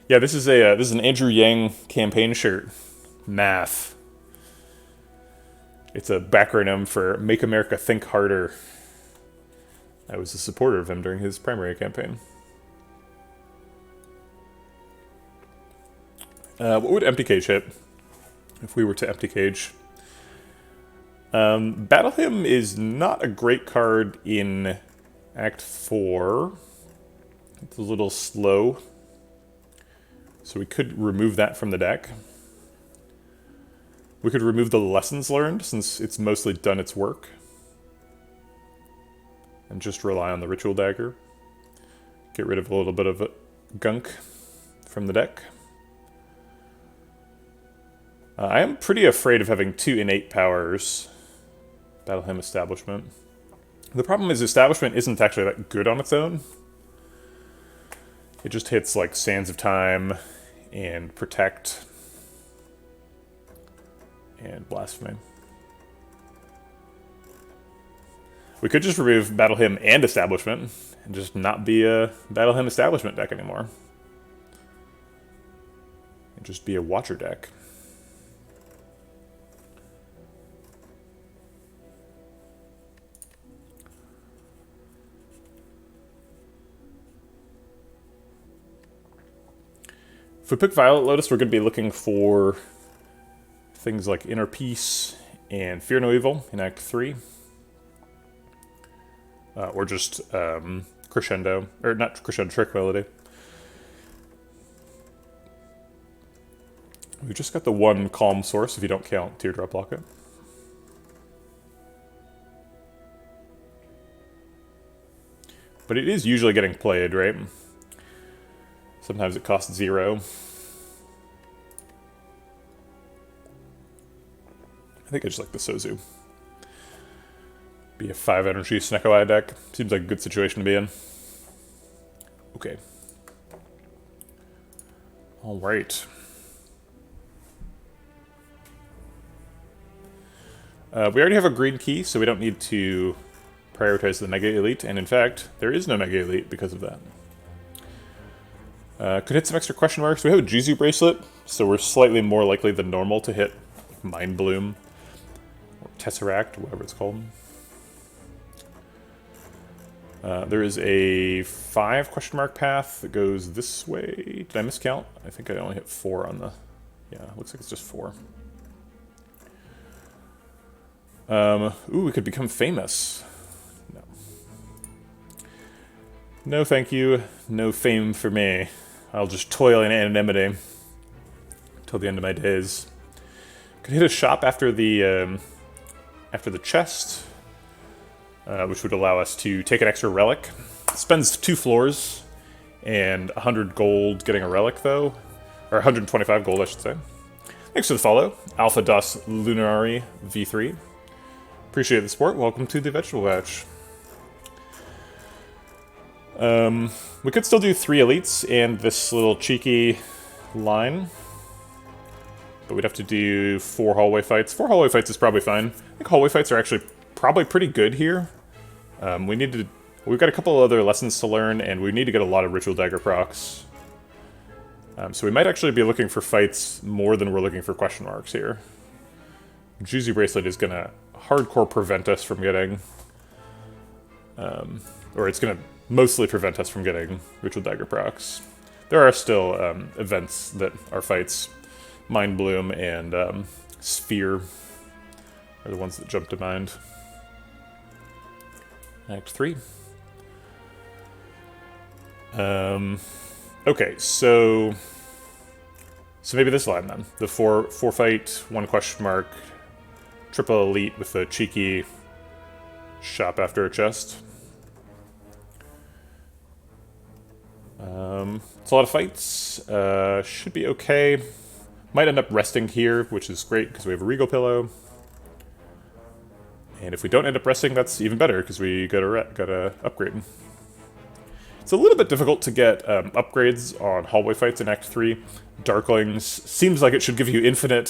Yeah, this is an Andrew Yang campaign shirt. Math. It's a backronym for Make America Think Harder. I was a supporter of him during his primary campaign. What would Empty Cage hit if we were to Empty Cage? Battle Hymn is not a great card in Act 4. It's a little slow. So we could remove that from the deck. We could remove the Lessons Learned, since it's mostly done its work. And just rely on the Ritual Dagger. Get rid of a little bit of gunk from the deck. I am pretty afraid of having 2 innate powers. Battle Hymn Establishment. The problem is Establishment isn't actually that good on its own. It just hits like Sands of Time and Protect and Blasphemy. We could just remove Battle Hymn and Establishment and just not be a Battle Hymn Establishment deck anymore. And just be a Watcher deck. If we pick Violet Lotus, we're going to be looking for things like Inner Peace and Fear No Evil in Act 3. Or just Crescendo, or not Crescendo, Tranquility. We just got the 1 Calm Source if you don't count Teardrop Locket. But it is usually getting played, right? Sometimes it costs 0. I think I just like the Sozu. Be a 5 energy Snecko Eye deck. Seems like a good situation to be in. Okay. Alright. We already have a green key, so we don't need to prioritize the Mega Elite, and in fact, there is no Mega Elite because of that. Could hit some extra question marks. We have a Juzu Bracelet, so we're slightly more likely than normal to hit Mind Bloom, or Tesseract, whatever it's called. There is a 5 question mark path that goes this way. Did I miscount? I think I only hit 4 on the... Yeah, looks like it's just 4. Ooh, we could become famous. No. No thank you. No fame for me. I'll just toil in anonymity till the end of my days. Could hit a shop after the chest, which would allow us to take an extra relic. Spends 2 floors and 100 gold getting a relic though, or 125 gold I should say. Thanks for the follow, Alpha Das Lunari V3. Appreciate the support. Welcome to the Vegetable Batch. We could still do 3 elites and this little cheeky line. But we'd have to do 4 hallway fights. 4 hallway fights is probably fine. I think hallway fights are actually probably pretty good here. We've got a couple of other lessons to learn, and we need to get a lot of Ritual Dagger procs. So we might actually be looking for fights more than we're looking for question marks here. Juicy Bracelet is going to hardcore prevent us from getting... or it's going to mostly prevent us from getting Ritual Dagger procs. There are still events that are fights. Mind Bloom and Sphere are the ones that jump to mind. Act 3. Okay, so maybe this line then. The 4 fight, 1 question mark, triple elite with a cheeky shop after a chest. It's a lot of fights. Should be okay. Might end up resting here, which is great because we have a Regal Pillow. And if we don't end up resting, that's even better because we got a upgrade. It's a little bit difficult to get upgrades on hallway fights in Act 3. Darklings seems like it should give you infinite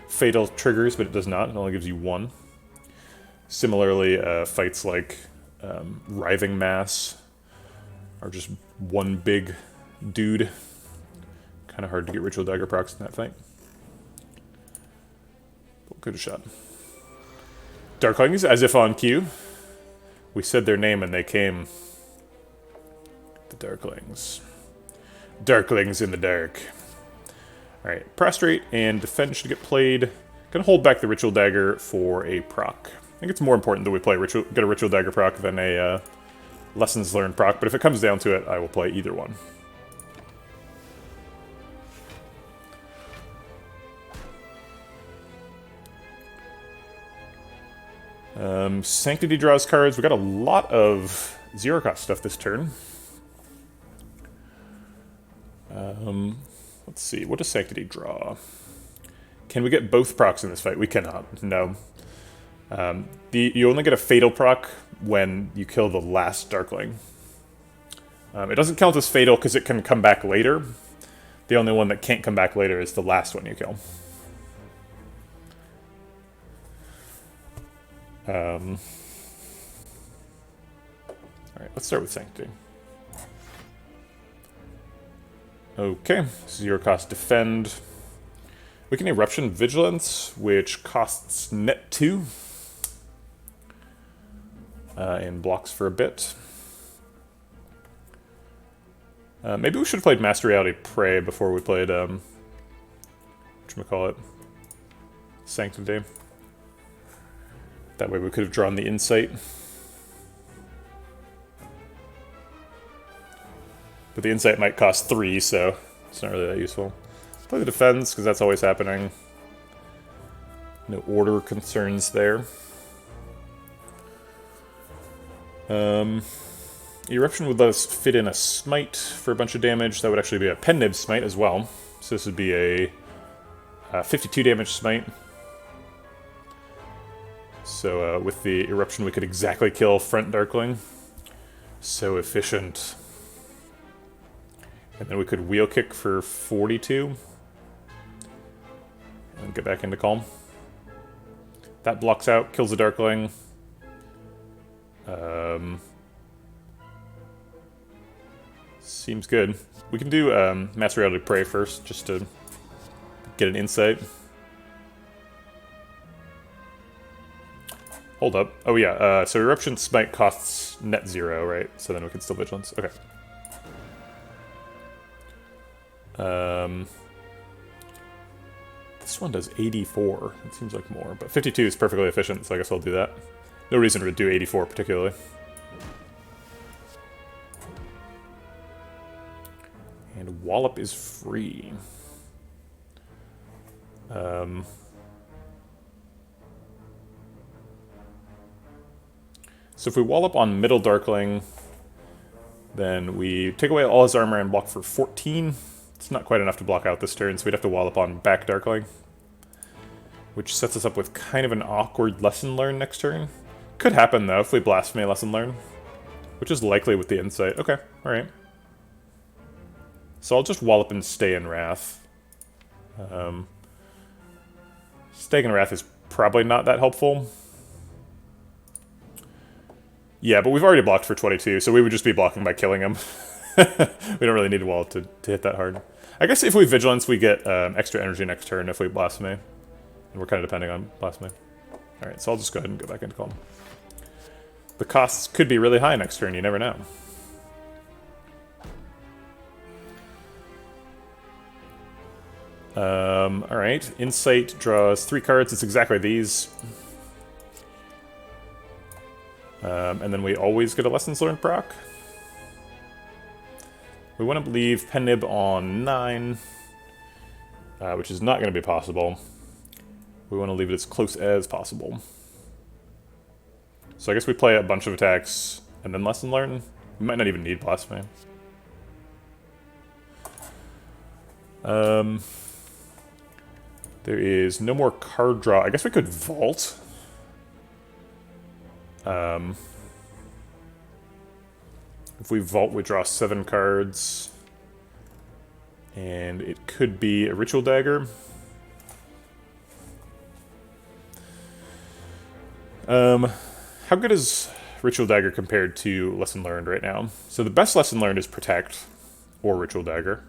fatal triggers, but it does not. It only gives you 1. Similarly, fights like Writhing Mass are just one big dude. Kind of hard to get Ritual Dagger procs in that fight. But good shot. Darklings, as if on cue. We said their name and they came. The Darklings. Darklings in the dark. Alright, Prostrate and Defend should get played. Gonna hold back the Ritual Dagger for a proc. I think it's more important that we get a Ritual Dagger proc than a Lessons Learned proc, but if it comes down to it, I will play either one. Sanctity draws cards. We got a lot of zero-cost stuff this turn. Let's see. What does Sanctity draw? Can we get both procs in this fight? We cannot. No. You only get a fatal proc when you kill the last Darkling. It doesn't count as fatal because it can come back later. The only one that can't come back later is the last one you kill. Alright, let's start with Sanctity. Okay, 0-cost Defend. We can Eruption Vigilance, which costs net 2. And blocks for a bit. Maybe we should have played Master Reality Prey before we played, whatchamacallit, Sanctity. That way we could have drawn the Insight. But the Insight might cost 3, so it's not really that useful. Play the Defense, because that's always happening. No order concerns there. Eruption would let us fit in a Smite for a bunch of damage. That would actually be a Pen-Nib Smite as well. So this would be a 52 damage Smite. So with the Eruption we could exactly kill Front Darkling. So efficient. And then we could Wheel Kick for 42. And get back into Calm. That blocks out, kills the Darkling. Seems good. We can do Master Reality Prey first, just to get an insight. Hold up. Oh yeah, so Eruption Smite costs net 0, right? So then we can still Vigilance. Okay. This one does 84. It seems like more, but 52 is perfectly efficient, so I guess I'll do that. No reason to do 84 particularly. And Wallop is free. So if we Wallop on Middle Darkling, then we take away all his armor and block for 14. It's not quite enough to block out this turn, so we'd have to Wallop on back Darkling. Which sets us up with kind of an awkward Lesson Learn next turn. Could happen though if we Blasphemy Lesson Learn. which is likely with the insight. Okay, alright. So I'll just wallop and stay in Wrath. Staying in Wrath is probably not that helpful. Yeah, but we've already blocked for 22, so we would just be blocking by killing him. We don't really need a wall to hit that hard. I guess if we Vigilance, we get extra energy next turn if we Blasphemy. And we're kind of depending on Blasphemy. Alright, so I'll just go ahead and go back into Calm. The costs could be really high next turn, you never know. Alright, Insight draws 3 cards, it's exactly these. And then we always get a Lessons Learned proc. We want to leave Pen Nib on 9, which is not going to be possible. We want to leave it as close as possible. So I guess we play a bunch of attacks and then Lesson Learned. We might not even need Blasphemy. There is no more card draw. I guess we could Vault. If we Vault, we draw 7 cards. And it could be a Ritual Dagger. How good is Ritual Dagger compared to Lesson Learned right now? So the best Lesson Learned is Protect, or Ritual Dagger.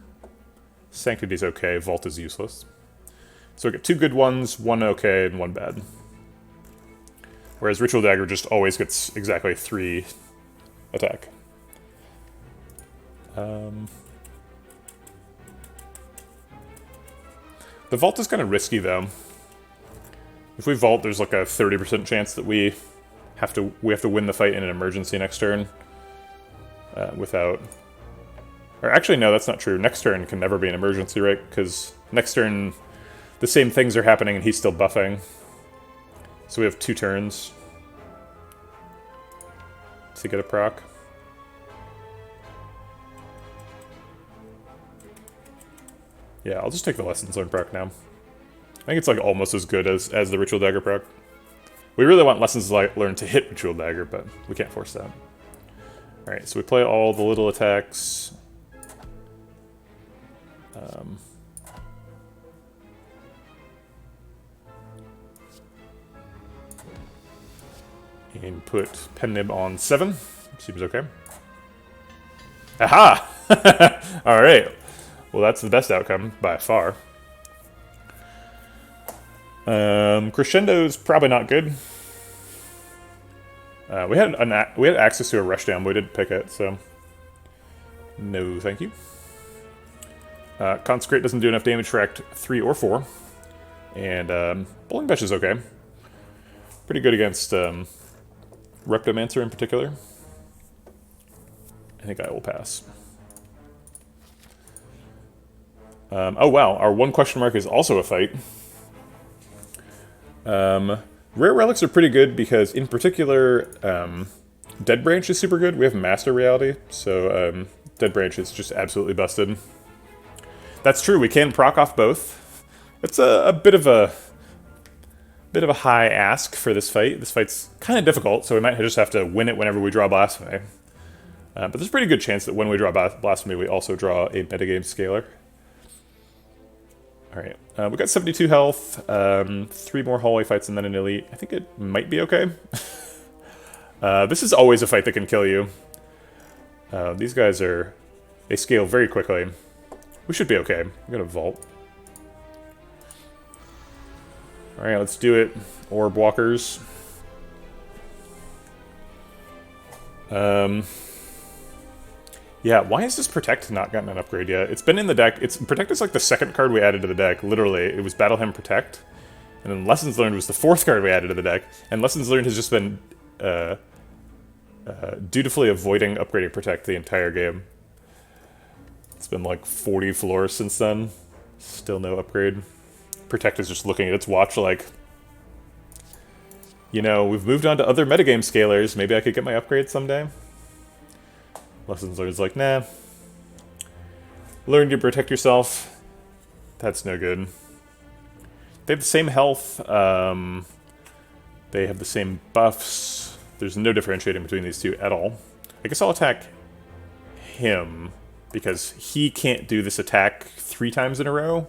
Sanctity is okay, Vault is useless. So we get 2 good ones, 1 okay, and 1 bad. Whereas Ritual Dagger just always gets exactly 3 attack. The Vault is kind of risky, though. If we Vault, there's like a 30% chance that we have to win the fight in an emergency next turn. Without... Or actually, no, that's not true. Next turn can never be an emergency, right? Because next turn, the same things are happening and he's still buffing. So we have 2 turns to get a proc. Yeah, I'll just take the Lessons Learned proc now. I think it's like almost as good as the Ritual Dagger proc. We really want Lessons Learned to hit Ritual Dagger, but we can't force that. Alright, so we play all the little attacks. And put Pen Nib on 7. Seems okay. Aha! Alright. Well, that's the best outcome, by far. Crescendo's probably not good. We had access to a Rushdown, but we didn't pick it, so... No, thank you. Consecrate doesn't do enough damage for Act 3 or 4. And, Bowling Bash is okay. Pretty good against, Reptomancer in particular. I think I will pass. Oh wow, our 1 question mark is also a fight. Rare Relics are pretty good because, in particular, Dead Branch is super good. We have Master Reality, so Dead Branch is just absolutely busted. That's true, we can proc off both. It's a bit of a high ask for this fight. This fight's kind of difficult, so we might just have to win it whenever we draw Blasphemy. But there's a pretty good chance that when we draw Blasphemy, we also draw a metagame scaler. Alright, we got 72 health, 3 more hallway fights and then an elite. I think it might be okay. This is always a fight that can kill you. These guys they scale very quickly. We should be okay. I'm gonna Vault. Alright, let's do it. Orb Walkers. Yeah, why has this Protect not gotten an upgrade yet? It's been in the deck. Protect is like the 2nd card we added to the deck, literally. It was Battle Hymn Protect. And then Lessons Learned was the 4th card we added to the deck. And Lessons Learned has just been dutifully avoiding upgrading Protect the entire game. It's been like 40 floors since then. Still no upgrade. Protect is just looking at its watch like, you know, we've moved on to other metagame scalers. Maybe I could get my upgrade someday. Lessons Learned is like, nah. Learn to protect yourself. That's no good. They have the same health. They have the same buffs. There's no differentiating between these two at all. I guess I'll attack him, because he can't do this attack 3 times in a row.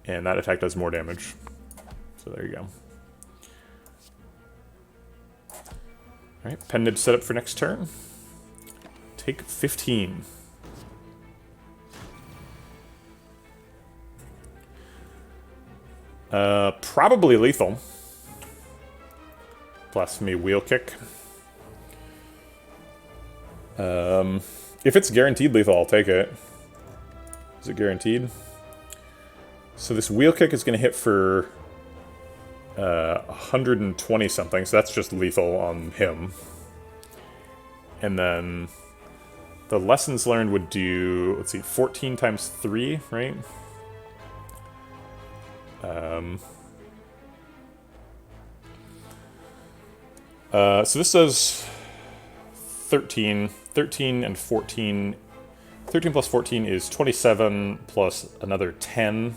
And that attack does more damage. So there you go. Alright, Pen Nib set up for next turn. Take 15. Probably lethal. Blasphemy Wheel Kick. If it's guaranteed lethal, I'll take it. Is it guaranteed? So this Wheel Kick is going to hit for 120 something, so that's just lethal on him. And then the lessons learned would do, let's see, 14 times 3, right? So this does 13 and 14. 13 plus 14 is 27 plus another 10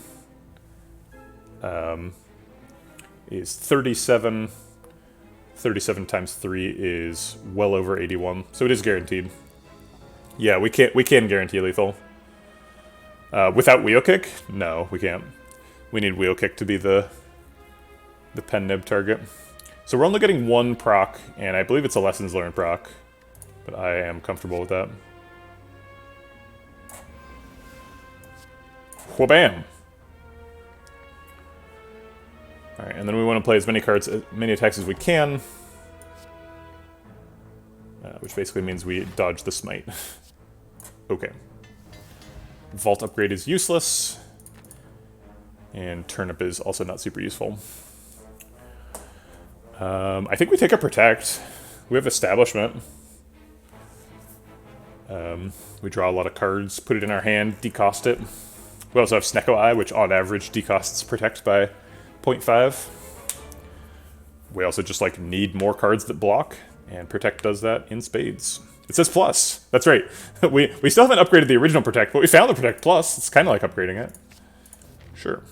is 37. 37 times 3 is well over 81. So it is guaranteed. Yeah, we can guarantee lethal. Without Wheel Kick? No, we can't. We need Wheel Kick to be the Pen Nib target. So we're only getting 1 proc, and I believe it's a Lessons Learned proc. But I am comfortable with that. Wha-bam! Alright, and then we want to play as many cards, as many attacks as we can. Which basically means we dodge the Smite. Okay. Vault Upgrade is useless. And Turnip is also not super useful. I think we take a Protect. We have Establishment. We draw a lot of cards, put it in our hand, decost it. We also have Snecko Eye, which on average decosts Protect by 0.5. We also just like need more cards that block, and Protect does that in spades. It says plus. That's right. we still haven't upgraded the original Protect, but we found the Protect Plus. It's kind of like upgrading it. Sure.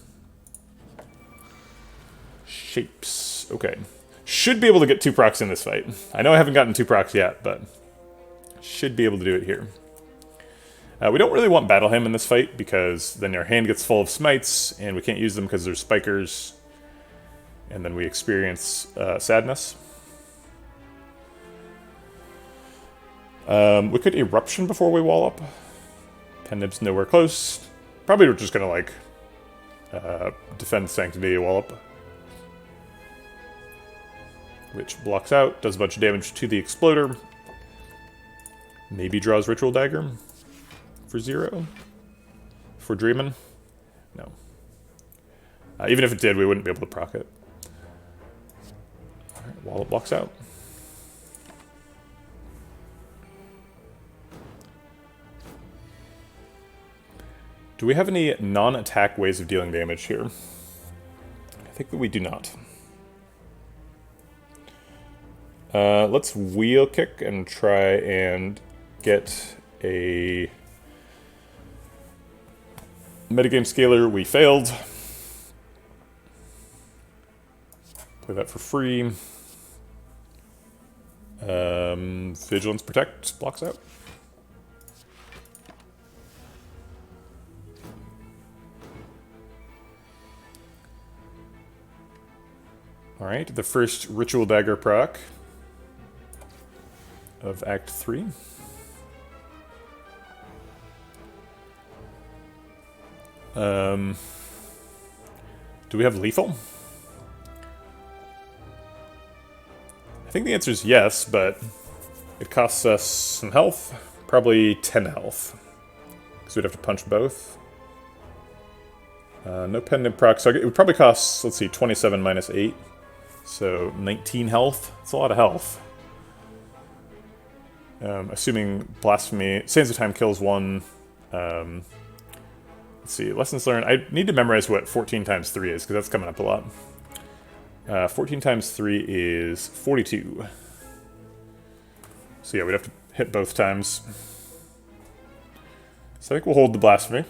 Shapes. Okay. Should be able to get 2 procs in this fight. I know I haven't gotten 2 procs yet, but should be able to do it here. We don't really want Battle Hymn in this fight, because then our hand gets full of smites, and we can't use them because they're spikers. And then we experience sadness. We could Eruption before we wall up. Pen Nib's nowhere close. Probably we're just gonna like defend Sanctity wall up. Which blocks out, does a bunch of damage to the Exploder. Maybe draws Ritual Dagger for 0. For Dreamin'. No. Even if it did, we wouldn't be able to proc it. Alright, wall up blocks out. Do we have any non-attack ways of dealing damage here? I think that we do not. Let's Wheel Kick and try and get a metagame scaler. We failed. Play that for free. Vigilance Protect blocks out. Alright, the first Ritual Dagger proc of Act 3. Do we have lethal? I think the answer is yes, but it costs us some health. Probably 10 health. Because we'd have to punch both. No Pen Nib proc, so it would probably cost, let's see, 27 minus 8. So 19 health. That's a lot of health. Assuming Blasphemy, Sands of Time kills 1. Let's see, Lessons Learned. I need to memorize what 14 times 3 is, because that's coming up a lot. 14 times 3 is 42. So yeah, we'd have to hit both times. So I think we'll hold the Blasphemy.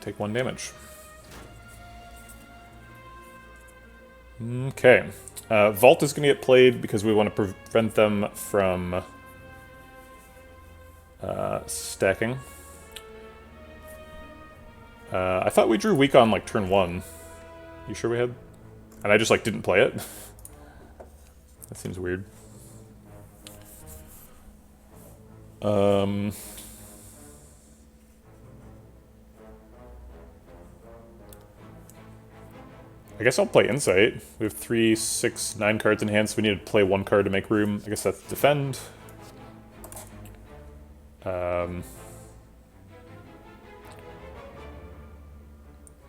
and take 1 damage. Okay. Vault is going to get played because we want to prevent them from stacking. I thought we drew weak on, like, turn 1. You sure we had? And I just, like, didn't play it? That seems weird. I guess I'll play Insight. We have 3, 6, 9 cards in hand, so we need to play 1 card to make room. I guess that's Defend.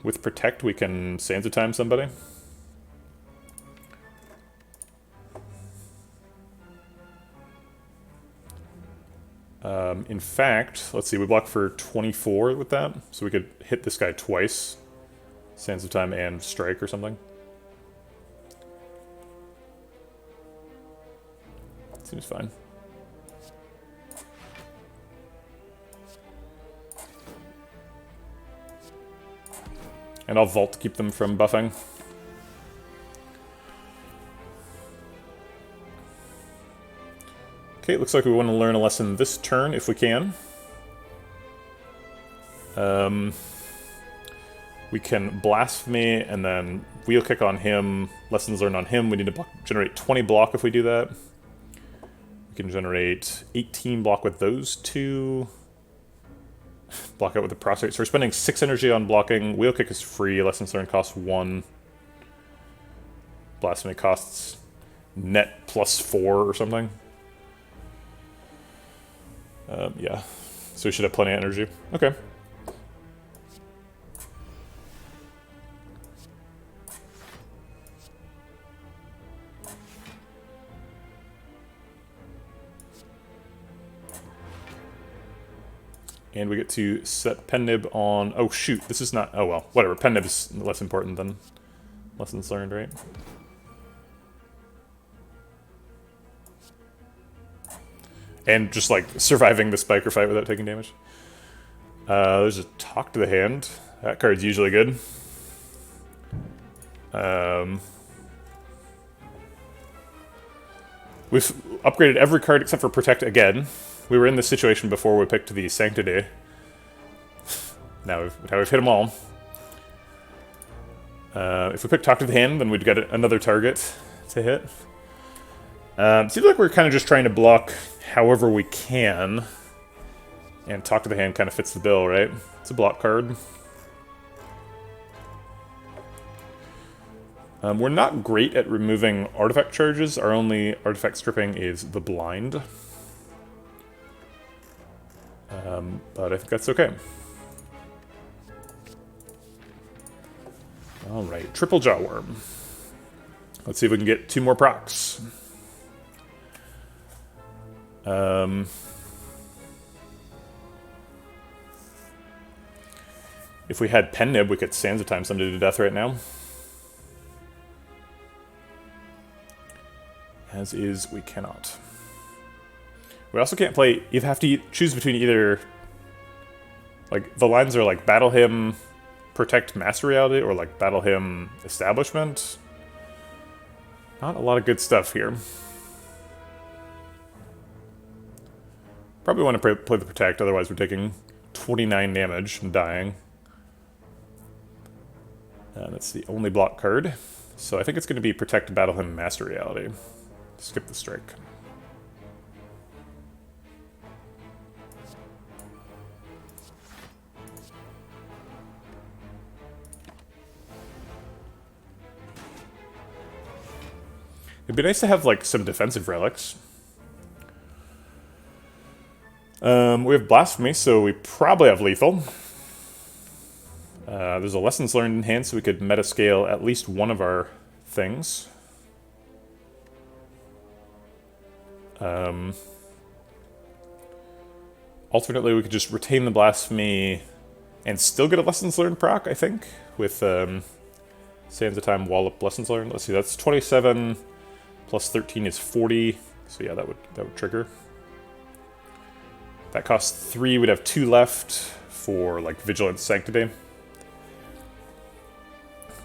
With Protect, we can Sands of Time somebody. In fact, let's see, we block for 24 with that, so we could hit this guy twice. Sands of Time and Strike or something. Seems fine. And I'll Vault to keep them from buffing. Okay, looks like we want to learn a lesson this turn, if we can. We can Blasphemy, and then Wheel Kick on him, Lessons Learned on him. We need to generate 20 block if we do that. We can generate 18 block with those 2. Block out with the Prostrate. So we're spending 6 energy on blocking. Wheel Kick is free, Lessons Learned costs 1. Blasphemy costs net +4 or something. Yeah, so we should have plenty of energy. Okay. And we get to set Pen Nib on... Oh, shoot, this is not... Oh, well, whatever. Pen Nib is less important than Lessons Learned, right? And just, like, surviving the Spiker fight without taking damage. There's a Talk to the Hand. That card's usually good. We've upgraded every card except for Protect again. We were in this situation before we picked the Sanctity. Now we've hit them all. If we pick Talk to the Hand, then we'd get another target to hit. Seems like we're kind of just trying to block however we can. And Talk to the Hand kind of fits the bill, right? It's a block card. We're not great at removing artifact charges. Our only artifact stripping is the Blind. But I think that's okay. Alright, Triple Jawworm. Let's see if we can get 2 more procs. If we had Pen Nib, we could Sands of Time somebody to death right now. As is, we cannot. We also can't play... You have to choose between either... Like, the lines are like Battle Hymn, Protect Master Reality, or like Battle Hymn, Establishment. Not a lot of good stuff here. Probably want to play the Protect, otherwise we're taking 29 damage and dying. And that's the only block card. So I think it's going to be Protect, Battle Hymn, Master Reality. Skip the Strike. It'd be nice to have, like, some defensive relics. We have Blasphemy, so we probably have Lethal. There's a Lessons Learned in hand, so we could meta-scale at least one of our things. Alternately, we could just retain the Blasphemy and still get a Lessons Learned proc, I think, with Sands of Time, Wallop, Lessons Learned. Let's see, that's 27 plus 13 is 40, so yeah, that would trigger. That costs 3, we'd have 2 left for, like, Vigilance, Sanctity.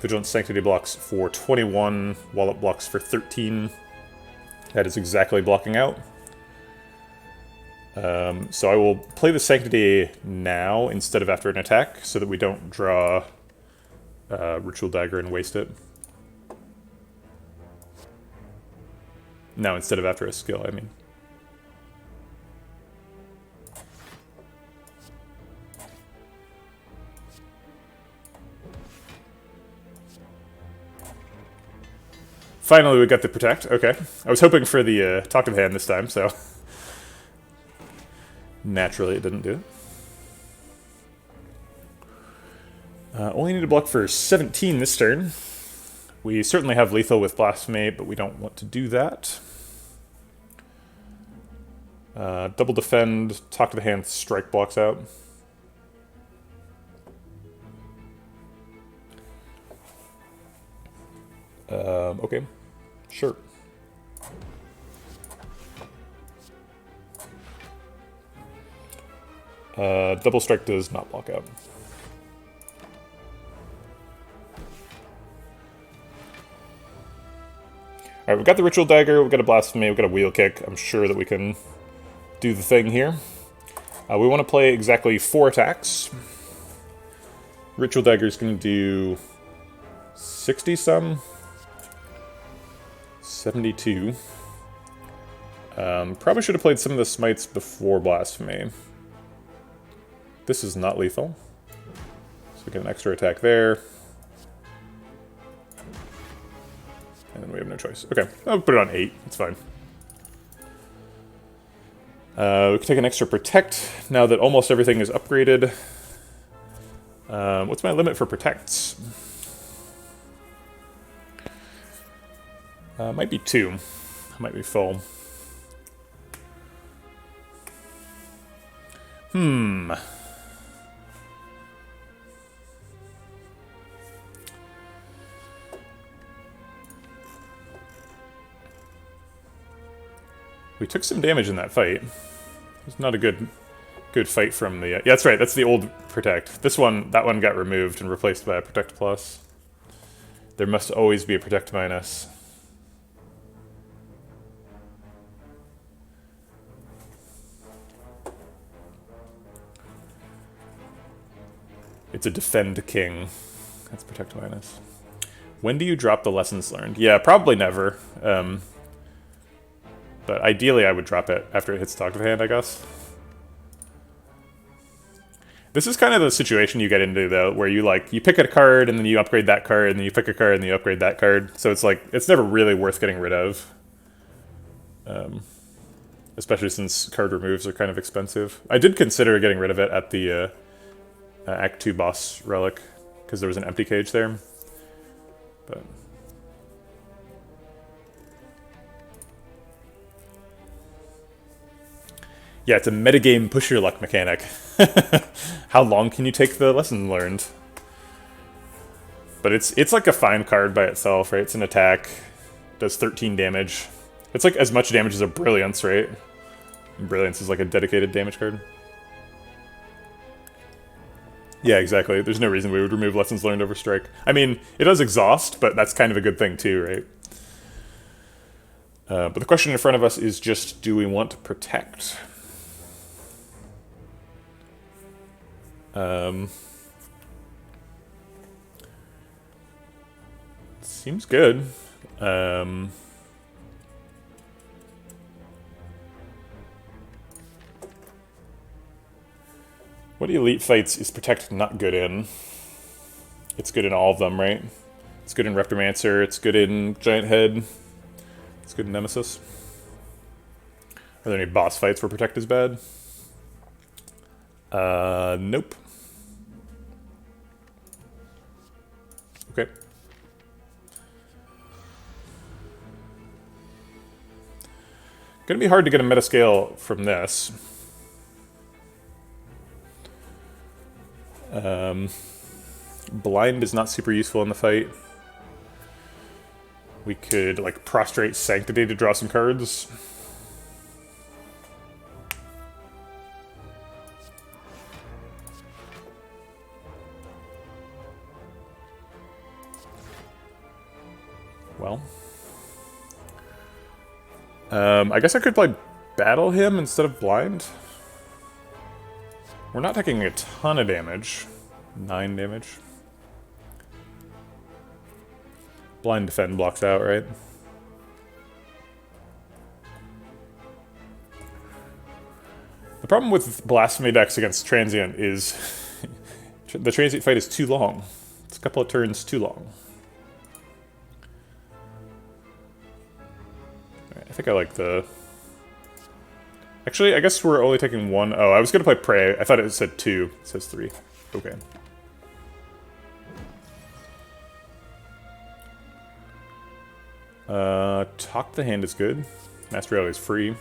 Vigilant Sanctity blocks for 21, Wallop blocks for 13. That is exactly blocking out. So I will play the Sanctity now instead of after an attack, so that we don't draw Ritual Dagger and waste it. No, instead of after a skill, I mean. Finally, we got the Protect. Okay. I was hoping for the Talk of the Hand this time, so... Naturally, it didn't do it. Only need to block for 17 this turn. We certainly have lethal with Blasphemy, but we don't want to do that. Double defend, Talk to the Hand, strike blocks out. Okay, sure. Double strike does not block out. Alright, we've got the Ritual Dagger, we've got a Blasphemy, we've got a Wheel Kick. I'm sure that we can do the thing here. We want to play exactly 4 attacks. Ritual Dagger is going to do 60-some. 72. Probably should have played some of the Smites before Blasphemy. This is not lethal. So we get an extra attack there. And then we have no choice. Okay, I'll put it on 8. It's fine. We can take an extra Protect now that almost everything is upgraded. What's my limit for Protects? Might be 2. Might be full. We took some damage in that fight. It was not a good fight from the... yeah, that's right, that's the old Protect. That one got removed and replaced by a Protect Plus. There must always be a Protect Minus. It's a Defend King. That's Protect Minus. When do you drop the Lessons Learned? Yeah, probably never. But ideally I would drop it after it hits Talk to the Hand, I guess. This is kind of the situation you get into, though, where you pick a card, and then you upgrade that card, and then you pick a card, and then you upgrade that card. So it's like, it's never really worth getting rid of. Especially since card removes are kind of expensive. I did consider getting rid of it at the Act 2 boss relic, because there was an empty cage there. But... yeah, it's a metagame push your luck mechanic. How long can you take the lesson learned? But it's like a fine card by itself, right? It's an attack, does 13 damage. It's like as much damage as a Brilliance, right? And Brilliance is like a dedicated damage card. Yeah, exactly. There's no reason we would remove Lessons Learned over Strike. I mean, it does exhaust, but that's kind of a good thing too, right? But the question in front of us is just, do we want to protect? Seems good. What elite fights is Protect not good in? It's good in all of them, right? It's good in Reptomancer, it's good in Giant Head, it's good in Nemesis. Are there any boss fights where Protect is bad? Nope. Okay. Gonna be hard to get a metascale from this. Blind is not super useful in the fight. We could, like, Prostrate Sanctity to draw some cards. well. I guess I could play Battle him instead of Blind. We're not taking a ton of damage. 9 damage. Blind Defend blocks out, right? The problem with Blasphemy decks against Transient is the Transient fight is too long. It's a couple of turns too long. I think I like the... Actually, I guess we're only taking 1. Oh, I was going to play Prey. I thought it said 2. It says 3. Okay. Talk the Hand is good. Master Reality is free.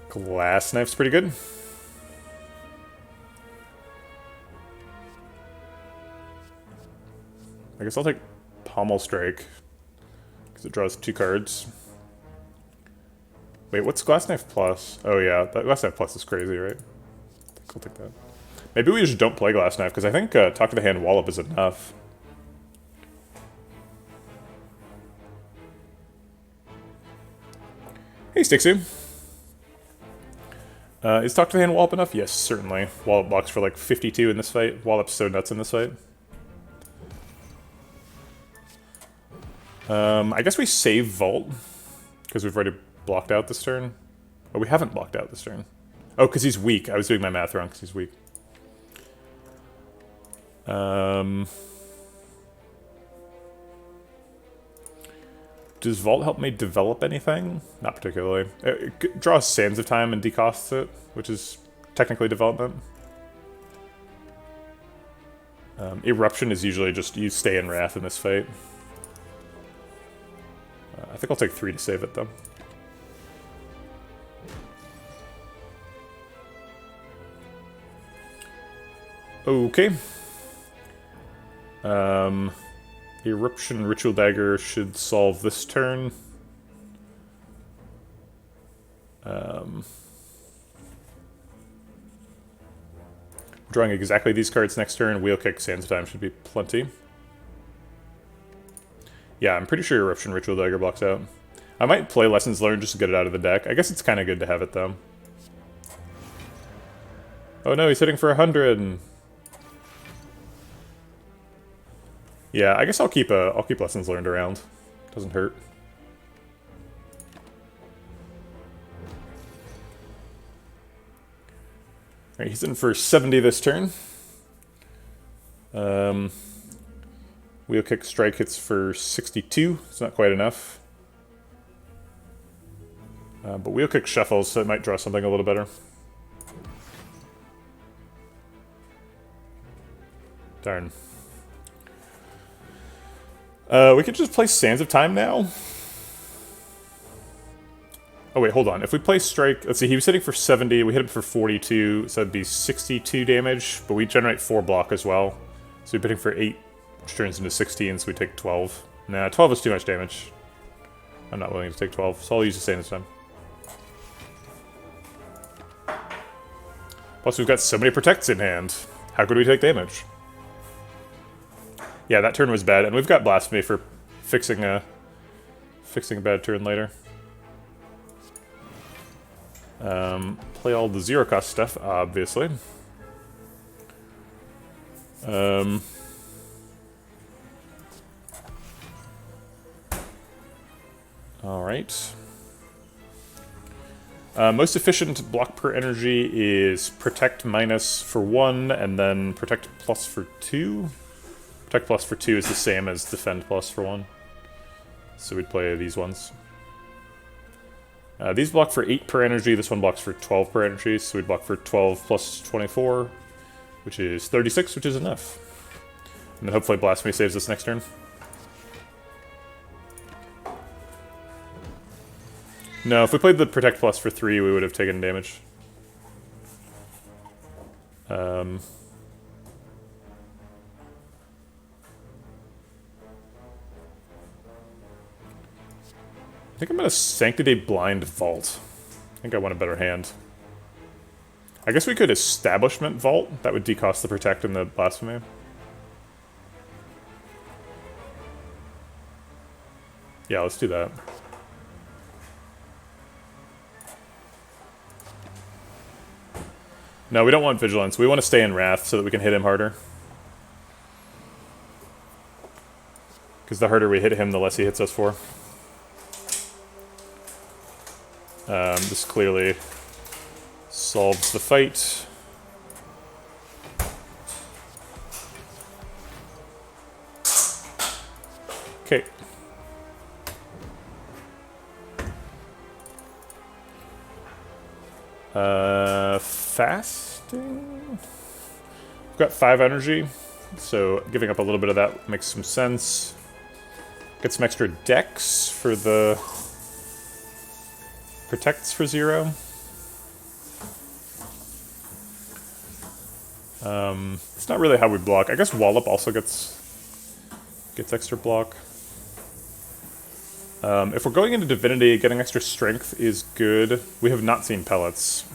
Glass Knife's pretty good. I guess I'll take Pommel Strike, because it draws 2 cards. Wait, what's Glass Knife Plus? Oh yeah, that Glass Knife Plus is crazy, right? I think I'll take that. Maybe we just don't play Glass Knife, because I think Talk to the Hand Wallop is enough. Hey, Stixu. Is Talk to the Hand Wallop enough? Yes, certainly. Wallop blocks for like 52 in this fight. Wallop's so nuts in this fight. I guess we save Vault, because we've already blocked out this turn. Oh, we haven't blocked out this turn. Oh, because he's weak. I was doing my math wrong, because he's weak. Does Vault help me develop anything? Not particularly. It draws Sands of Time and decosts it, which is technically development. Eruption is usually just you stay in Wrath in this fight. I think I'll take 3 to save it, though. Okay. Eruption Ritual Dagger should solve this turn. Drawing exactly these cards next turn. Wheel Kick, Sands of Time should be plenty. Yeah, I'm pretty sure Eruption Ritual Dagger blocks out. I might play Lessons Learned just to get it out of the deck. I guess it's kind of good to have it, though. Oh no, he's hitting for 100! Yeah, I guess I'll keep Lessons Learned around. Doesn't hurt. Alright, he's in for 70 this turn. Wheel Kick Strike hits for 62. It's not quite enough. But Wheel Kick shuffles, so it might draw something a little better. Darn. We could just play Sands of Time now. Oh wait, hold on. If we play Strike... Let's see, he was hitting for 70, we hit him for 42, so that'd be 62 damage, but we generate 4 block as well. So we're hitting for 8, which turns into 16, so we take 12. Nah, 12 is too much damage. I'm not willing to take 12, so I'll use the Sands of Time. Plus we've got so many Protects in hand. How could we take damage? Yeah, that turn was bad, and we've got Blasphemy for fixing a bad turn later. Play all the 0-cost stuff, obviously. Alright. Most efficient block per energy is Protect minus for 1, and then Protect plus for 2. Protect plus for 2 is the same as Defend plus for 1. So we'd play these ones. These block for 8 per energy, this one blocks for 12 per energy, so we'd block for 12 plus 24, which is 36, which is enough. And then hopefully Blasphemy saves us next turn. No, if we played the Protect plus for 3, we would have taken damage. I think I'm going to Sanctity Blind Vault. I think I want a better hand. I guess we could Establishment Vault. That would decost the Protect and the Blasphemy. Yeah, let's do that. No, we don't want Vigilance. We want to stay in Wrath so that we can hit him harder. Because the harder we hit him, the less he hits us for. This clearly solves the fight. Okay. Fasting? We've got 5 energy, so giving up a little bit of that makes some sense. Get some extra dex for the protects for 0. It's not really how we block. I guess Wallop also gets extra block. If we're going into Divinity, getting extra strength is good. We have not seen pellets.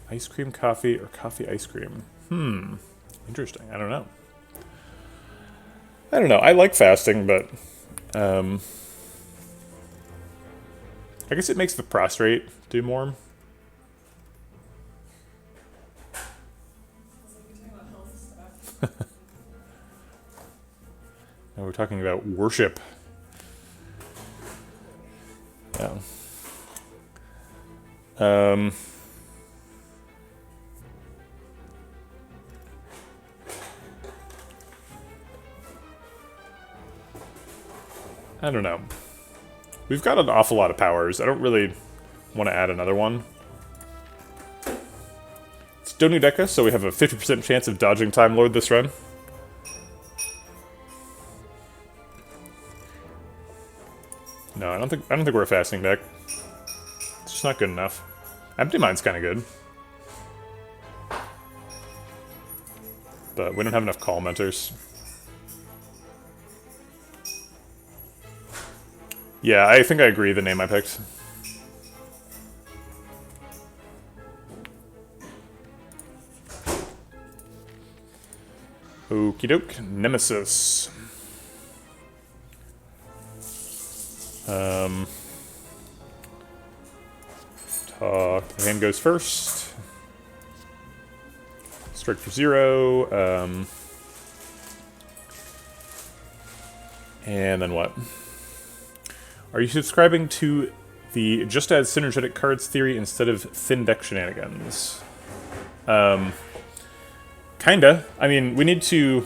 Ice cream coffee or coffee ice cream? Interesting. I don't know. I like fasting, but I guess it makes the prostrate do more. Now we're talking about worship. Yeah. I don't know. We've got an awful lot of powers. I don't really want to add another one. It's Donudeka, so we have a 50% chance of dodging Time Lord this run. No, I don't think we're fasting back. It's just not good enough. Empty Mind's kind of good. But we don't have enough Call Mentors. Yeah, I think I agree the name I picked. Okie doke. Nemesis. Talk. The hand goes first. Strike for 0. And then what? Are you subscribing to the just add synergetic cards theory instead of thin deck shenanigans? Kinda. I mean, we need to...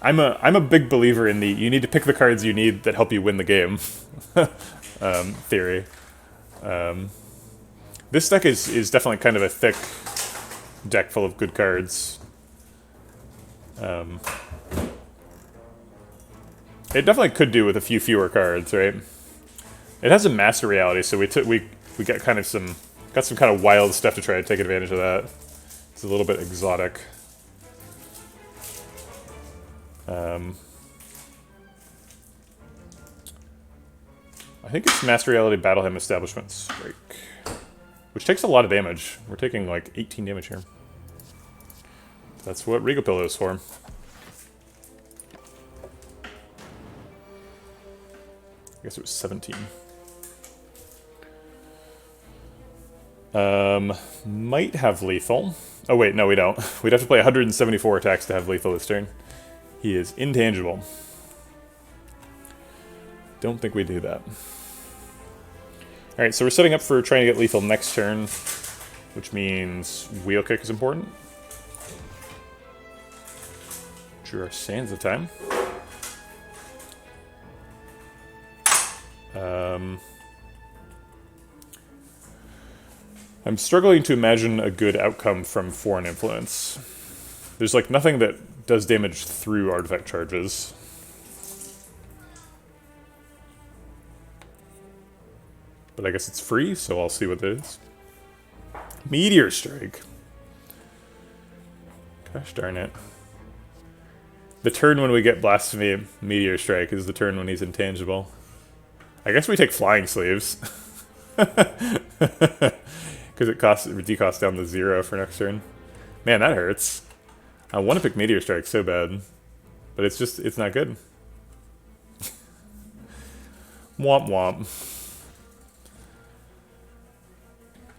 I'm a big believer in the you need to pick the cards you need that help you win the game theory. This deck is definitely kind of a thick deck full of good cards. It definitely could do with a few fewer cards, right? It has a Master Reality, so we got kind of some kind of wild stuff to try to take advantage of that. It's a little bit exotic. I think it's Master Reality Battle Hymn Establishment Strike, which takes a lot of damage. We're taking like 18 damage here. That's what Regal Pillow is for. I guess it was 17. Might have lethal. Oh wait, no we don't. We'd have to play 174 attacks to have lethal this turn. He is intangible. Don't think we do that. Alright, so we're setting up for trying to get lethal next turn, which means Wheel Kick is important. Drew our Sands of Time. I'm struggling to imagine a good outcome from Foreign Influence. There's like nothing that does damage through artifact charges. But I guess it's free, so I'll see what it is. Meteor Strike. Gosh darn it. The turn when we get Blasphemy Meteor Strike is the turn when he's intangible. I guess we take Flying Sleeves. Because it decosts down to 0 for next turn. Man, that hurts. I want to pick Meteor Strike so bad. But it's not good. Womp womp.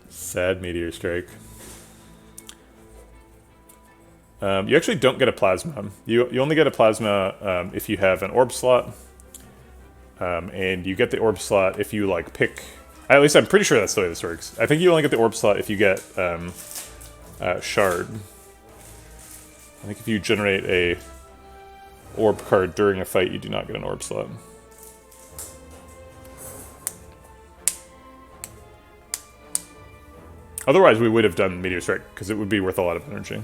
Sad Meteor Strike. You actually don't get a Plasma. You only get a Plasma if you have an Orb slot. And you get the Orb slot if you, like, pick... At least I'm pretty sure that's the way this works. I think you only get the Orb slot if you get Shard. I think if you generate a Orb card during a fight, you do not get an Orb slot. Otherwise, we would have done Meteor Strike, because it would be worth a lot of energy.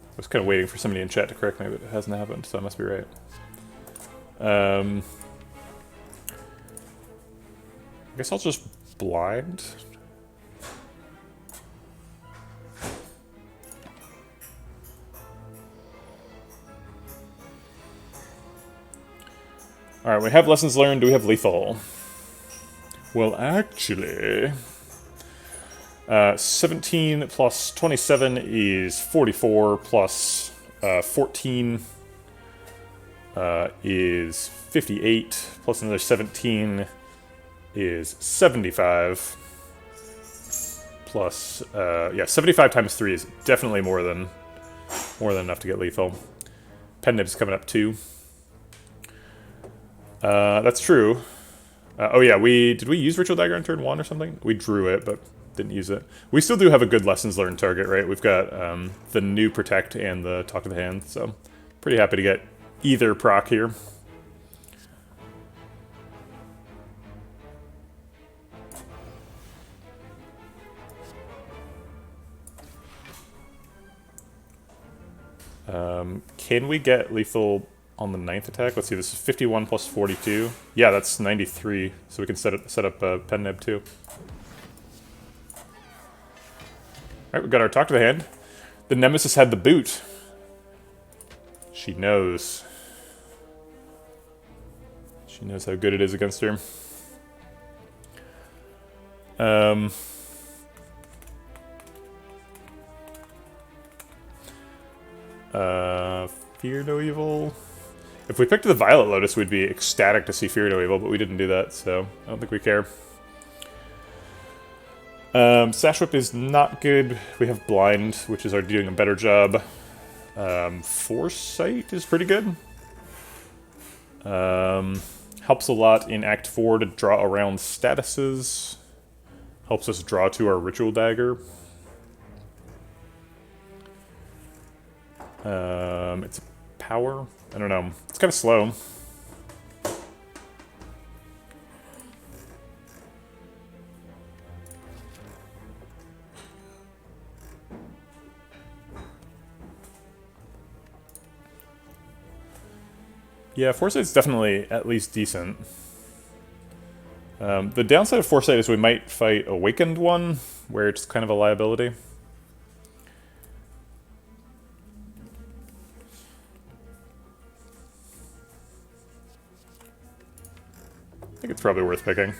I was kind of waiting for somebody in chat to correct me, but it hasn't happened, so I must be right. I guess I'll just blind. Alright, we have lessons learned. Do we have lethal? Well, actually... 17 plus 27 is 44, plus 14 is 58, plus another 17 is 75, plus, yeah, 75 times 3 is definitely more than enough to get lethal. Pen Nib's coming up too. That's true. Oh yeah, did we use Ritual Dagger on turn 1 or something? We drew it, but didn't use it. We still do have a good lessons learned target, right? We've got the new Protect and the Talk to the Hand, so pretty happy to get either proc here. Can we get lethal on the 9th attack? Let's see, this is 51 plus 42. Yeah, that's 93, so we can set up a Pen Nib too. Alright, we got our Talk to the Hand. The Nemesis had the boot. She knows. She knows how good it is against her. Fear no evil. If we picked the Violet Lotus, we'd be ecstatic to see Fear no evil, but we didn't do that, so I don't think we care. Sash Whip is not good. We have Blind, which is doing a better job. Foresight is pretty good. Helps a lot in Act 4 to draw around statuses. Helps us draw to our Ritual Dagger. It's power? I don't know. It's kind of slow. Yeah, Foresight's definitely at least decent. The downside of Foresight is we might fight Awakened one, where it's kind of a liability. I think it's probably worth picking.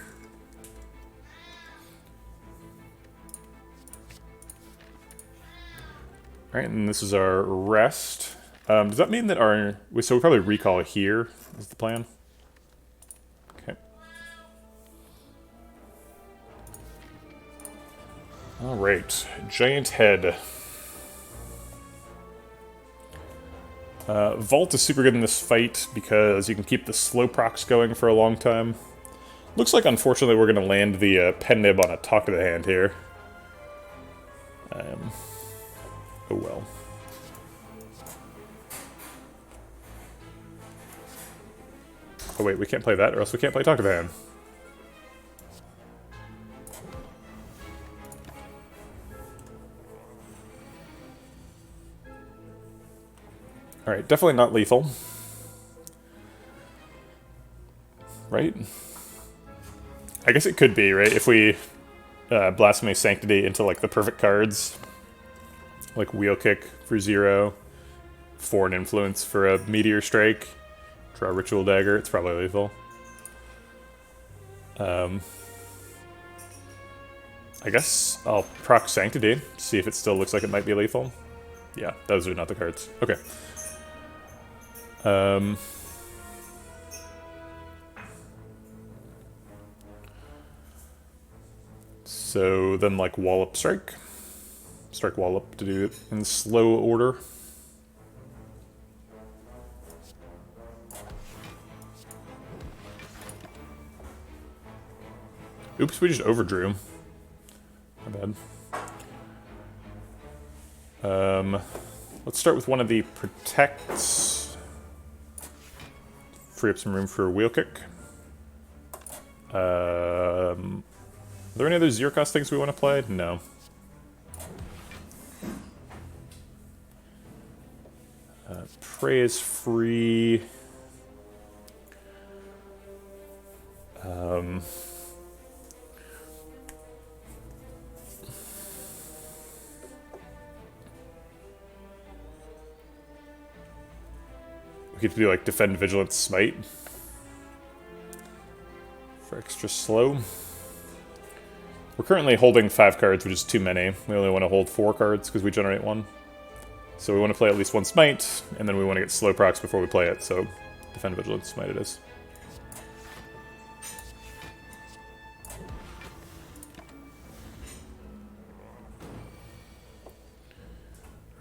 Alright, and this is our rest. Does that mean that so we probably recall here is the plan? Okay. Alright, Giant Head. Vault is super good in this fight because you can keep the slow procs going for a long time. Looks like, unfortunately, we're going to land the Pen Nib on a Talk of the Hand here. Oh well. Oh wait, we can't play that, or else we can't play Talk to the Hand. Alright, definitely not lethal. Right? I guess it could be, right? If we Blasphemy Sanctity into, like, the perfect cards. Like Wheel Kick for 0, Foreign Influence for a Meteor Strike. Draw Ritual Dagger. It's probably lethal. I guess I'll proc Sanctity, see if it still looks like it might be lethal. Yeah, those are not the cards. Okay. So then, like, Wallop Strike. Strike Wallop to do it in slow order. Oops, we just overdrew. My bad. Let's start with one of the protects. Free up some room for a wheel kick. Are there any other zero cost things we want to play? No. Prey is free. We get to do like Defend, Vigilance, Smite for extra slow. We're currently holding 5 cards, which is too many. We only want to hold 4 cards because we generate 1. So we want to play at least 1 Smite, and then we want to get slow procs before we play it, so Defend, Vigilance, Smite it is.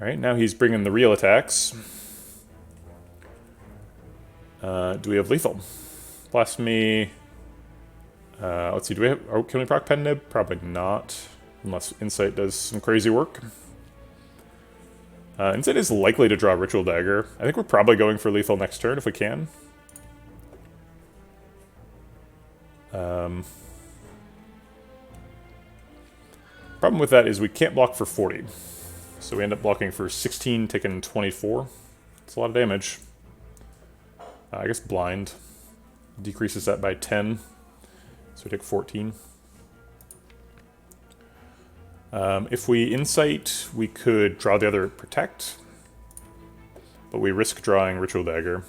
Alright, now he's bringing the real attacks. Do we have lethal? Blasphemy. Let's see, do we have... Oh, can we proc Pen Nib? Probably not. Unless Insight does some crazy work. Insight is likely to draw Ritual Dagger. I think we're probably going for lethal next turn if we can. Problem with that is we can't block for 40. So we end up blocking for 16, taking 24. It's a lot of damage. I guess Blind decreases that by 10. So we take 14. If we Insight, we could draw the other Protect. But we risk drawing Ritual Dagger.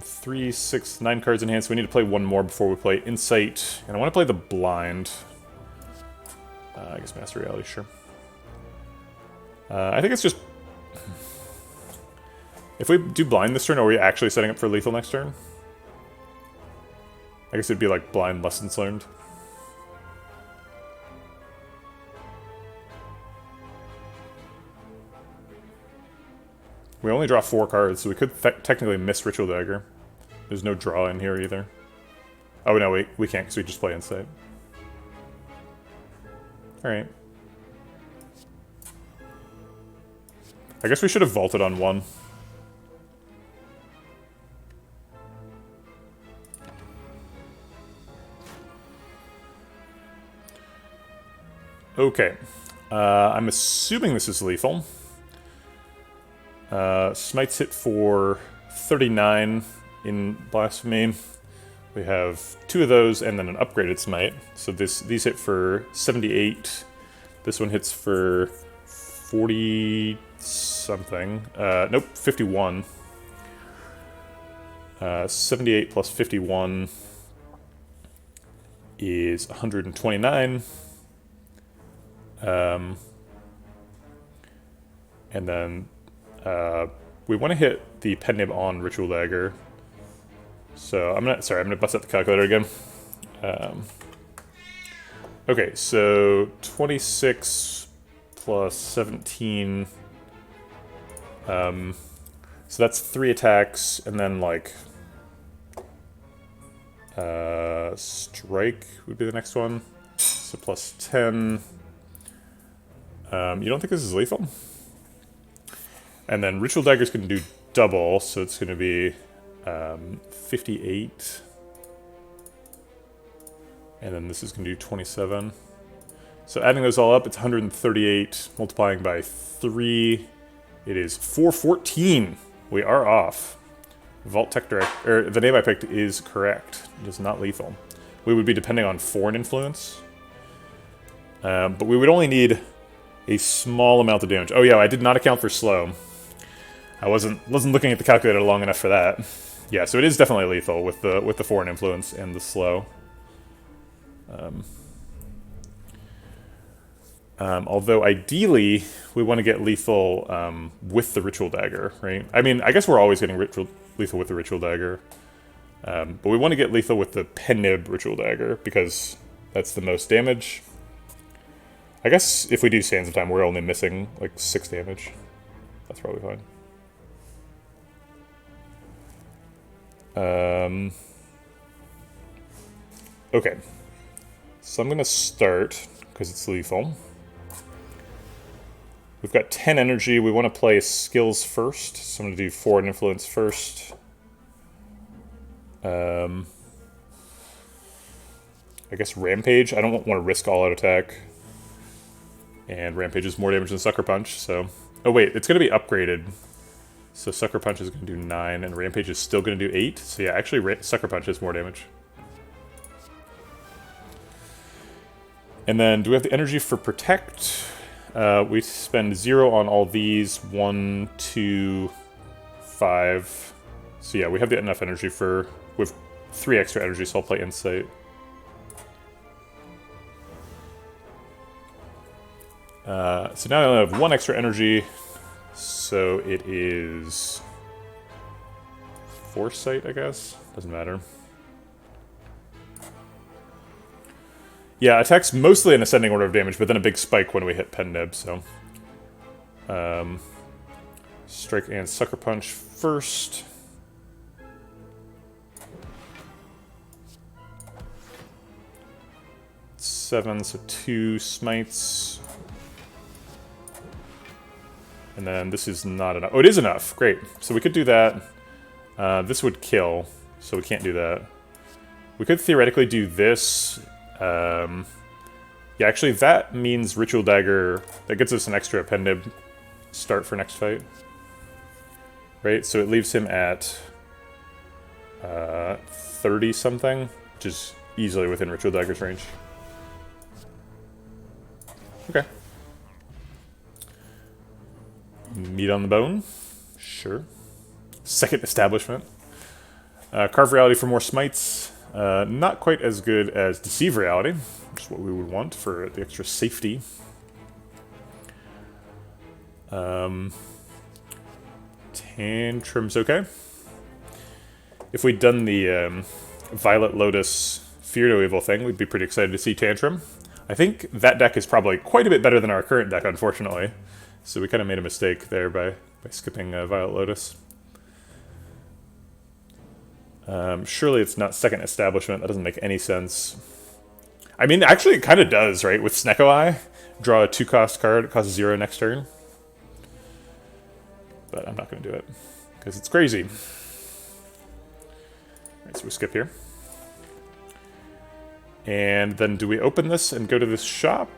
Three, 6, 9 cards in hand, so we need to play one more before we play Insight. And I want to play the Blind. I guess Master Reality, sure. I think it's just... If we do Blind this turn, are we actually setting up for lethal next turn? I guess it'd be like Blind Lessons Learned. We only draw 4 cards, so we could technically miss Ritual Dagger. There's no draw in here either. Oh no, we can't because we just play Insight. Alright. I guess we should have vaulted on 1. Okay. I'm assuming this is lethal. Smites hit for 39 in Blasphemy. We have 2 of those and then an upgraded Smite. So these hit for 78. This one hits for 40 something. Nope, 51. 78 plus 51 is 129. And then we want to hit the Pen Nib on Ritual Dagger. So I'm gonna bust out the calculator again. Okay, so 26 plus 17. So that's 3 attacks, and then like Strike would be the next one. So plus 10. You don't think this is lethal? And then Ritual Dagger's going to do double, so it's going to be 58. And then this is going to do 27. So adding those all up, it's 138. Multiplying by 3, it is 414. We are off. Vault Tech Direct, or the name I picked is correct. It is not lethal. We would be depending on foreign influence. But we would only need A small amount of damage. Oh yeah, I did not account for slow. I wasn't looking at the calculator long enough for that. Yeah, so it is definitely lethal with the foreign influence and the slow. Although ideally we want to get lethal with the ritual dagger, right? I mean, I guess we're always getting lethal with the ritual dagger, but we want to get lethal with the Pennib ritual dagger because that's the most damage. I guess if we do Sands of Time, we're only missing like 6 damage. That's probably fine. Okay, so I'm gonna start because it's lethal. We've got 10 energy. We want to play skills first, so I'm gonna do foreign influence first. I guess Rampage. I don't want to risk all-out attack. And Rampage is more damage than Sucker Punch, so... Oh wait, it's going to be upgraded. So Sucker Punch is going to do 9, and Rampage is still going to do 8. So yeah, actually Sucker Punch has more damage. And then, do we have the energy for Protect? We spend 0 on all these. 1, 2, 5. So yeah, we have enough energy for... With 3 extra energy, so I'll play Insight. So now I only have 1 extra energy, so it is Foresight, I guess? Doesn't matter. Yeah, attacks mostly in ascending order of damage, but then a big spike when we hit Pennib, so... Strike and Sucker Punch first. Seven, so 2 smites. And then this is not enough. Oh, it is enough. Great. So we could do that. This would kill, so we can't do that. We could theoretically do this. Yeah, actually, that means Ritual Dagger. That gets us an extra Pennib start for next fight. Right? So it leaves him at 30-something, which is easily within Ritual Dagger's range. Okay. Meat on the bone? Sure. Second Establishment. Carve Reality for more smites. Not quite as good as Deceive Reality, which is what we would want for the extra safety. Tantrum's okay. If we'd done the Violet Lotus Fear No Evil thing, we'd be pretty excited to see Tantrum. I think that deck is probably quite a bit better than our current deck, unfortunately. So we kind of made a mistake there by skipping Violet Lotus. Surely it's not Second Establishment. That doesn't make any sense. I mean, actually it kind of does, right? With Snecko Eye, draw a 2-cost card, it costs 0 next turn. But I'm not going to do it, because it's crazy. Alright, so we skip here. And then do we open this and go to this shop?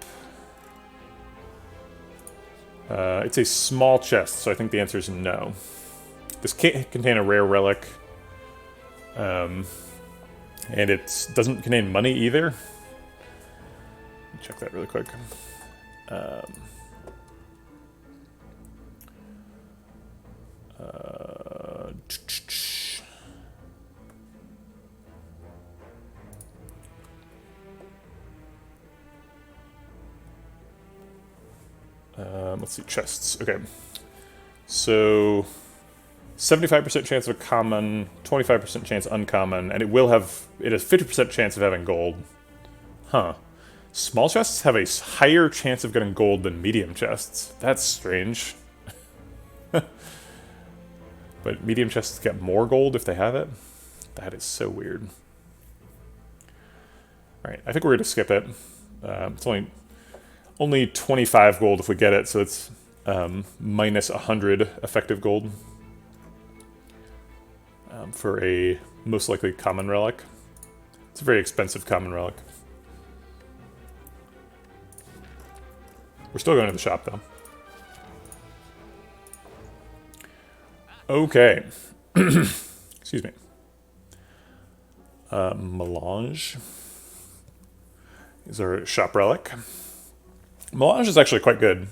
It's a small chest, so I think the answer is no. This can't contain a rare relic. And it doesn't contain money either. Check that really quick. Let's see, chests. Okay. So 75% chance of common, 25% chance uncommon, and it has 50% chance of having gold. Huh. Small chests have a higher chance of getting gold than medium chests. That's strange. But medium chests get more gold if they have it? That is so weird. Alright, I think we're going to skip it. It's only 25 gold if we get it, so it's minus 100 effective gold for a most likely common relic. It's a very expensive common relic. We're still going to the shop, though. Okay. Excuse me. Melange is our shop relic. Melange is actually quite good.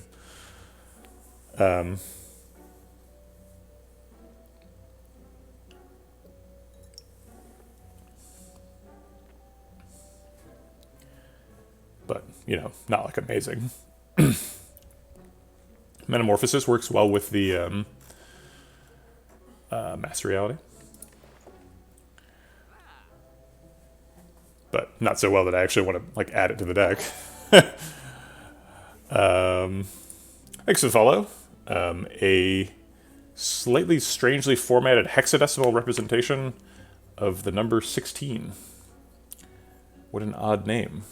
But, you know, not like amazing. Metamorphosis works well with the Master Reality. But not so well that I actually want to like add it to the deck. Thanks for the follow. A slightly strangely formatted hexadecimal representation of the number 16. What an odd name.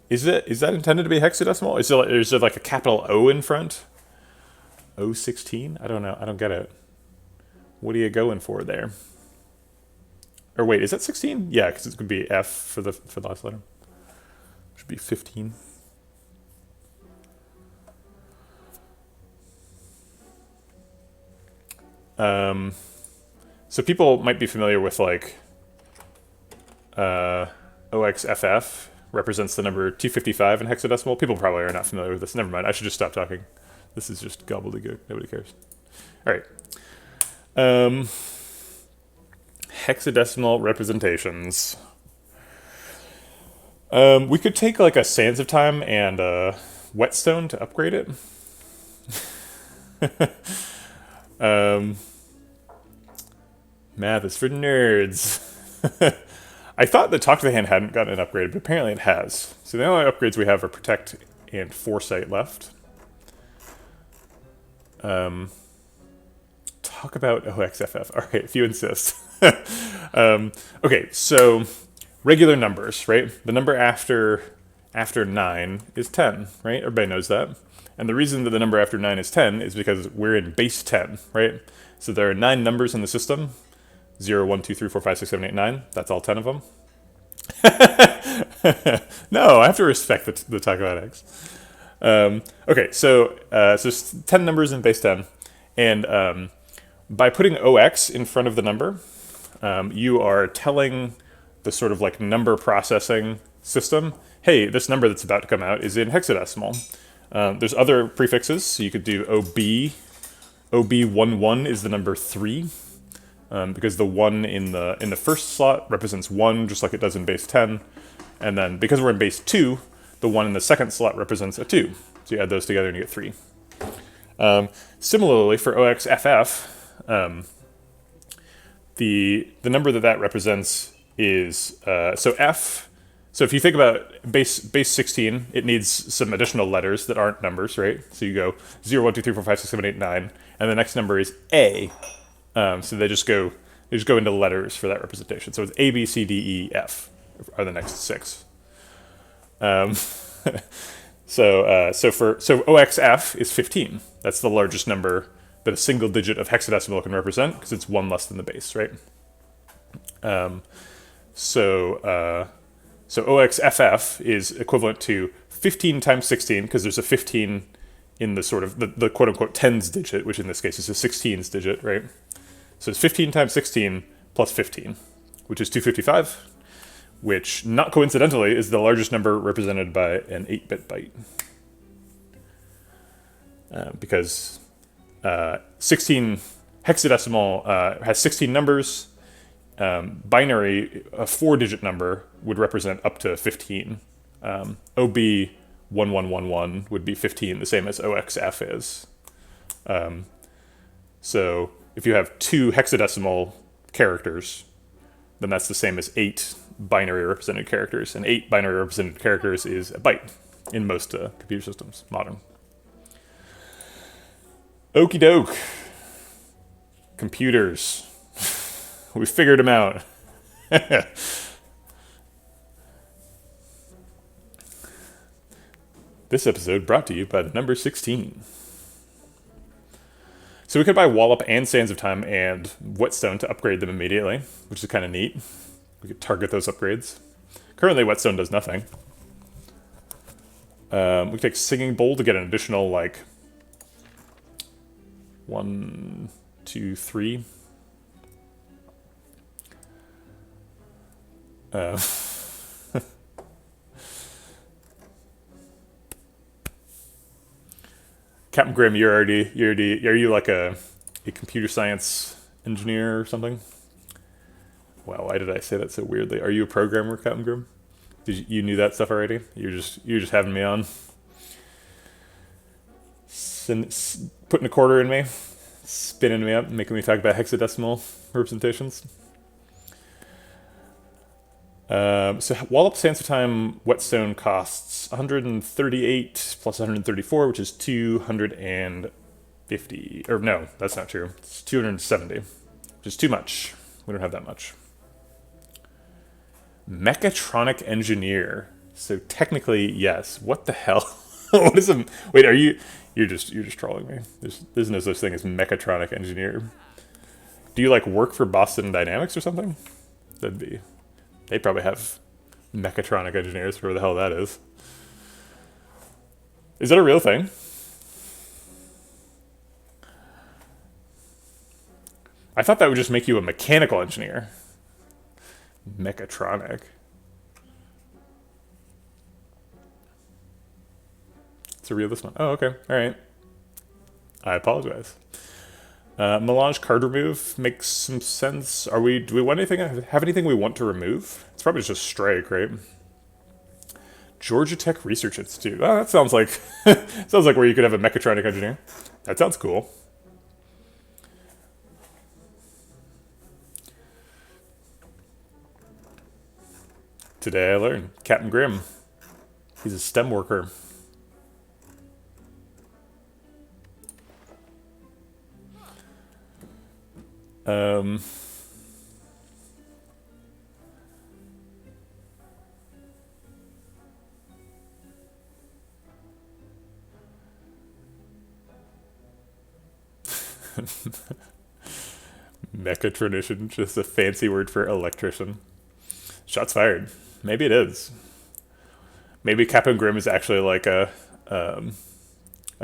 Is that intended to be hexadecimal? Is there like a capital O in front? O16? I don't know. I don't get it. What are you going for there? Or wait, is that 16? Yeah, because it could be F for the last letter. Should be 15. So people might be familiar with like OXFF represents the number 255 in hexadecimal. People probably are not familiar with this. Never mind. I should just stop talking. This is just gobbledygook. Nobody cares. All right. Hexadecimal representations. We could take like a Sands of Time and Whetstone to upgrade it. Math is for nerds. I thought that Talk to the Hand hadn't gotten an upgrade, but apparently it has. So the only upgrades we have are Protect and Foresight left. Talk about OXFF. All right, if you insist. Okay, so regular numbers, right? The number after 9 is 10, right? Everybody knows that. And the reason that the number after 9 is 10 is because we're in base 10, right? So there are 9 numbers in the system. 0, 1, 2, 3, 4, 5, 6, 7, 8, 9. That's all 10 of them. No, I have to respect the Talk About X. Okay, so 10 numbers in base 10. And by putting OX in front of the number, you are telling the sort of like number processing system, hey, this number that's about to come out is in hexadecimal. There's other prefixes, so you could do OB. OB11 is the number 3, because the 1 in the first slot represents 1, just like it does in base 10. And then because we're in base 2, the 1 in the second slot represents a 2. So you add those together and you get 3. Similarly, for OXFF, the number that represents is so F. So if you think about base 16, it needs some additional letters that aren't numbers, right? So you go 0, 1, 2, 3, 4, 5, 6, 7, 8, 9, and the next number is A. So they just go into letters for that representation. So it's A, B, C, D, E, F are the next 6. So OXF is 15. That's the largest number that a single digit of hexadecimal can represent because it's 1 less than the base, right? So OXFF is equivalent to 15 times 16 because there's a 15 in the sort of the quote unquote tens digit, which in this case is a 16s digit, right? So it's 15 times 16 plus 15, which is 255, which not coincidentally is the largest number represented by an 8-bit byte. Because 16 hexadecimal has 16 numbers. Binary, a 4-digit number, would represent up to 15. OB1111 would be 15, the same as OXF is. So if you have 2 hexadecimal characters, then that's the same as 8 binary represented characters. And 8 binary represented characters is a byte in most computer systems, modern. Okie doke. Computers. We figured them out. This episode brought to you by the number 16. So we could buy Wallop and Sands of Time and Whetstone to upgrade them immediately, which is kind of neat. We could target those upgrades. Currently, Whetstone does nothing. We could take Singing Bowl to get an additional, like, 1, 2, 3. Captain Grimm, are you like a computer science engineer or something? Wow, why did I say that so weirdly? Are you a programmer, Captain Grimm? You knew that stuff already? You're just having me on, putting a quarter in me, spinning me up, making me talk about hexadecimal representations. So Wallop Sands of Time Whetstone costs 138 plus 134, which is 250. Or no, that's not true. It's 270, which is too much. We don't have that much. Mechatronic engineer. So technically, yes. What the hell? What is a wait? Are you? You're just trolling me. There's no such thing as mechatronic engineer. Do you like work for Boston Dynamics or something? That'd be. They probably have mechatronic engineers, whatever the hell that is. Is that a real thing? I thought that would just make you a mechanical engineer. Mechatronic. It's a real this one. Oh, okay. All right. I apologize. Melange card remove makes some sense. Do we want anything? Have anything we want to remove? It's probably just strike, right? Georgia Tech Research Institute. Oh, that sounds like sounds like where you could have a mechatronic engineer. That sounds cool. Today I learned Captain Grimm. He's a STEM worker. Mechatronician, just a fancy word for electrician. Shots fired. Maybe it is. Maybe Captain Grimm is actually like a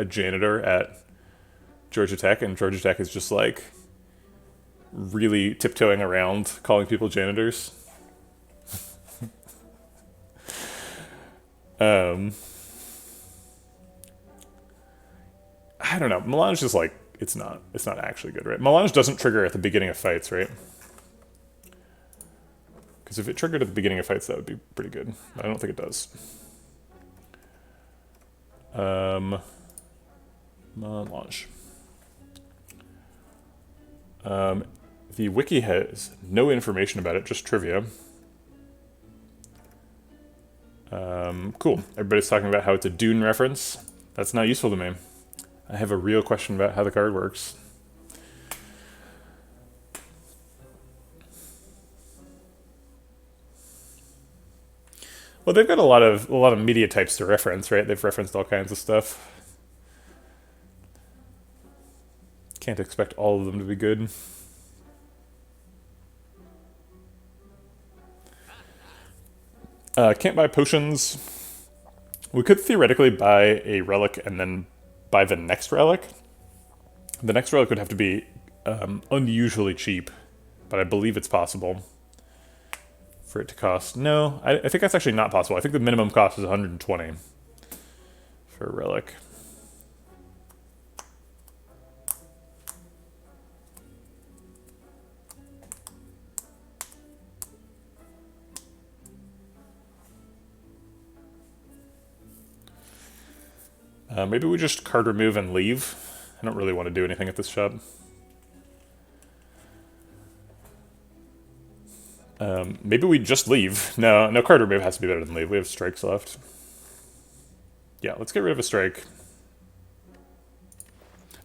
janitor at Georgia Tech, and Georgia Tech is just like really tiptoeing around calling people janitors. I don't know. Melange is like it's not actually good, right? Melange doesn't trigger at the beginning of fights, right? Because if it triggered at the beginning of fights, that would be pretty good. I don't think it does. Melange. The wiki has no information about it, just trivia. Cool. Everybody's talking about how it's a Dune reference. That's not useful to me. I have a real question about how the card works. Well, they've got a lot of media types to reference, right? They've referenced all kinds of stuff. Can't expect all of them to be good. Can't buy potions. We could theoretically buy a relic and then buy the next relic. The next relic would have to be unusually cheap, but I believe it's possible for it to cost. No, I think that's actually not possible. I think the minimum cost is 120 for a relic. Maybe we just card remove and leave. I don't really want to do anything at this shop. Maybe we just leave. No, card remove has to be better than leave. We have strikes left. Yeah, let's get rid of a strike.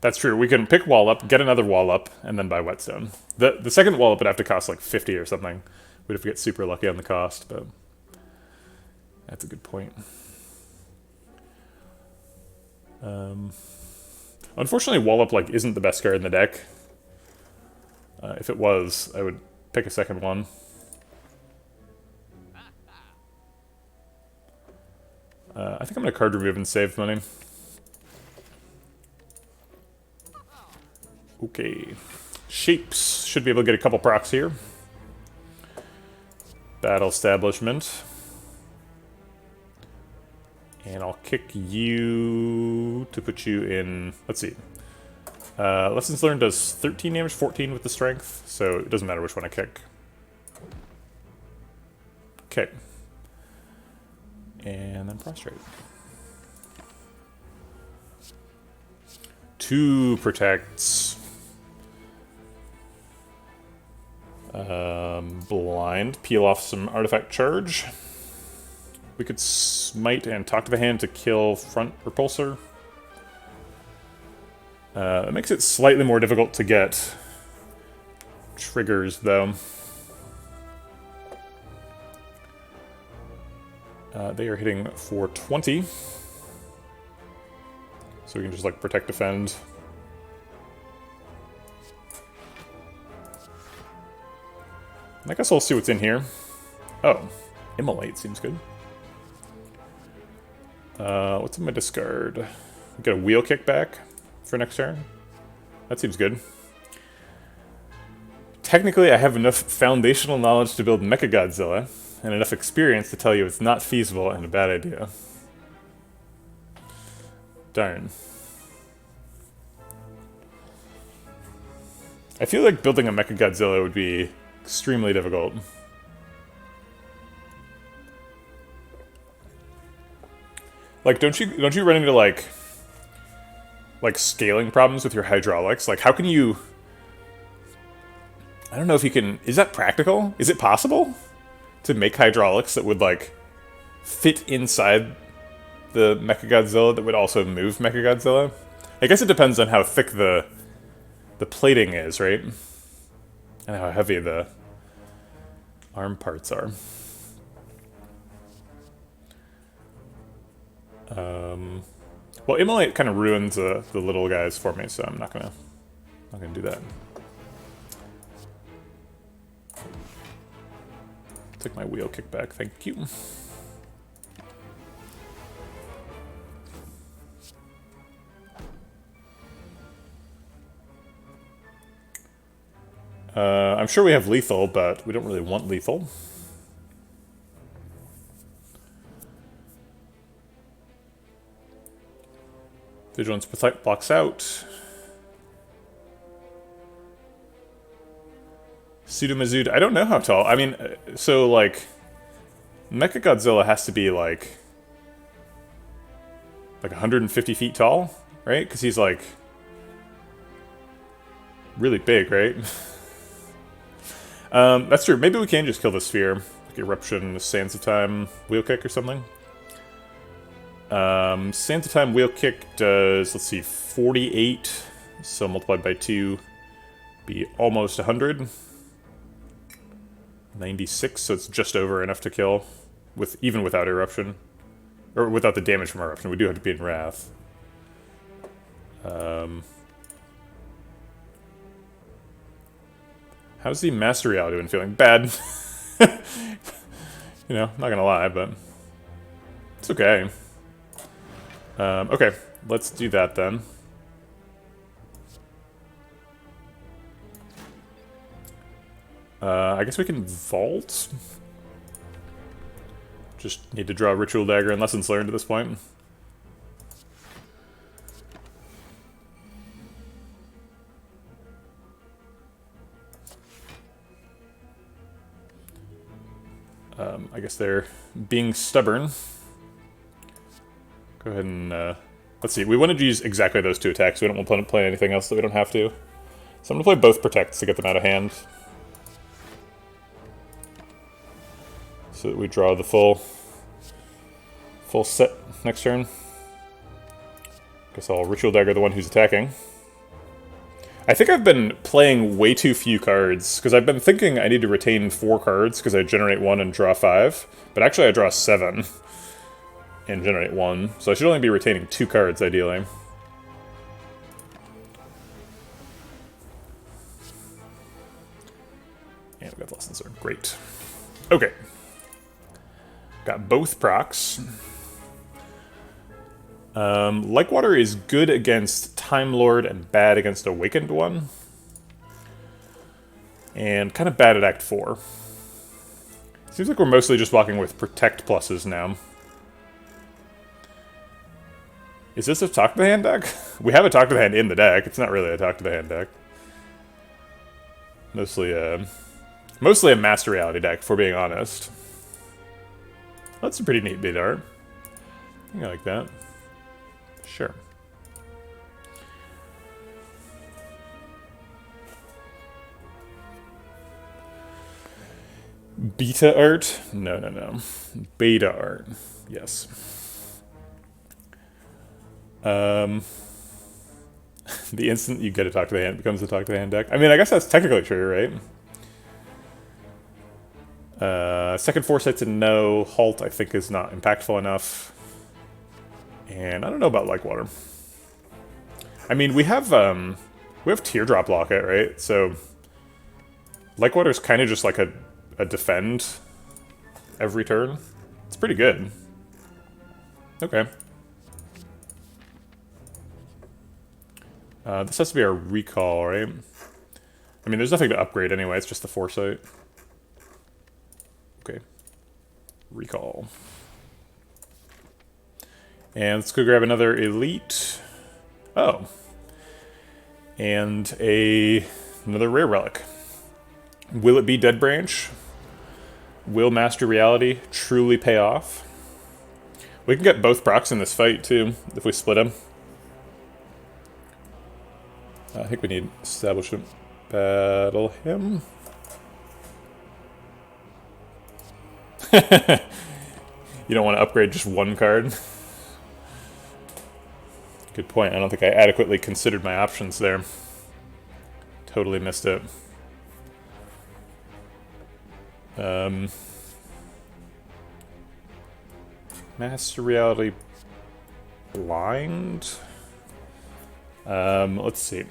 That's true. We can pick wall up, get another wall up, and then buy whetstone. The second wall up would have to cost like 50 or something. We'd have to get super lucky on the cost, but that's a good point. Unfortunately, wall up like isn't the best card in the deck. If it was, I would pick a second one. I think I'm gonna card remove and save money. Okay, shapes should be able to get a couple procs here. Battle establishment. And I'll kick you to put you in... Let's see. Lessons Learned does 13 damage, 14 with the strength, so it doesn't matter which one I kick. Okay. And then prostrate. 2 protects. Blind. Peel off some artifact charge. We could smite and talk to the hand to kill front repulsor. It makes it slightly more difficult to get triggers, though. They are hitting for 20. So we can just, like, protect, defend. I guess I'll see what's in here. Oh, Immolate seems good. What's in my discard? We got a wheel kick back for next turn. That seems good. Technically, I have enough foundational knowledge to build Mechagodzilla, and enough experience to tell you it's not feasible and a bad idea. Darn. I feel like building a Mechagodzilla would be extremely difficult. Like, don't you run into like scaling problems with your hydraulics? Like, how can you... I don't know if you can... Is that practical? Is it possible to make hydraulics that would, like, fit inside the Mechagodzilla that would also move Mechagodzilla? I guess it depends on how thick the plating is, right? And how heavy the arm parts are. Well, Immolate kind of ruins the little guys for me, so I'm not gonna do that. Take my wheel kickback, thank you. I'm sure we have lethal, but we don't really want lethal. Vigilance Protect blocks out. Pseudomazud, I don't know how tall. I mean, so, like, Mechagodzilla has to be, like 150 feet tall, right? Because he's, like, really big, right? That's true. Maybe we can just kill the sphere. Like Eruption, Sands of Time, Wheel Kick or something. Sands of Time Wheel Kick does, let's see, 48. So multiplied by 2, be almost 100. 96, so it's just over enough to kill, even without Eruption. Or without the damage from Eruption. We do have to be in Wrath. How's the Master Reality been feeling? Bad. You know, not gonna lie, but it's okay. Okay, let's do that then. I guess we can vault. Just need to draw Ritual Dagger and Lessons Learned at this point. I guess they're being stubborn. Go ahead and, let's see, we wanted to use exactly those 2 attacks. We don't want to play anything else that we don't have to. So I'm going to play both Protects to get them out of hand. So that we draw the full set next turn. Guess I'll Ritual Dagger the one who's attacking. I think I've been playing way too few cards, because I've been thinking I need to retain 4 cards, because I generate 1 and draw 5. But actually I draw 7 and generate 1, so I should only be retaining 2 cards, ideally. And we got the Lessons Learned. Great. Okay. Got both procs. Likewater is good against Time Lord and bad against Awakened One. And kind of bad at Act 4. Seems like we're mostly just walking with Protect pluses now. Is this a talk to the hand deck? We have a talk to the hand in the deck. It's not really a talk to the hand deck. Mostly a Master Reality deck, if we're being honest. That's a pretty neat bit art. I think I like that. Sure. Beta art? No, no, no. Beta art. Yes. The instant you get to talk to the hand, it becomes a talk to the hand deck. I mean, I guess that's technically true, right? Second Foresight's a no. Halt, I think, is not impactful enough. And I don't know about Water. I mean, we have Teardrop Locket, right? So Water's kind of just like a defend every turn. It's pretty good. Okay. This has to be our recall, right? I mean, there's nothing to upgrade anyway, it's just the Foresight. Okay. Recall. And let's go grab another Elite. Oh. And another Rare Relic. Will it be Dead Branch? Will Master Reality truly pay off? We can get both procs in this fight, too, if we split them. I think we need Establishment Battle him. You don't want to upgrade just one card? Good point. I don't think I adequately considered my options there. Totally missed it. Master Reality Blind? Let's see.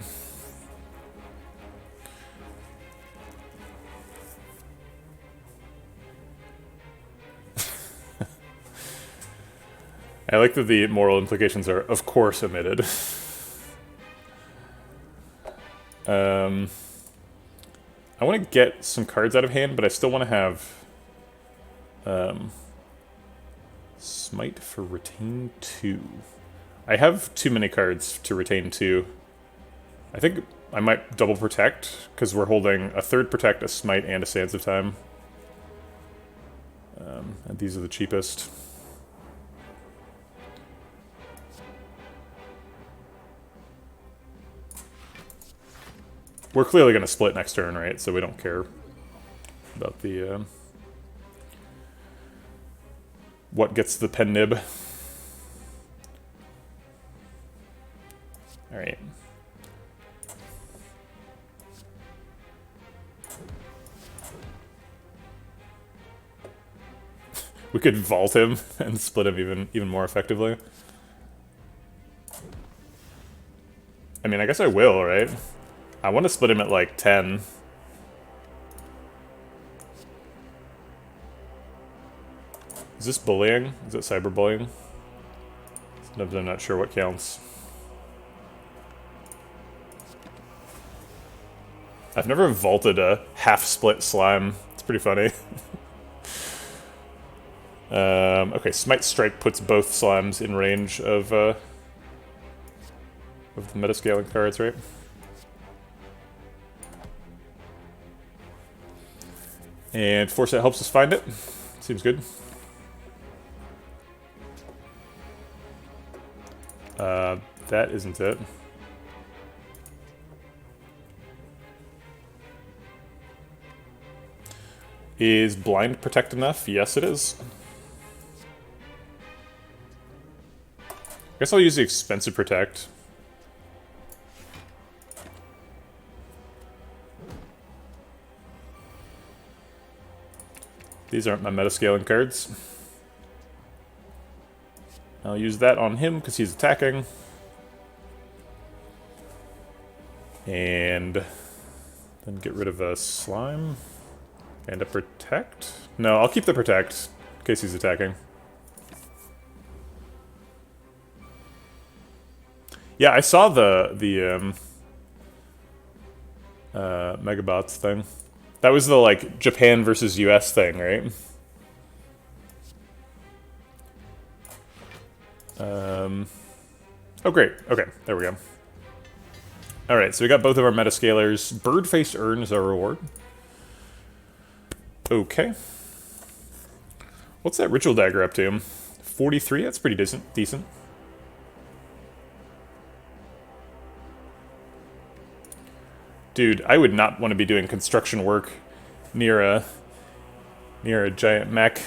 I like that the moral implications are, of course, omitted. I want to get some cards out of hand, but I still want to have Smite for Retain 2. I have too many cards to retain 2. I think I might double Protect, because we're holding a third Protect, a Smite, and a Sands of Time. And these are the cheapest. We're clearly going to split next turn, right? So we don't care about the what gets the pen nib. All right. We could vault him and split him even more effectively. I mean, I guess I will, right? I want to split him at like 10. Is this bullying? Is it cyberbullying? I'm not sure what counts. I've never vaulted a half-split slime. It's pretty funny. Okay, Smite Strike puts both slimes in range of the metascaling cards, right? And Foresight helps us find it. Seems good. That isn't it. Is Blind Protect enough? Yes, it is. I guess I'll use the expensive Protect. These aren't my metascaling cards. I'll use that on him because he's attacking. And then get rid of a slime. And a Protect? No, I'll keep the Protect in case he's attacking. Yeah, I saw the Megabots thing. That was the, like, Japan versus US thing, right? Oh, great. Okay, there we go. Alright, so we got both of our metascalers. Birdface Urn is our reward. Okay. What's that Ritual Dagger up to? 43? That's pretty decent. Dude, I would not want to be doing construction work near a giant mech.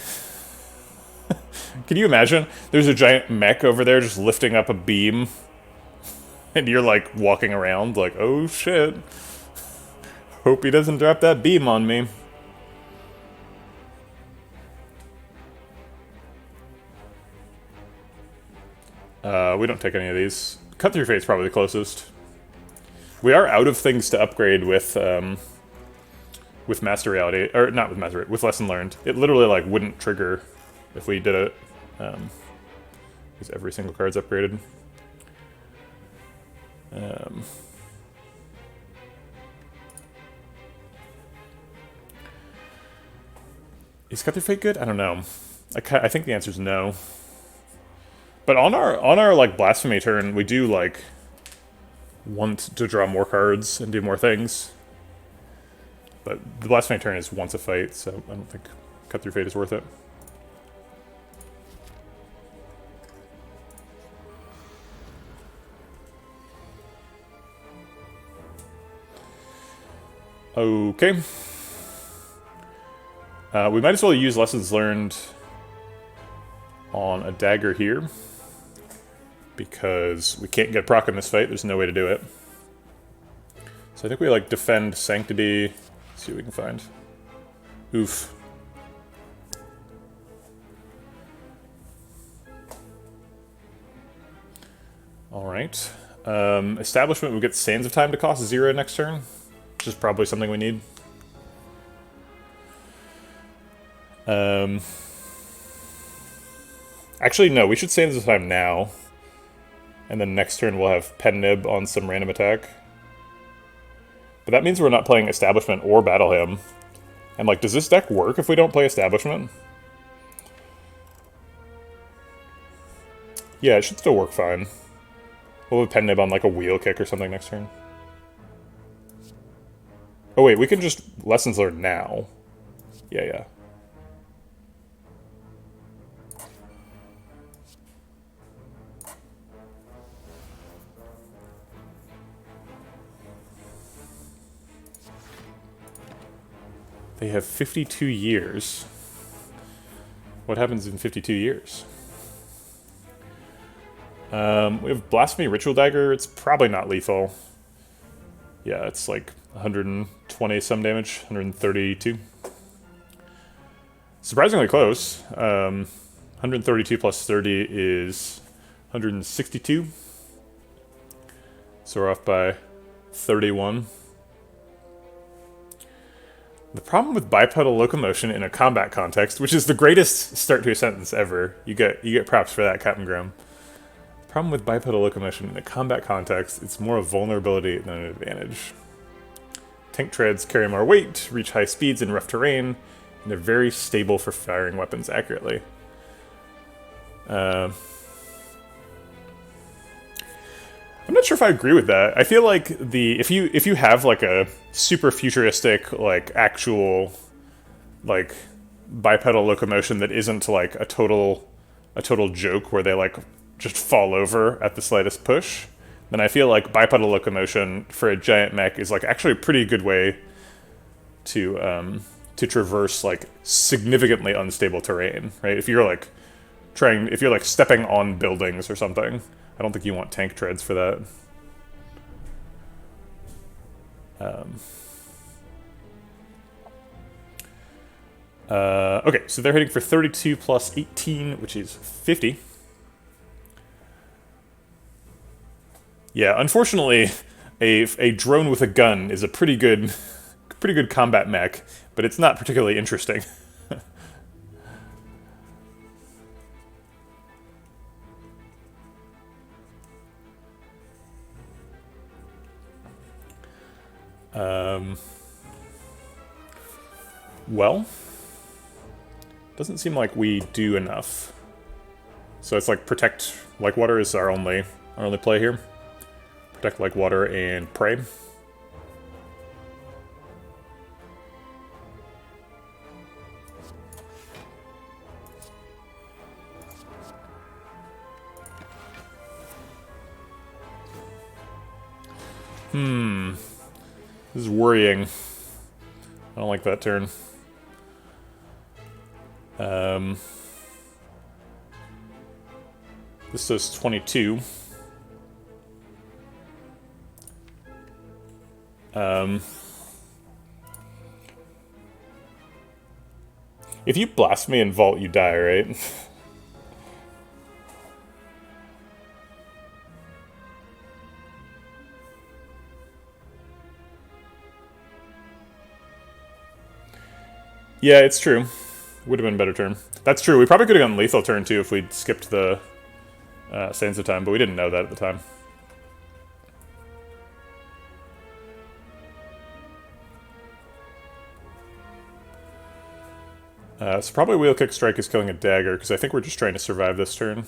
Can you imagine? There's a giant mech over there just lifting up a beam, and you're like walking around like, oh shit. Hope he doesn't drop that beam on me. We don't take any of these. Cut Through Fate's probably the closest. We are out of things to upgrade with Master Reality, or not with Master, with Lesson Learned. It literally like wouldn't trigger if we did it. Because every single card's upgraded. Is Cut Through Fate good? I don't know. I think the answer is no. But on our like Blasphemy turn, we do like want to draw more cards and do more things. But the Blasphemy turn is once a fight, so I don't think Cut Through Fate is worth it. Okay. We might as well use Lessons Learned on a dagger here, because we can't get proc in this fight. There's no way to do it. So I think we like defend Sanctity. Let's see what we can find. Oof. Alright. Establishment, we get Sands of Time to cost 0 next turn, which is probably something we need. Actually, no, we should Sands of Time now. And then next turn we'll have Pen Nib on some random attack. But that means we're not playing Establishment or Battle Hymn. And like, does this deck work if we don't play Establishment? Yeah, it should still work fine. We'll have Pen Nib on like a Wheel Kick or something next turn. Oh wait, we can just Lessons Learned now. Yeah. They have 52 years. What happens in 52 years? We have Blasphemy Ritual Dagger. It's probably not lethal. Yeah, it's like 120 some damage, 132. Surprisingly close. 132 plus 30 is 162. So we're off by 31. The problem with bipedal locomotion in a combat context, which is the greatest start to a sentence ever, you get props for that, Captain Graham. The problem with bipedal locomotion in a combat context, it's more a vulnerability than an advantage. Tank treads carry more weight, reach high speeds in rough terrain, and they're very stable for firing weapons accurately. I'm not sure if I agree with that. I feel like if you have like a super futuristic like actual like bipedal locomotion that isn't like a total joke where they like just fall over at the slightest push, then I feel like bipedal locomotion for a giant mech is like actually a pretty good way to traverse like significantly unstable terrain, right? If you're like stepping on buildings or something. I don't think you want tank treads for that. Okay, so they're hitting for 32 plus 18, which is 50. Yeah, unfortunately, a drone with a gun is a pretty good combat mech, but it's not particularly interesting. Well, doesn't seem like we do enough. So it's like Protect Like Water is our only our only play here. Protect like water and pray. This is worrying. I don't like that turn. This says 22. If you blast me and vault, you die, right? Yeah, it's true. Would have been a better turn. That's true. We probably could have gone lethal turn too if we'd skipped the Sands of Time, but we didn't know that at the time. So probably Wheel Kick Strike is killing a dagger, because I think we're just trying to survive this turn.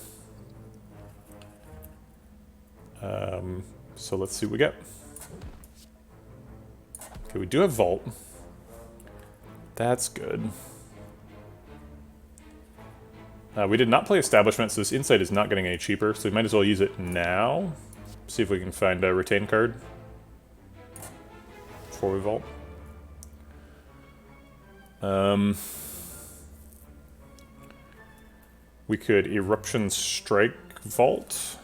So let's see what we get. Okay, we do have Vault. That's good. We did not play Establishment, so this Insight is not getting any cheaper, so we might as well use it now. See if we can find a Retain card before we Vault. We could Eruption Strike Vault.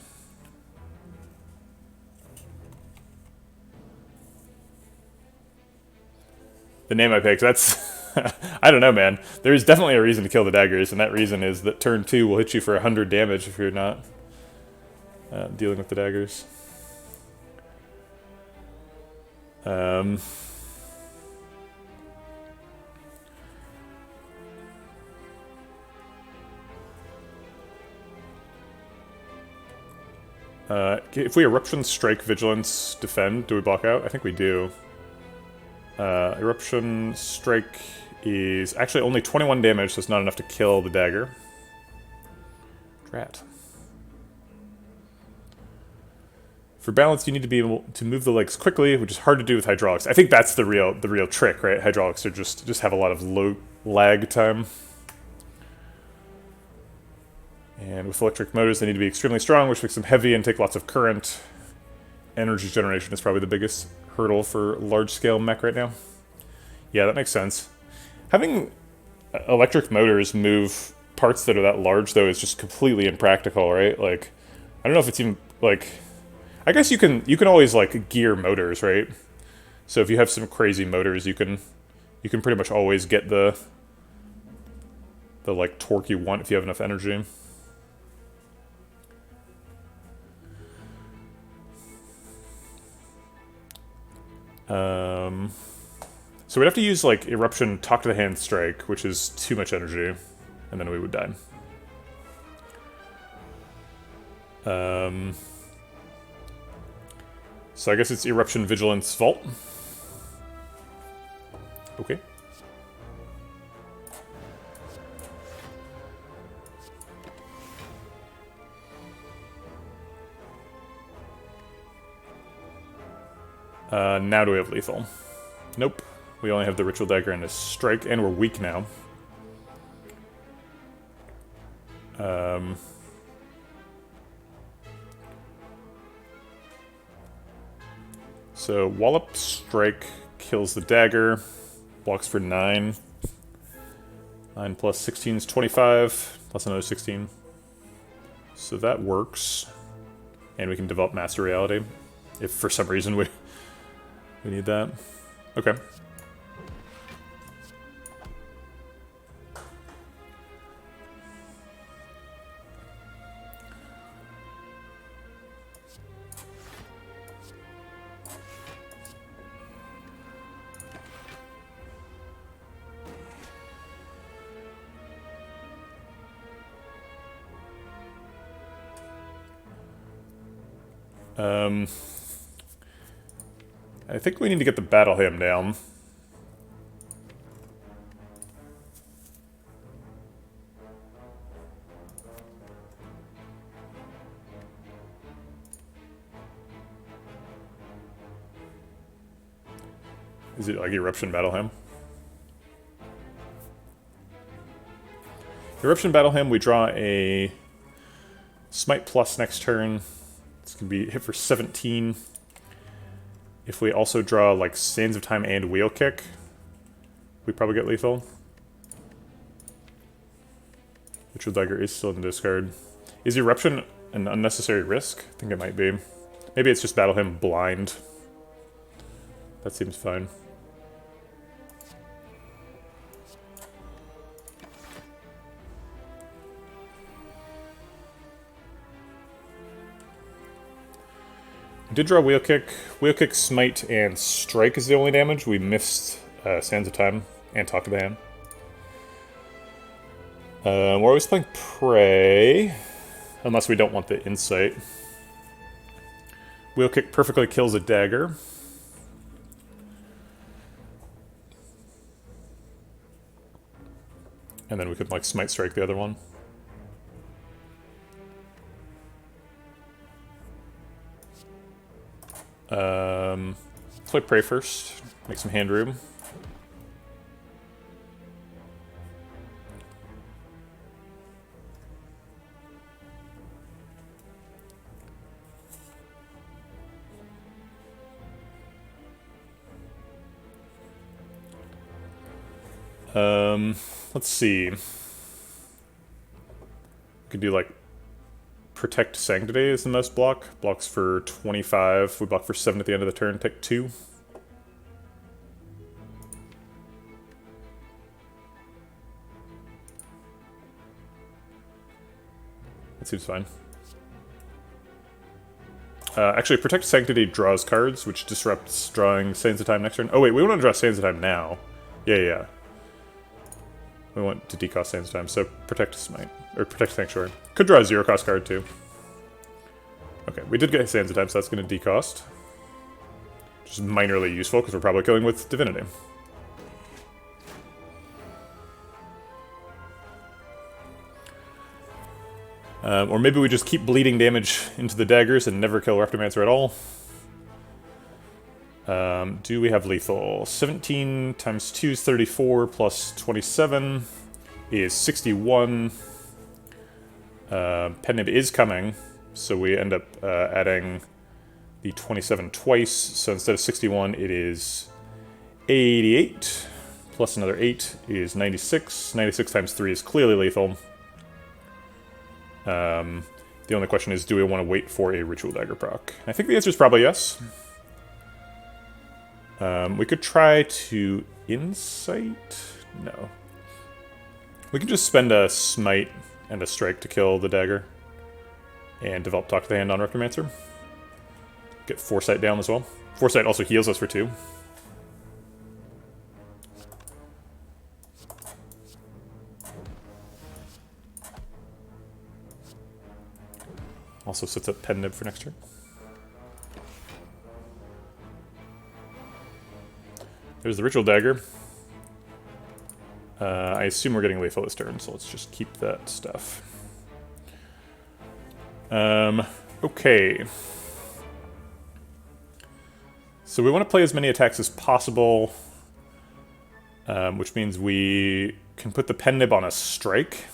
The name I picked, that's... I don't know, man. There's definitely a reason to kill the daggers, and that reason is that turn 2 will hit you for 100 damage if you're not dealing with the daggers. If we Eruption, Strike, Vigilance, Defend, do we block out? I think we do. Eruption, Strike is actually only 21 damage, so it's not enough to kill the dagger. Drat. For balance, you need to be able to move the legs quickly, which is hard to do with hydraulics. I think that's the real trick, right? Hydraulics are just have a lot of low lag time. And with electric motors, they need to be extremely strong, which makes them heavy and take lots of current. Energy generation is probably the biggest hurdle for large-scale mech right now. Yeah, that makes sense. Having electric motors move parts that are that large, though, is just completely impractical, right? Like, I don't know if it's even, like... I guess you can always, like, gear motors, right? So if you have some crazy motors, you can pretty much always get the like, torque you want if you have enough energy. So we'd have to use, like, Eruption, Talk to the Hand, Strike, which is too much energy, and then we would die. So I guess it's Eruption, Vigilance, Vault. Okay. Now do we have lethal? Nope. We only have the Ritual Dagger and a Strike, and we're weak now. So Wallop Strike kills the dagger, blocks for 9. 9 plus 16 is 25, plus another 16. So that works. And we can develop Master Reality, if for some reason we need that. Okay. I think we need to get the Battle Hymn down. Is it like Eruption Battle Hymn? Eruption Battle Hymn, we draw a Smite Plus next turn. It's going to be hit for 17. If we also draw like Sands of Time and Wheel Kick, we probably get lethal. Ritual Dagger is still in the discard. Is Eruption an unnecessary risk? I think it might be. Maybe it's just Battle Hymn blind. That seems fine. We did draw Wheel Kick. Wheel Kick, Smite, and Strike is the only damage. We missed Sands of Time and Talk to the Hand. We're always playing Prey, unless we don't want the Insight. Wheel Kick perfectly kills a dagger. And then we could like Smite Strike the other one. Let's play Prey first. Make some hand room. Let's see. We could do like Protect Sanctity is the most block. Blocks for 25. We block for 7 at the end of the turn. Take 2. That seems fine. Actually, Protect Sanctity draws cards, which disrupts drawing Sands of Time next turn. Oh wait, we want to draw Sands of Time now. Yeah. We want to decost Sands of Time, so Protect Smite. Or Protect Sanctuary. Could draw a 0-cost card, too. Okay, we did get Sands of Time, so that's going to decost. Which is minorly useful, because we're probably killing with Divinity. Or maybe we just keep bleeding damage into the daggers and never kill Reptomancer at all. Do we have lethal? 17 times 2 is 34, plus 27 is 61. Pen-Nib is coming, so we end up adding the 27 twice. So instead of 61, it is 88, plus another 8 is 96. 96 times 3 is clearly lethal. The only question is, do we want to wait for a Ritual Dagger proc? I think the answer is probably yes. We could try to Insight? No. We could just spend a Smite and a Strike to kill the dagger. And develop Talk to the Hand on Rectomancer. Get Foresight down as well. Foresight also heals us for 2. Also sets up Pen-Nib for next turn. There's the Ritual Dagger. I assume we're getting lethal this turn, so let's just keep that stuff. Okay. So we want to play as many attacks as possible, which means we can put the Pen-Nib on a Strike.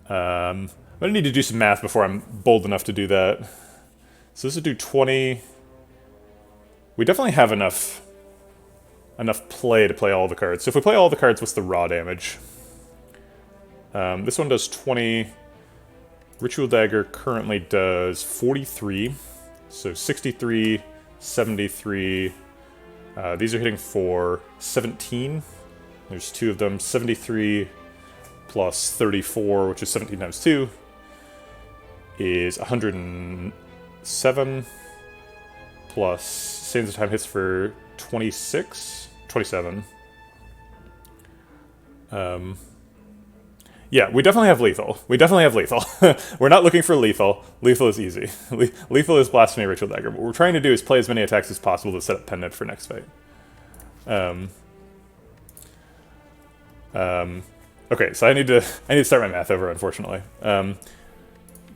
I'm going to need to do some math before I'm bold enough to do that. So this would do 20. We definitely have enough play to play all the cards. So if we play all the cards, what's the raw damage? This one does 20. Ritual Dagger currently does 43. So 63, 73. These are hitting for 17. There's 2 of them. 73 plus 34, which is 17 times 2, is 107. Plus Sands of Time hits for 26? 27. Yeah, we definitely have lethal. We're not looking for lethal. Lethal is easy. Lethal is Blasphemy Ritual Dagger. What we're trying to do is play as many attacks as possible to set up Pen-Nib for next fight. Okay, so I need to start my math over, unfortunately.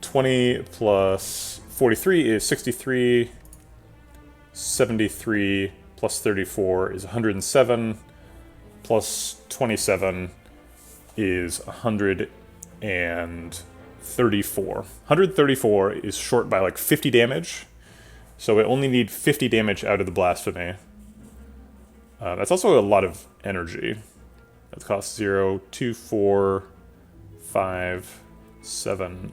20 plus 43 is 63. 73 plus 34 is 107, plus 27 is 134. 134 is short by like 50 damage, so I only need 50 damage out of the Blasphemy. That's also a lot of energy. That costs 0, 2, 4, 5, 7,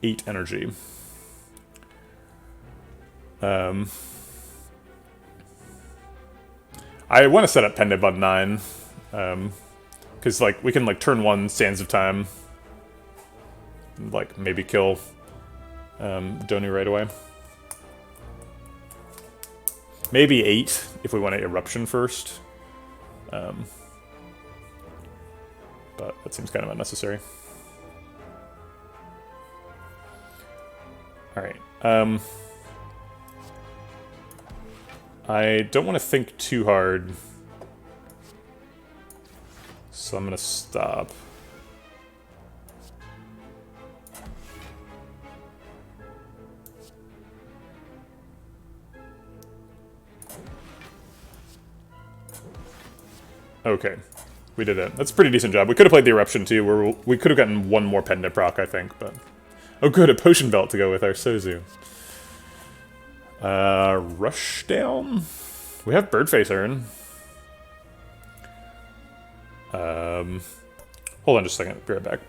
8 energy. I want to set up Pendant on 9, because like we can like turn 1 Sands of Time, like maybe kill Donu right away. Maybe 8 if we want to Eruption first, but that seems kind of unnecessary. All right. I don't want to think too hard, so I'm going to stop. Okay, we did it. That's a pretty decent job. We could have played the Eruption too, where we could have gotten 1 more Pendant proc, I think, but... Oh good, a Potion Belt to go with our Sozu. Rushdown? We have Birdface Urn. Hold on just a second, be right back.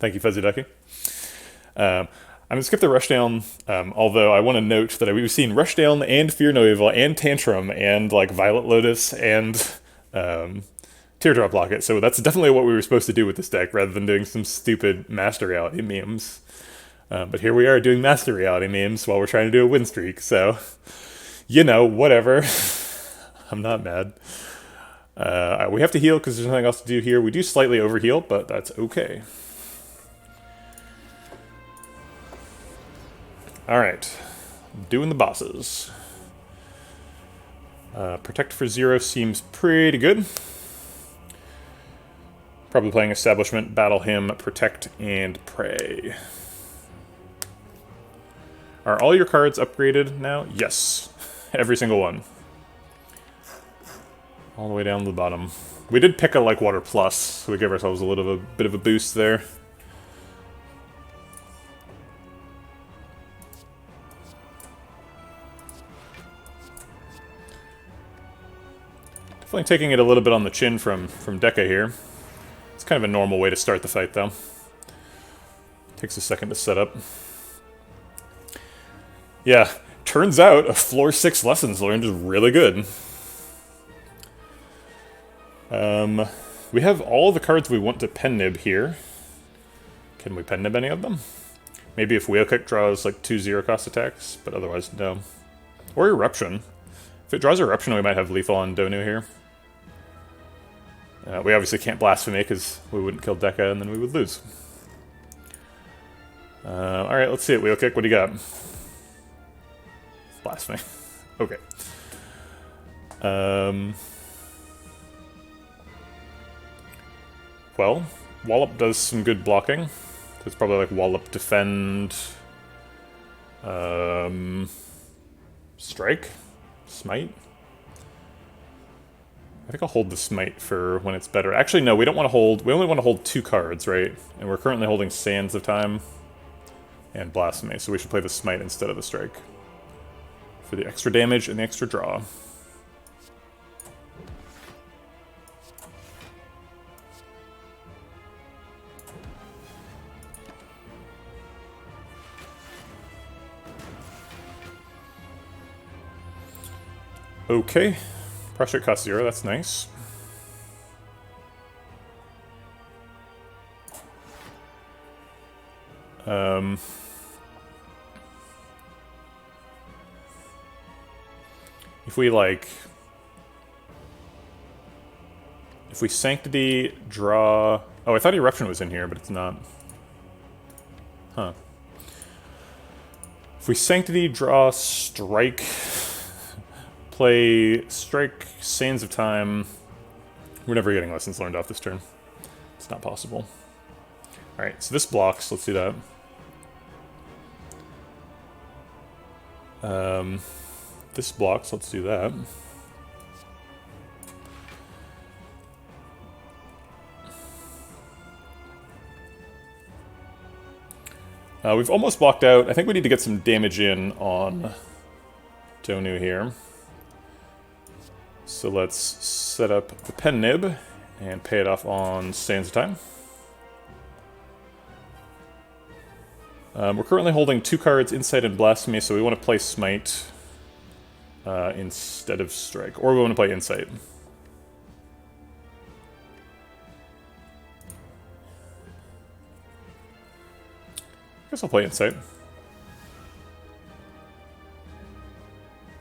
Thank you, Fuzzy Ducky. I'm going to skip the Rushdown, although I want to note that we've seen Rushdown and Fear No Evil and Tantrum and like Violet Lotus and Teardrop Locket, so that's definitely what we were supposed to do with this deck rather than doing some stupid Master Reality memes. But here we are doing Master Reality memes while we're trying to do a win streak, so You know, whatever. I'm not mad. We have to heal because there's nothing else to do here. We do slightly overheal, but that's okay. Alright. Doing the bosses. Protect for 0 seems pretty good. Probably playing Establishment, Battle Hymn, Protect, and Pray. Are all your cards upgraded now? Yes. Every single one. All the way down to the bottom. We did pick a Like Water Plus, so we give ourselves a bit of a boost there. Definitely taking it a little bit on the chin from Deca here. It's kind of a normal way to start the fight, though. Takes a second to set up. Yeah, turns out a floor 6 lessons learned is really good. We have all the cards we want to pen nib here. Can we pen nib any of them? Maybe if Wheel Kick draws like 2 0-cost attacks, but otherwise no. Or Eruption. If it draws Eruption, we might have lethal on Donu here. We obviously can't Blasphemy because we wouldn't kill Deca and then we would lose. Alright, let's see it. Wheel Kick, what do you got? Blasphemy. Okay. Well, Wallop does some good blocking. So it's probably like Wallop, Defend, Strike, Smite. I think I'll hold the Smite for when it's better. Actually, no, we don't want to hold... We only want to hold 2 cards, right? And we're currently holding Sands of Time and Blasphemy, so we should play the Smite instead of the Strike. For the extra damage and the extra draw. Okay. Prostrate cost 0, that's nice. If we, like... If we Sanctity, draw... Oh, I thought Eruption was in here, but it's not. Huh. If we Sanctity, draw, Strike... Play Strike, Sands of Time. We're never getting lessons learned off this turn. It's not possible. Alright, so this blocks. Let's do that. This blocks. Let's do that. We've almost blocked out. I think we need to get some damage in on Donu here. So let's set up the pen nib and pay it off on Sands of Time. We're currently holding 2 cards, Insight and Blasphemy, so we want to play Smite instead of Strike. Or we want to play Insight. I guess I'll play Insight.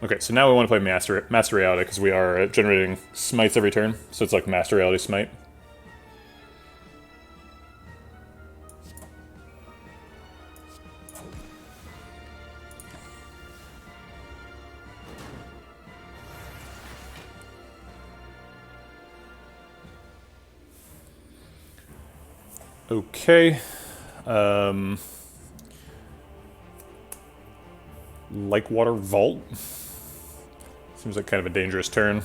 Okay, so now we want to play Master Reality, because we are generating smites every turn, so it's like Master Reality Smite. Okay. Like Water Vault. Seems like kind of a dangerous turn.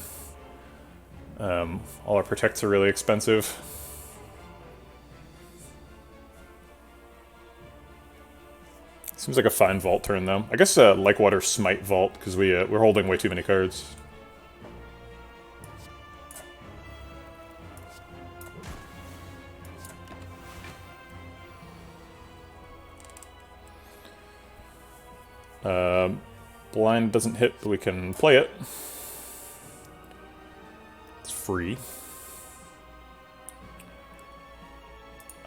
All our protects are really expensive. Seems like a fine vault turn, though. I guess Like Water Smite Vault, because we're holding way too many cards. Blind doesn't hit, but we can play it. It's free.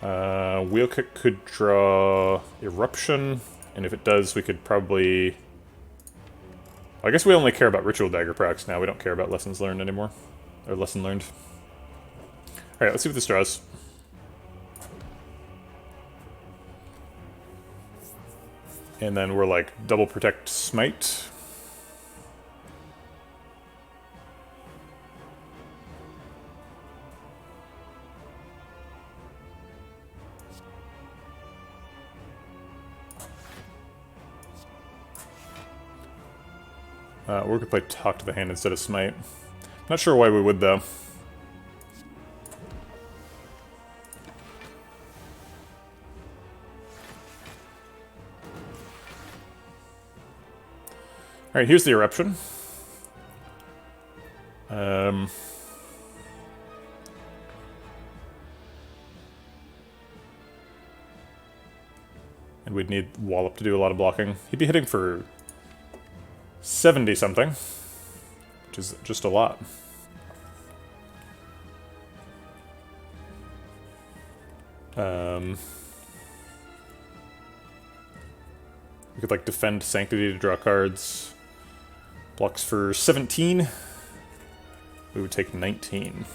Wheel Kick could draw Eruption, and if it does, we could probably... I guess we only care about Ritual Dagger procs now. We don't care about Lessons Learned anymore. Or Lesson Learned. Alright, let's see what this draws. And then we're like double protect smite. We're gonna play Talk to the Hand instead of Smite. Not sure why we would though. Alright, here's the Eruption. And we'd need Wallop to do a lot of blocking. He'd be hitting for 70-something, which is just a lot. We could, like, defend Sanctity to draw cards. Blocks for 17. We would take 19.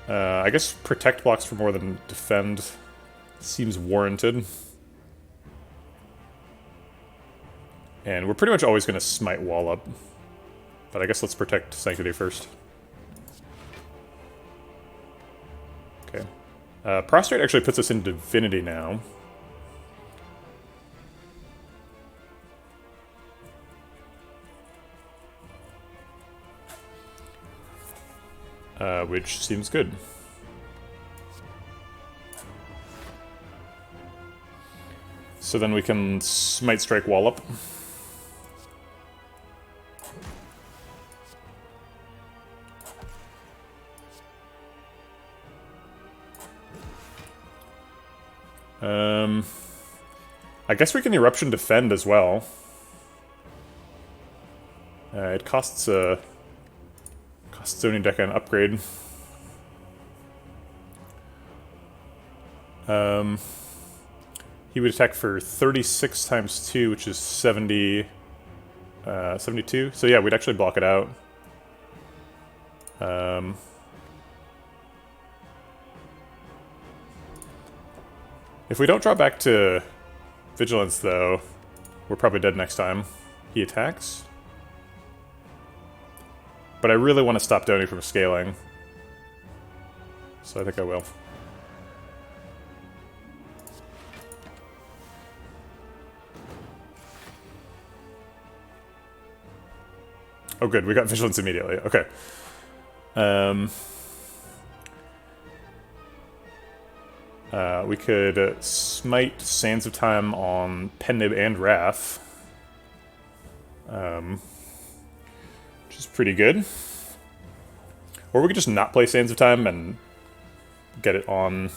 I guess Protect blocks for more than Defend seems warranted. And we're pretty much always going to Smite Wallop. But I guess let's Protect Sanctity first. Okay. Prostrate actually puts us in Divinity now. Which seems good. So then we can Smite Strike Wallop. I guess we can Eruption Defend as well. It costs Zoning Deck an upgrade. He would attack for 36 times 2, which is 72. So yeah, we'd actually block it out. If we don't draw back to Vigilance, though, we're probably dead next time he attacks. But I really want to stop Doni from scaling. So I think I will. Oh good, we got Vigilance immediately. Okay. We could Smite Sands of Time on Pennib and Wrath. Which is pretty good. Or we could just not play Sands of Time and get it on...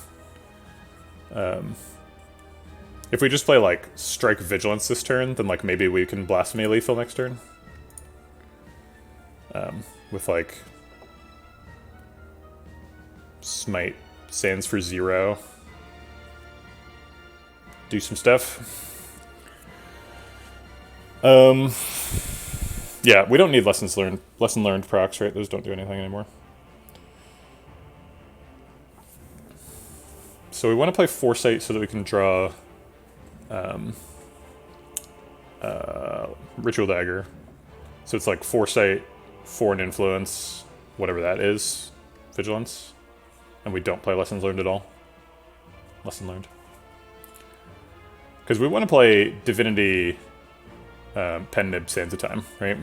if we just play, like, Strike Vigilance this turn, then, like, maybe we can Blasphemy Lethal next turn. With, like... Smite Sands for 0. Do some stuff. Yeah, we don't need Lesson Learned procs, right? Those don't do anything anymore. So we want to play Foresight so that we can draw Ritual Dagger. So it's like Foresight, Foreign Influence, whatever that is, Vigilance. And we don't play Lessons Learned at all. Lesson Learned. Because we want to play Divinity, Pennib, Sands of Time, right?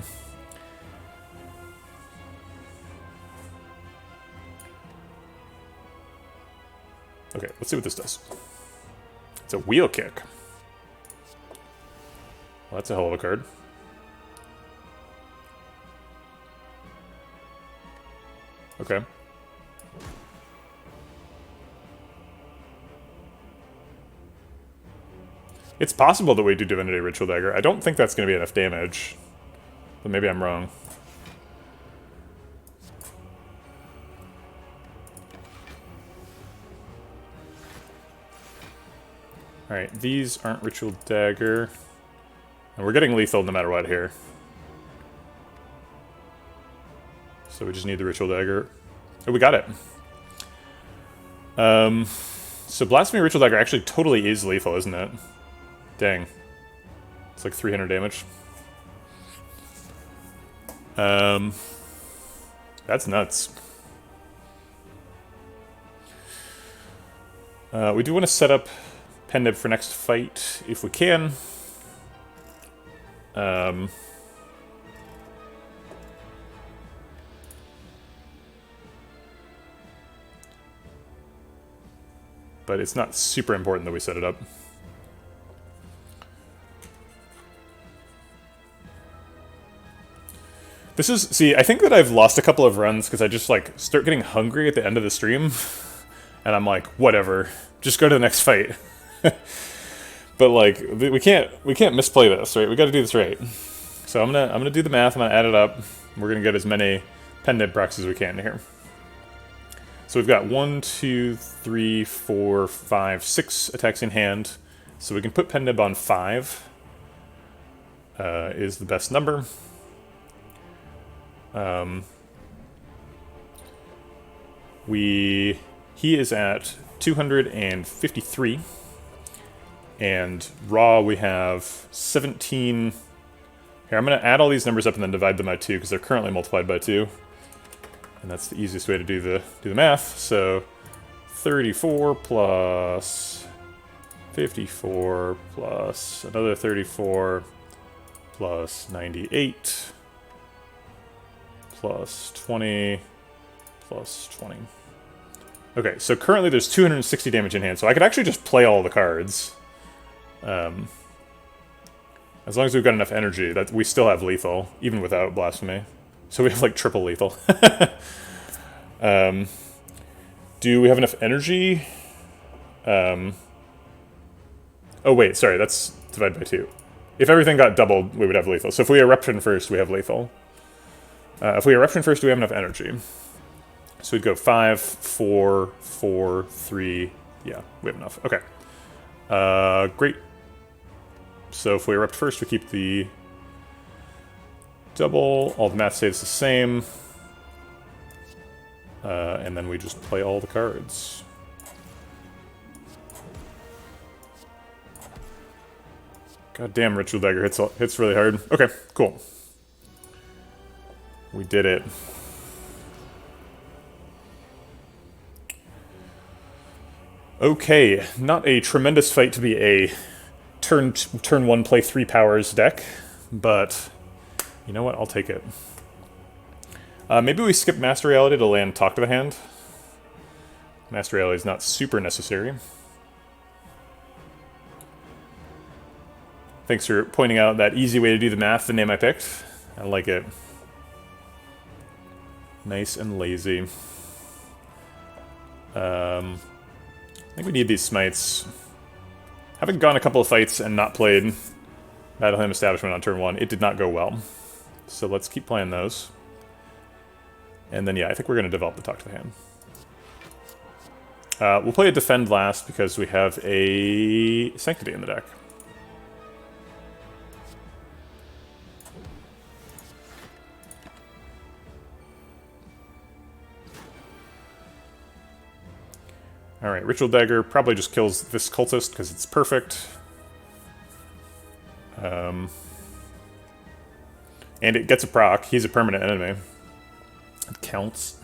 Okay, let's see what this does. It's a Wheel Kick. Well, that's a hell of a card. Okay. It's possible that we do Divinity Ritual Dagger. I don't think that's going to be enough damage. But maybe I'm wrong. Alright, these aren't Ritual Dagger. And we're getting lethal no matter what here. So we just need the Ritual Dagger. Oh, we got it. So Blasphemy Ritual Dagger actually totally is lethal, isn't it? Dang. It's like 300 damage. That's nuts. We do want to set up Pendib for next fight, if we can. But it's not super important that we set it up. This is... See, I think that I've lost a couple of runs because I just, like, start getting hungry at the end of the stream. And I'm like, whatever. Just go to the next fight. But, like, we can't misplay this, right? We gotta do this right. So I'm gonna do the math, I'm gonna add it up. We're gonna get as many Pendib procs as we can here. So we've got 1, 2, 3, 4, 5, 6 attacks in hand. So we can put Pendib on 5. Is the best number. He is at 253. And raw we have 17. Here, I'm going to add all these numbers up and then divide them by 2 because they're currently multiplied by 2. And that's the easiest way to do the math. So 34 plus 54 plus another 34 plus 98 plus 20 plus 20. Okay, so currently there's 260 damage in hand, so I could actually just play all the cards. As long as we've got enough energy, that we still have lethal, even without Blasphemy. So we have like triple lethal. Do we have enough energy? Oh wait, sorry, that's divided by 2. If everything got doubled, we would have lethal. So if we Eruption first, we have lethal. If we Eruption first, do we have enough energy? So we'd go 5, 4, 4, 3. Yeah, we have enough. Okay. Great. So if we Erupt first, we keep the double. All the math stays the same. And then we just play all the cards. God damn, Ritual Dagger hits really hard. Okay, cool. We did it. Okay, not a tremendous fight to be a turn 1 play 3 powers deck, but you know what? I'll take it. Maybe we skip Master Reality to land Talk to the Hand. Master Reality is not super necessary. Thanks for pointing out that easy way to do the math, the name I picked. I like it. Nice and lazy. I think we need these smites. Having gone a couple of fights and not played Battle Hymn Establishment on turn 1, it did not go well. So let's keep playing those. And then, yeah, I think we're going to develop the Talk to the Hand. We'll play a Defend last because we have a Sanctity in the deck. Alright, Ritual Dagger probably just kills this cultist because it's perfect. And it gets a proc. He's a permanent enemy. It counts.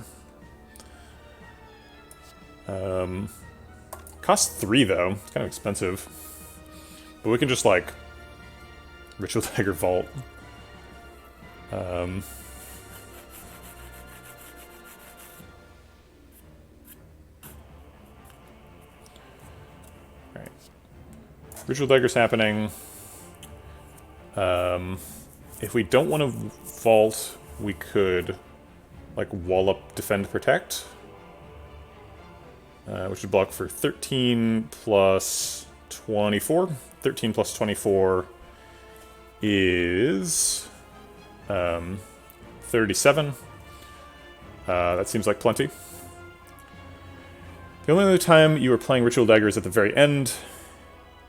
Costs 3 though. It's kind of expensive. But we can just like Ritual Dagger Vault. Alright. Ritual Dagger's happening. If we don't want to vault, we could like wall up, defend, protect. Which would block for 13 plus 24. 13 plus 24 is 37. That seems like plenty. The only other time you were playing Ritual Dagger is at the very end.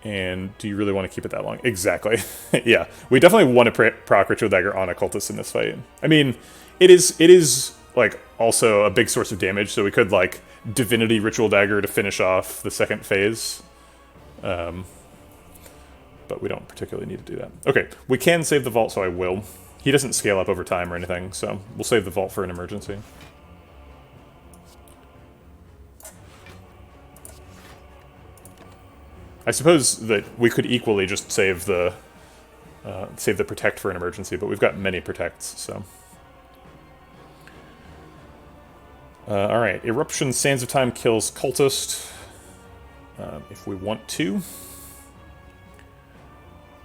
And do you really want to keep it that long? Exactly. Yeah, we definitely want to proc Ritual Dagger on a cultist in this fight. I mean, it is like also a big source of damage, so we could like Divinity Ritual Dagger to finish off the second phase. But we don't particularly need to do that. Okay, we can save the vault, so I will. He doesn't scale up over time or anything, so we'll save the vault for an emergency. I suppose that we could equally just save the protect for an emergency, but we've got many protects, so. Alright, Eruption Sands of Time kills Cultist, if we want to.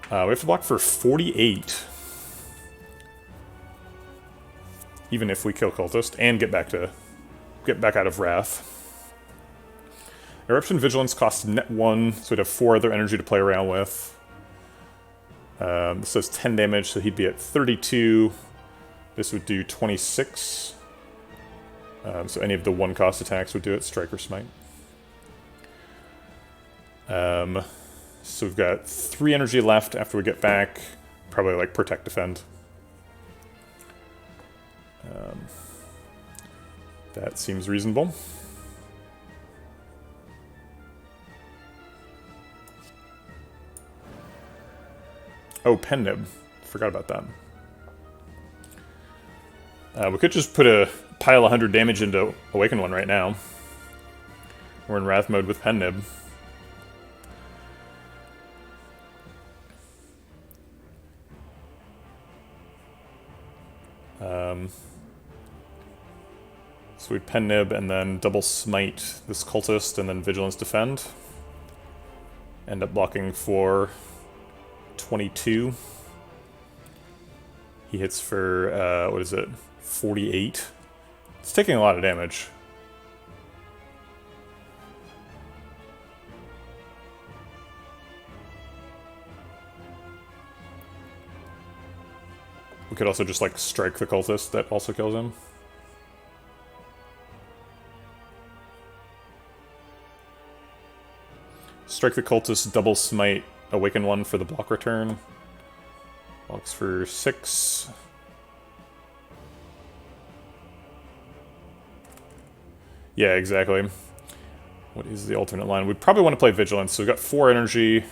We have to block for 48. Even if we kill Cultist, and get back out of Wrath. Eruption Vigilance costs net 1, so we'd have 4 other energy to play around with. This does 10 damage, so he'd be at 32. This would do 26. So any of the 1-cost attacks would do it, Strike or Smite. So we've got 3 energy left after we get back. Probably like Protect, Defend. That seems reasonable. Oh, Pen Nib. Forgot about that. We could just put a pile 100 damage into Awaken One right now. We're in Wrath mode with Pen Nib. So we Pen Nib and then double smite this cultist and then Vigilance Defend. End up blocking for 22. He hits for, what is it, 48? It's taking a lot of damage. We could also just, like, strike the cultist that also kills him. Strike the cultist, double smite, Awaken One for the block return. Blocks for 6. Yeah, exactly. What is the alternate line? We'd probably want to play Vigilance, so we've got 4 energy.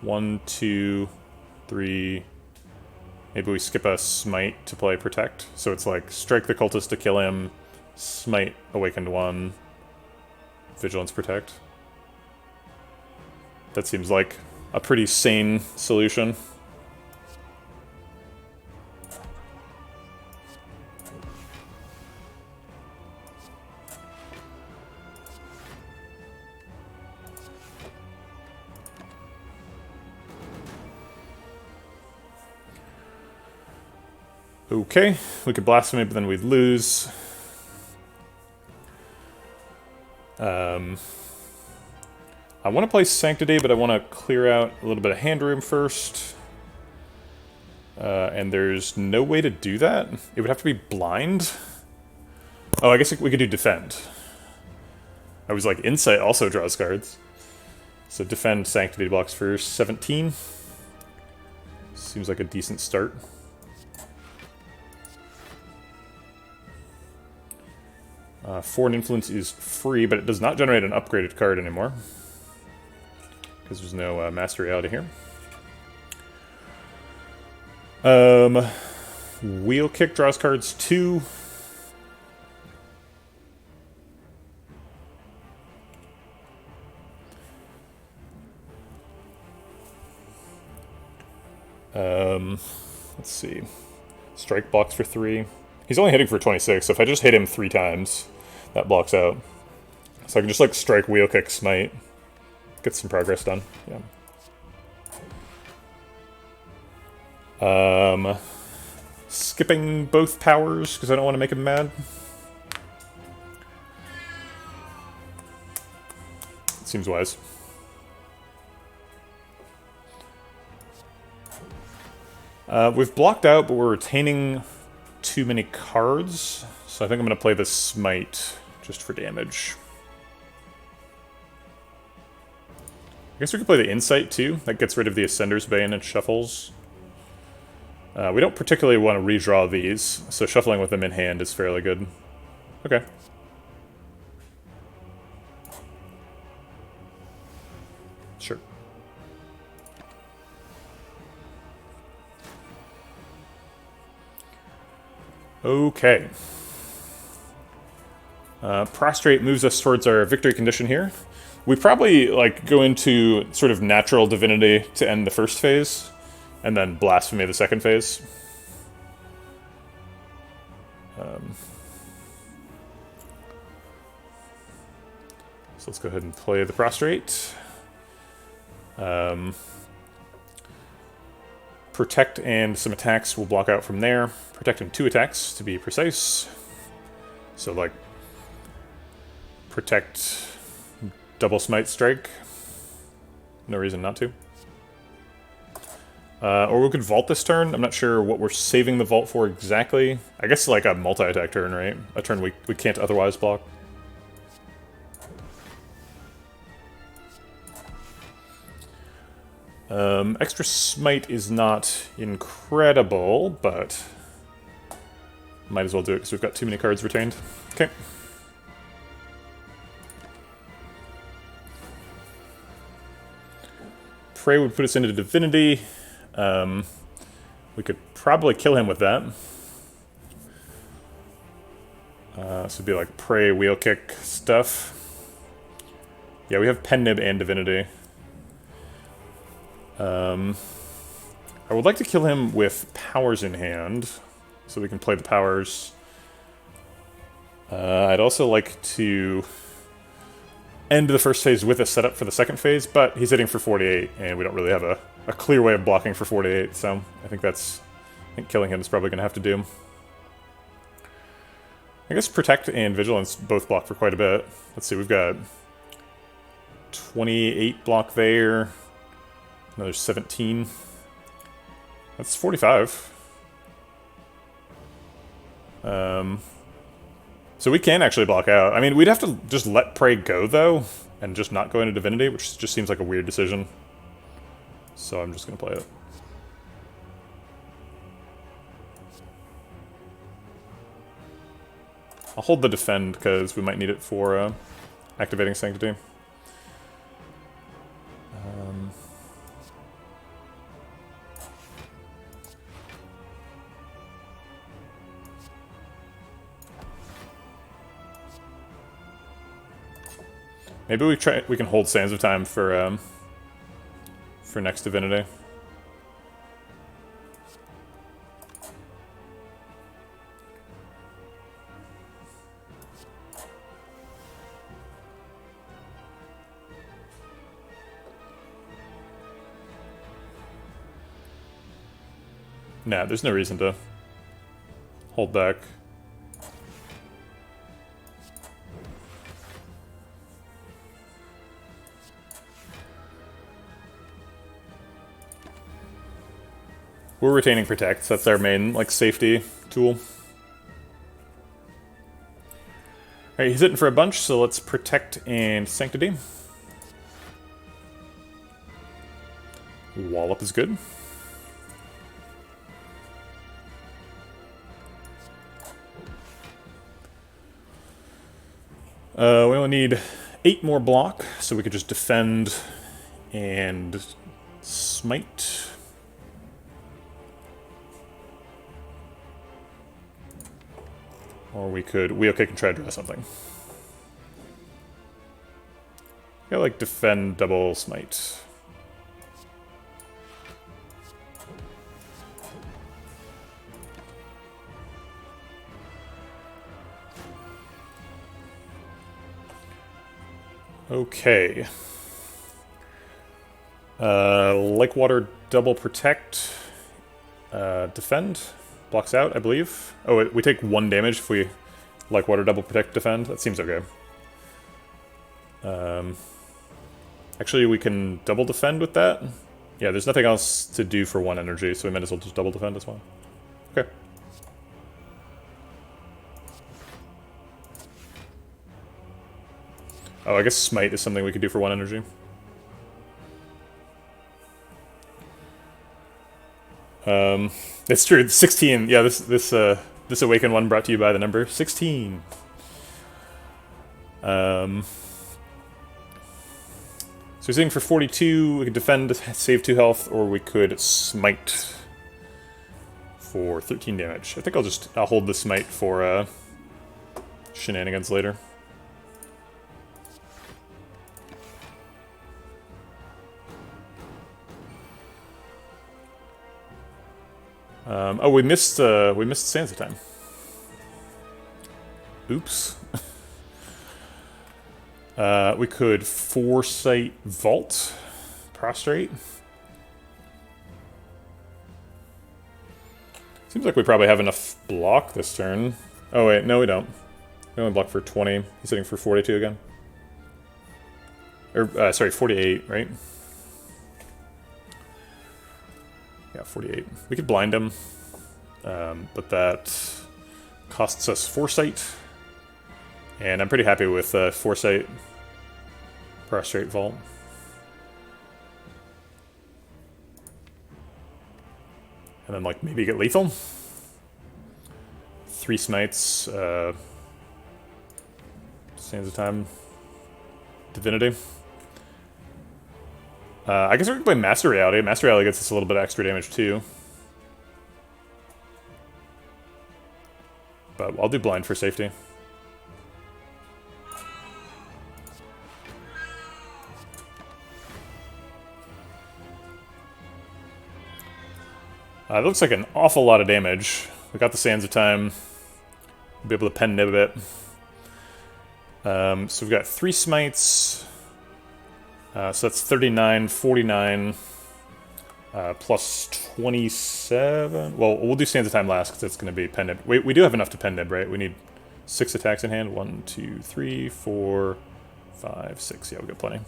1, 2, 3... Maybe we skip a Smite to play Protect. So it's like, strike the cultist to kill him, Smite Awakened One, Vigilance Protect. That seems like a pretty sane solution. Okay, we could blasphemy, but then we'd lose. I want to play Sanctity, but I want to clear out a little bit of hand room first. And there's no way to do that. It would have to be blind. Oh, I guess we could do Defend. I was like, Insight also draws cards. So Defend Sanctity blocks for 17. Seems like a decent start. Foreign Influence is free, but it does not generate an upgraded card anymore. Because there's no Master Reality here. Wheel Kick draws cards 2. Let's see. Strike blocks for 3. He's only hitting for 26, so if I just hit him 3 times, that blocks out. So I can just like strike, wheel kick, smite, get some progress done. Yeah. Skipping both powers because I don't want to make him mad. Seems wise. We've blocked out, but we're retaining too many cards, so I think I'm going to play the Smite just for damage. I guess we could play the Insight too. That gets rid of the Ascender's Bane and shuffles. We don't particularly want to redraw these, so shuffling with them in hand is fairly good. Okay. Sure. Okay. Prostrate moves us towards our victory condition here. We probably like go into sort of natural divinity to end the first phase, and then blasphemy the second phase. So let's go ahead and play the prostrate. Protect and some attacks will block out from there. Protect and 2 attacks to be precise. So like protect, double smite strike. No reason not to. Or we could vault this turn. I'm not sure what we're saving the vault for exactly. I guess like a multi-attack turn, right? A turn we can't otherwise block. Extra smite is not incredible, but might as well do it because we've got too many cards retained. Okay. Prey would put us into divinity. We could probably kill him with that. This would be like Prey, Wheel Kick stuff. Yeah, we have Pen Nib and divinity. I would like to kill him with powers in hand, so we can play the powers. I'd also like to end the first phase with a setup for the second phase, but he's hitting for 48, and we don't really have a clear way of blocking for 48, so I think killing him is probably going to have to do. I guess Protect and Vigilance both block for quite a bit. Let's see, we've got 28 block there. Another 17. That's 45. So we can actually block out. I mean, we'd have to just let Prey go, though, and just not go into Divinity, which just seems like a weird decision. So I'm just going to play it. I'll hold the Defend, because we might need it for activating Sanctity. Maybe we can hold Sands of Time for next Divinity. Nah, there's no reason to hold back. We're retaining Protect, so that's our main, like, safety tool. Alright, he's hitting for a bunch, so let's Protect and Sanctity. Wallop is good. We only need 8 more block, so we could just Defend and Smite. Or we could Wheel Kick and try to draw something. I like Defend, double Smite. Okay. Lake Water, double Protect. Defend. Blocks out, I believe. Oh, we take 1 damage if we Like Water, double Protect, Defend. That seems okay. Actually, we can double Defend with that. Yeah, there's nothing else to do for 1 energy, so we might as well just double Defend as well. Okay. Oh, I guess Smite is something we could do for 1 energy. It's true. 16. Yeah, this awakened one brought to you by the number 16. So we're sitting for 42. We could defend, save 2 health, or we could smite for 13 damage. I think I'll hold the smite for shenanigans later. Oh, we missed Sansa time. Oops. We could Foresight Vault, Prostrate. Seems like we probably have enough block this turn. Oh wait, no we don't. We only block for 20. He's hitting for 42 again. Or, sorry, 48, right? Yeah, 48. We could blind him, but that costs us Foresight. And I'm pretty happy with Foresight, Prostrate Vault. And then, like, maybe get lethal. 3 smites, Sands of Time, Divinity. I guess we can play Master Reality. Master Reality gets us a little bit of extra damage too. But I'll do Blind for safety. It looks like an awful lot of damage. We got the Sands of Time. We'll be able to pen nib a bit. So we've got 3 smites. So that's 39, 49, plus 27. Well, we'll do Sands of Time last because it's going to be pen nib. We do have enough to pen nib, right? We need 6 attacks in hand. 1, 2, 3, 4, 5, 6. Yeah, we got plenty.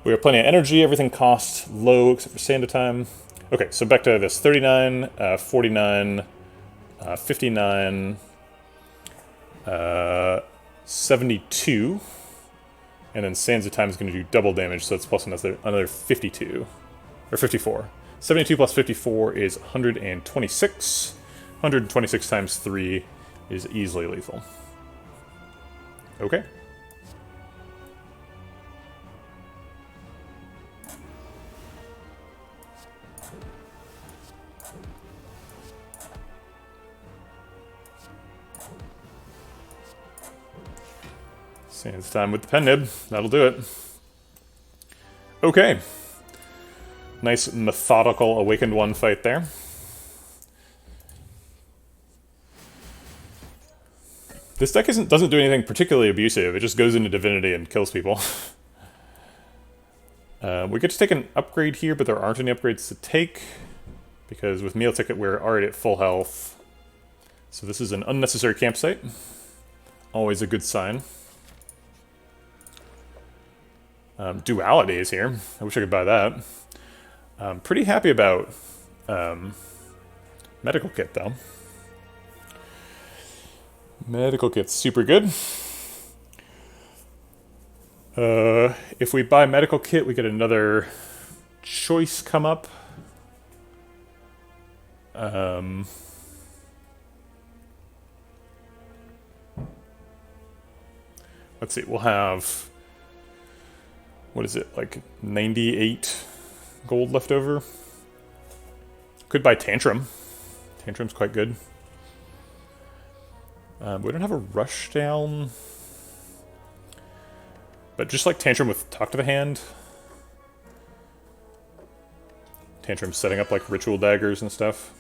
We got plenty of energy. Everything costs low except for Sand of Time. Okay, so back to this. 39, 49, 59, 72. And then Sands of Time is going to do double damage, so it's plus another 52. Or 54. 72 plus 54 is 126. 126 times 3 is easily lethal. Okay. Sands time with the pen nib. That'll do it. Okay. Nice methodical Awakened One fight there. This deck doesn't do anything particularly abusive. It just goes into Divinity and kills people. We get to take an upgrade here, but there aren't any upgrades to take. Because with Meal Ticket, we're already at full health. So this is an unnecessary campsite. Always a good sign. Duality is here. I wish I could buy that. I'm pretty happy about Medical Kit, though. Medical Kit's super good. If we buy Medical Kit, we get another choice come up. Let's see, we'll have... What is it, like 98 gold left over? Could buy Tantrum. Tantrum's quite good. We don't have a Rushdown. But just like Tantrum with Talk to the Hand. Tantrum setting up like Ritual Daggers and stuff.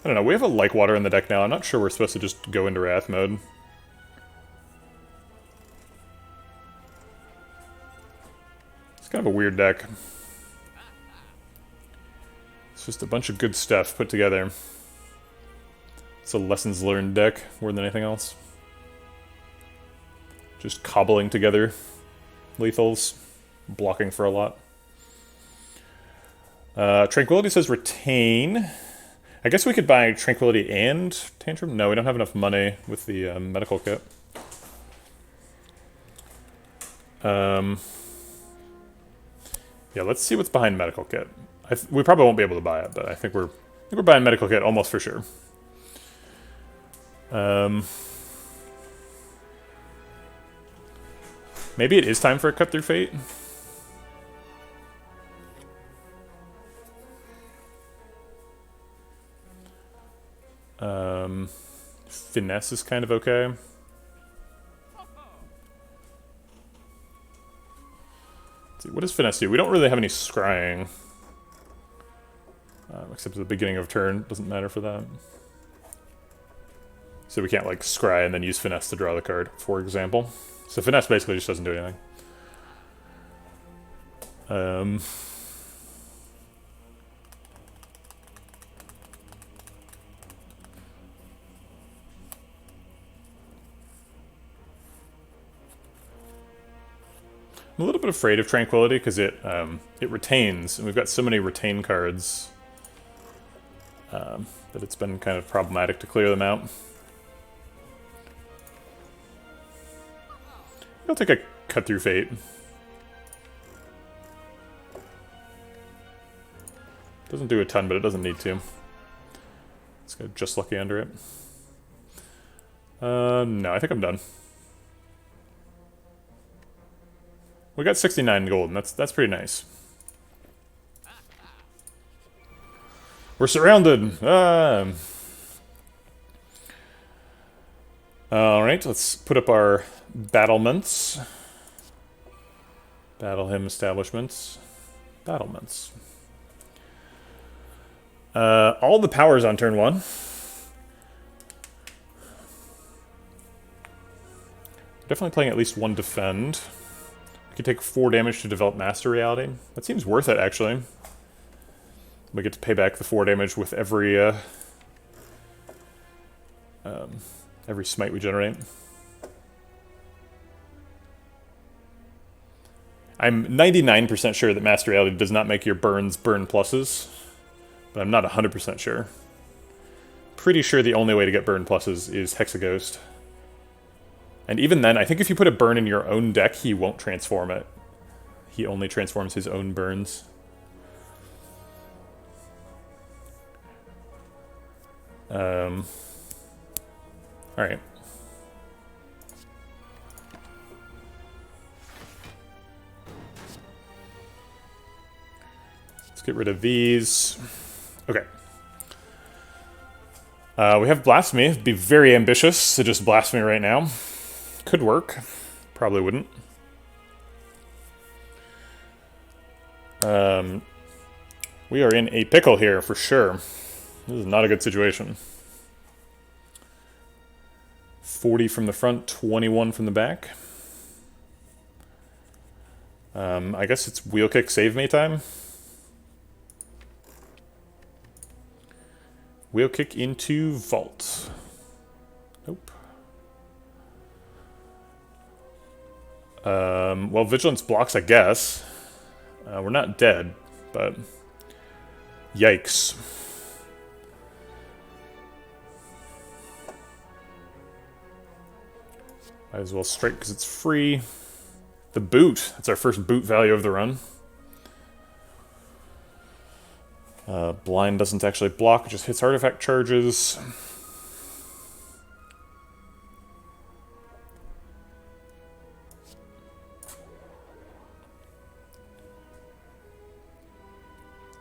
I don't know, we have a Like Water in the deck now. I'm not sure we're supposed to just go into Wrath mode. Kind of a weird deck. It's just a bunch of good stuff put together. It's a lessons learned deck more than anything else. Just cobbling together lethals, blocking for a lot. Tranquility says retain. I guess we could buy Tranquility and Tantrum. No, we don't have enough money with the medical kit. Yeah, let's see what's behind Medical Kit. We probably won't be able to buy it, but I think we're buying medical kit almost for sure. Maybe it is time for a cut through fate. Finesse is kind of okay. Let's see, what does finesse do? We don't really have any scrying. Except at the beginning of turn. Doesn't matter for that. So we can't like scry and then use finesse to draw the card, for example. So finesse basically just doesn't do anything. I'm a little bit afraid of Tranquility because it retains, and we've got so many retain cards that it's been kind of problematic to clear them out. I'll take a cut through fate. Doesn't do a ton, but it doesn't need to. Let's go just lucky under it. No, I think I'm done. We got 69 gold, and that's pretty nice. We're surrounded! Alright, let's put up our battlements. Battle hymn establishments. Battlements. All the powers on turn 1. Definitely playing at least 1 defend. We could take 4 damage to develop Master Reality. That seems worth it, actually. We get to pay back the 4 damage with every smite we generate. I'm 99% sure that Master Reality does not make your burns burn pluses, but I'm not 100% sure. Pretty sure the only way to get burn pluses is Hexaghost. And even then, I think if you put a burn in your own deck, he won't transform it. He only transforms his own burns. Alright. Let's get rid of these. Okay. We have Blasphemy. It'd be very ambitious to just Blasphemy right now. Could work. Probably wouldn't. We are in a pickle here, for sure. This is not a good situation. 40 from the front, 21 from the back. I guess it's wheel kick save me time. Wheel kick into vault. Nope. Well, vigilance blocks, I guess. We're not dead, but yikes. Might as well strike because it's free. The boot. That's our first boot value of the run. Blind doesn't actually block, it just hits artifact charges.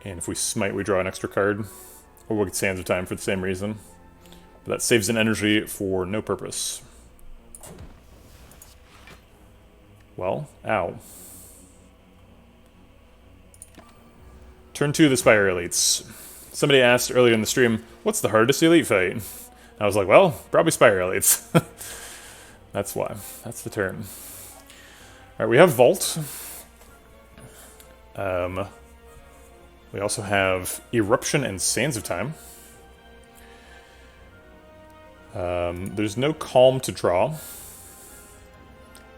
And if we smite, we draw an extra card. Or we'll get Sands of Time for the same reason. But that saves an energy for no purpose. Well, ow. Turn 2 of the Spire Elites. Somebody asked earlier in the stream, what's the hardest elite fight? And I was like, well, probably Spire Elites. That's why. That's the turn. Alright, we have Vault. We also have Eruption and Sands of Time. There's no Calm to draw.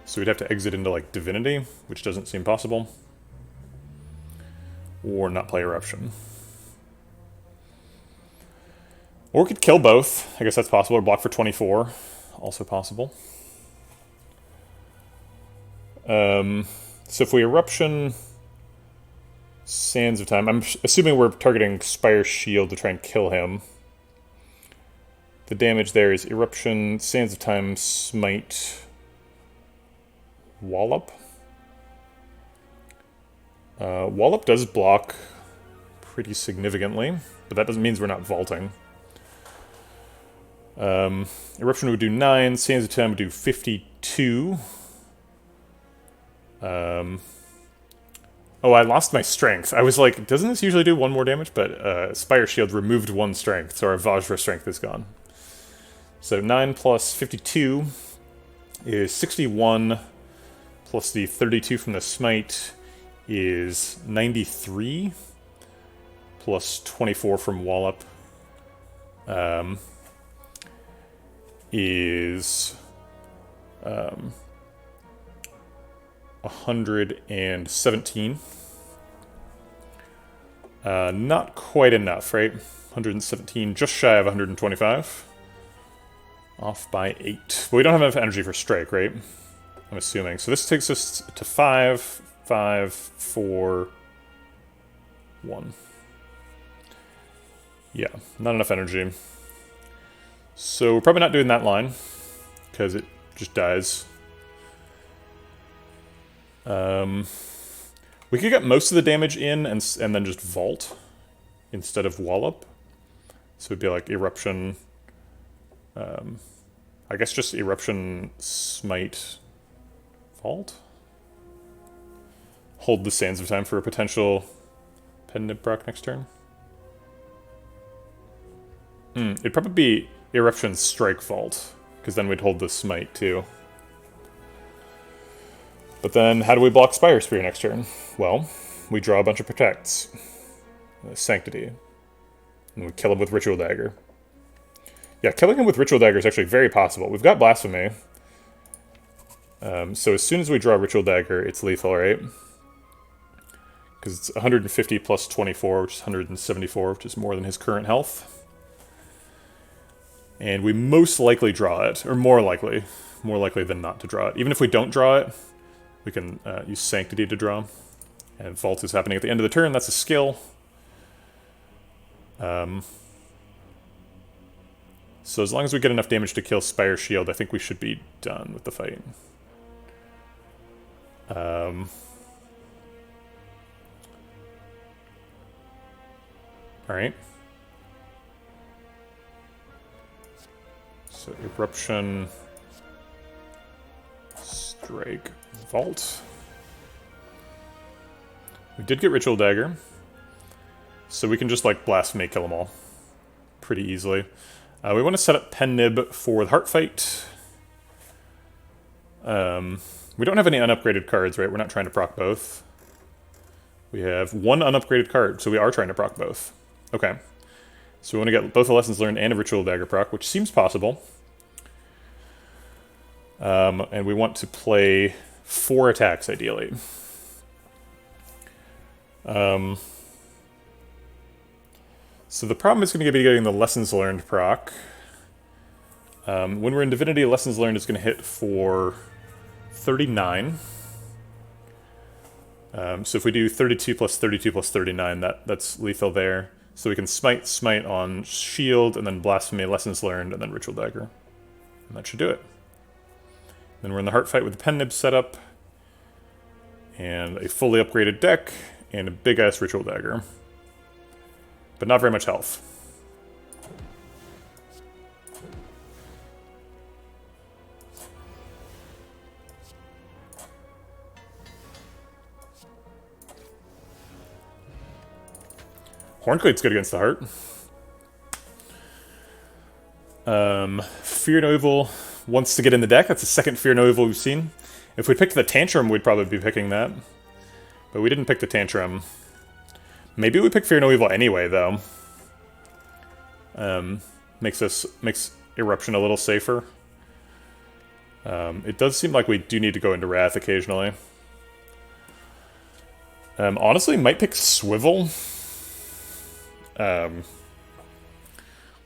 So we'd have to exit into, like, Divinity, which doesn't seem possible. Or not play Eruption. Or we could kill both. I guess that's possible. Or block for 24. Also possible. So if we Eruption... Sands of Time. I'm assuming we're targeting Spire Shield to try and kill him. The damage there is Eruption, Sands of Time, Smite, Wallop. Wallop does block pretty significantly, but that doesn't mean we're not vaulting. Eruption would do 9, Sands of Time would do 52. Oh, I lost my strength. I was like, doesn't this usually do 1 more damage? But Spire Shield removed 1 strength, so our Vajra strength is gone. So 9 plus 52 is 61, plus the 32 from the Smite is 93, plus 24 from Wallop is 117. Not quite enough, right? 117, just shy of 125. Off by 8. But we don't have enough energy for Strike, right? I'm assuming. So this takes us to 5, 5, 4, 1. Yeah, not enough energy. So we're probably not doing that line, because it just dies. We could get most of the damage in and then just Vault instead of Wallop. So it'd be like Eruption, I guess just Eruption, Smite, Vault? Hold the Sands of Time for a potential Pen proc next turn. It'd probably be Eruption, Strike, Vault, because then we'd hold the Smite too. But then, how do we block Spire Spear next turn? Well, we draw a bunch of Protects. Sanctity. And we kill him with Ritual Dagger. Yeah, killing him with Ritual Dagger is actually very possible. We've got Blasphemy. So as soon as we draw Ritual Dagger, it's lethal, right? Because it's 150 plus 24, which is 174, which is more than his current health. And we most likely draw it, or more likely than not to draw it. Even if we don't draw it, we can use Sanctity to draw. And Vault is happening at the end of the turn, that's a skill. So as long as we get enough damage to kill Spire Shield, I think we should be done with the fight. Alright. So Eruption, Strike, Vault. We did get Ritual Dagger, so we can just like Blasphemy, kill them all pretty easily. We want to set up Pen Nib for the Heart Fight. We don't have any unupgraded cards, right? We're not trying to proc both. We have 1 unupgraded card, so we are trying to proc both. Okay. So we want to get both a Lessons Learned and a Ritual Dagger proc, which seems possible. And we want to play 4 attacks, ideally. So the problem is going to be getting the Lessons Learned proc. When we're in Divinity, Lessons Learned is going to hit for 39. So if we do 32 plus 32 plus 39, that's lethal there. So we can Smite on Shield, and then Blasphemy, Lessons Learned, and then Ritual Dagger. And that should do it. Then we're in the Heart Fight with the Pen Nib setup, and a fully upgraded deck, and a big-ass Ritual Dagger. But not very much health. Hornclade's good against the heart. Fear no Evil wants to get in the deck. That's the second Fear no Evil we've seen. If we picked the Tantrum, we'd probably be picking that. But we didn't pick the Tantrum. Maybe we pick Fear no Evil anyway, though. Makes Eruption a little safer. It does seem like we do need to go into Wrath occasionally. Honestly, might pick Swivel.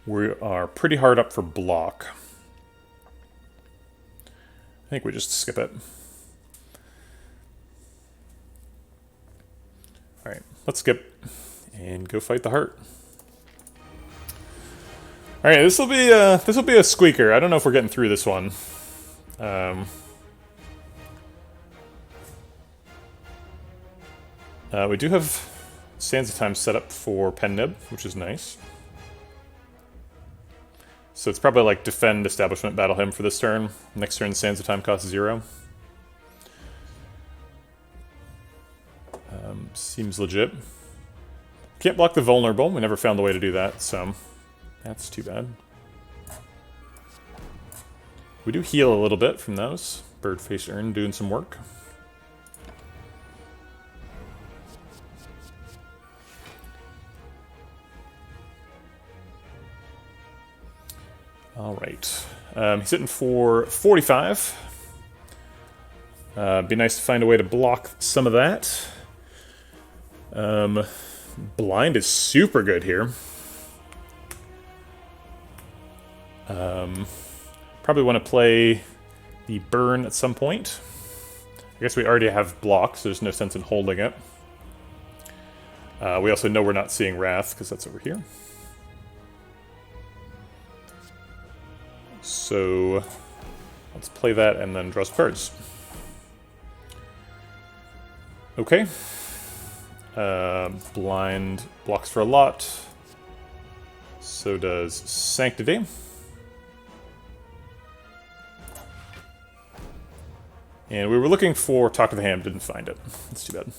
We are pretty hard up for block. I think we just skip it. Alright, let's skip and go fight the heart. All right, this will be a squeaker. I don't know if we're getting through this one. We do have Sands of Time set up for Pen Nib, which is nice. So it's probably like defend, establishment, battle him for this turn. Next turn, Sands of Time costs 0. Seems legit. Can't block the vulnerable. We never found a way to do that, so that's too bad. We do heal a little bit from those. Birdface Urn doing some work. All right. He's hitting for 45. Be nice to find a way to block some of that. Blind is super good here. Probably want to play the burn at some point. I guess we already have blocks, so there's no sense in holding it. We also know we're not seeing Wrath, because that's over here. So let's play that and then draw some cards. Okay. Blind blocks for a lot. So does Sanctity. And we were looking for Talk to the Hand, didn't find it. That's too bad.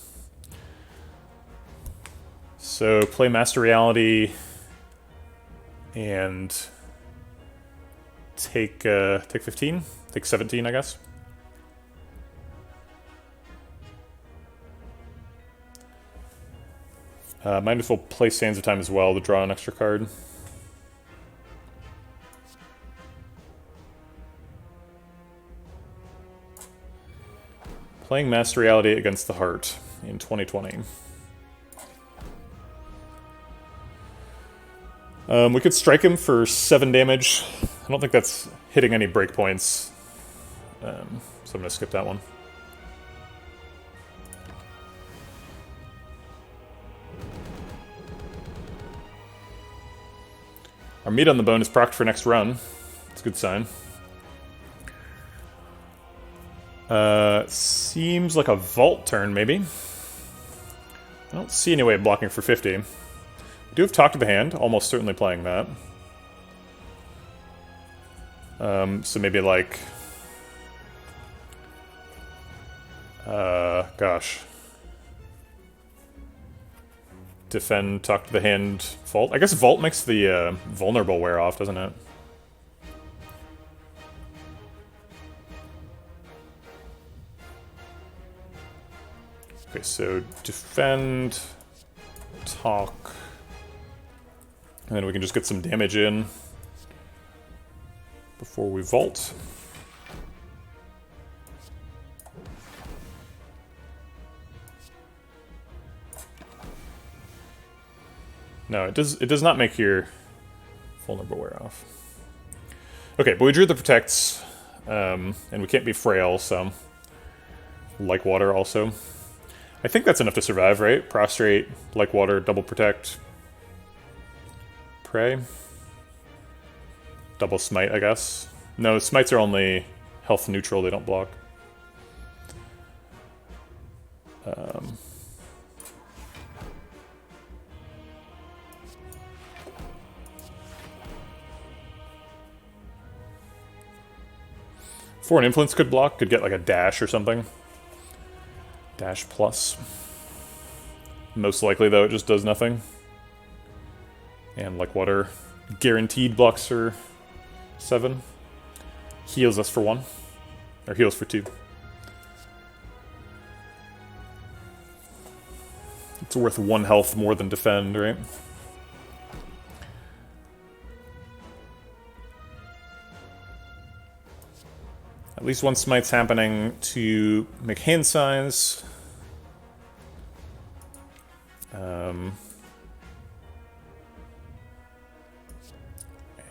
So play Master Reality and take 15? Take 17, I guess. Might as well play Sands of Time as well to draw an extra card. Playing Master Reality against the Heart in 2020. We could strike him for 7 damage. I don't think that's hitting any breakpoints, so I'm going to skip that one. Our meat on the bone is procced for next run. It's a good sign. Seems like a vault turn, maybe. I don't see any way of blocking for 50. We do have Talk to the Hand, almost certainly playing that. So maybe like... gosh. Defend, Talk to the Hand, Vault. I guess Vault makes the vulnerable wear off, doesn't it? Okay, so defend, talk, and then we can just get some damage in before we vault. No, it does not make your vulnerable wear off. Okay, but we drew the protects, and we can't be frail, so like water also. I think that's enough to survive, right? Prostrate, like water, double protect, pray, double smite, I guess. No, smites are only health neutral; they don't block. Foreign Influence could block, could get like a dash or something. Dash plus. Most likely, though, it just does nothing. And like water, guaranteed blocks for 7. Heals us for 1. Or heals for 2. It's worth 1 health more than defend, right? At least 1 smite's happening to make hand size.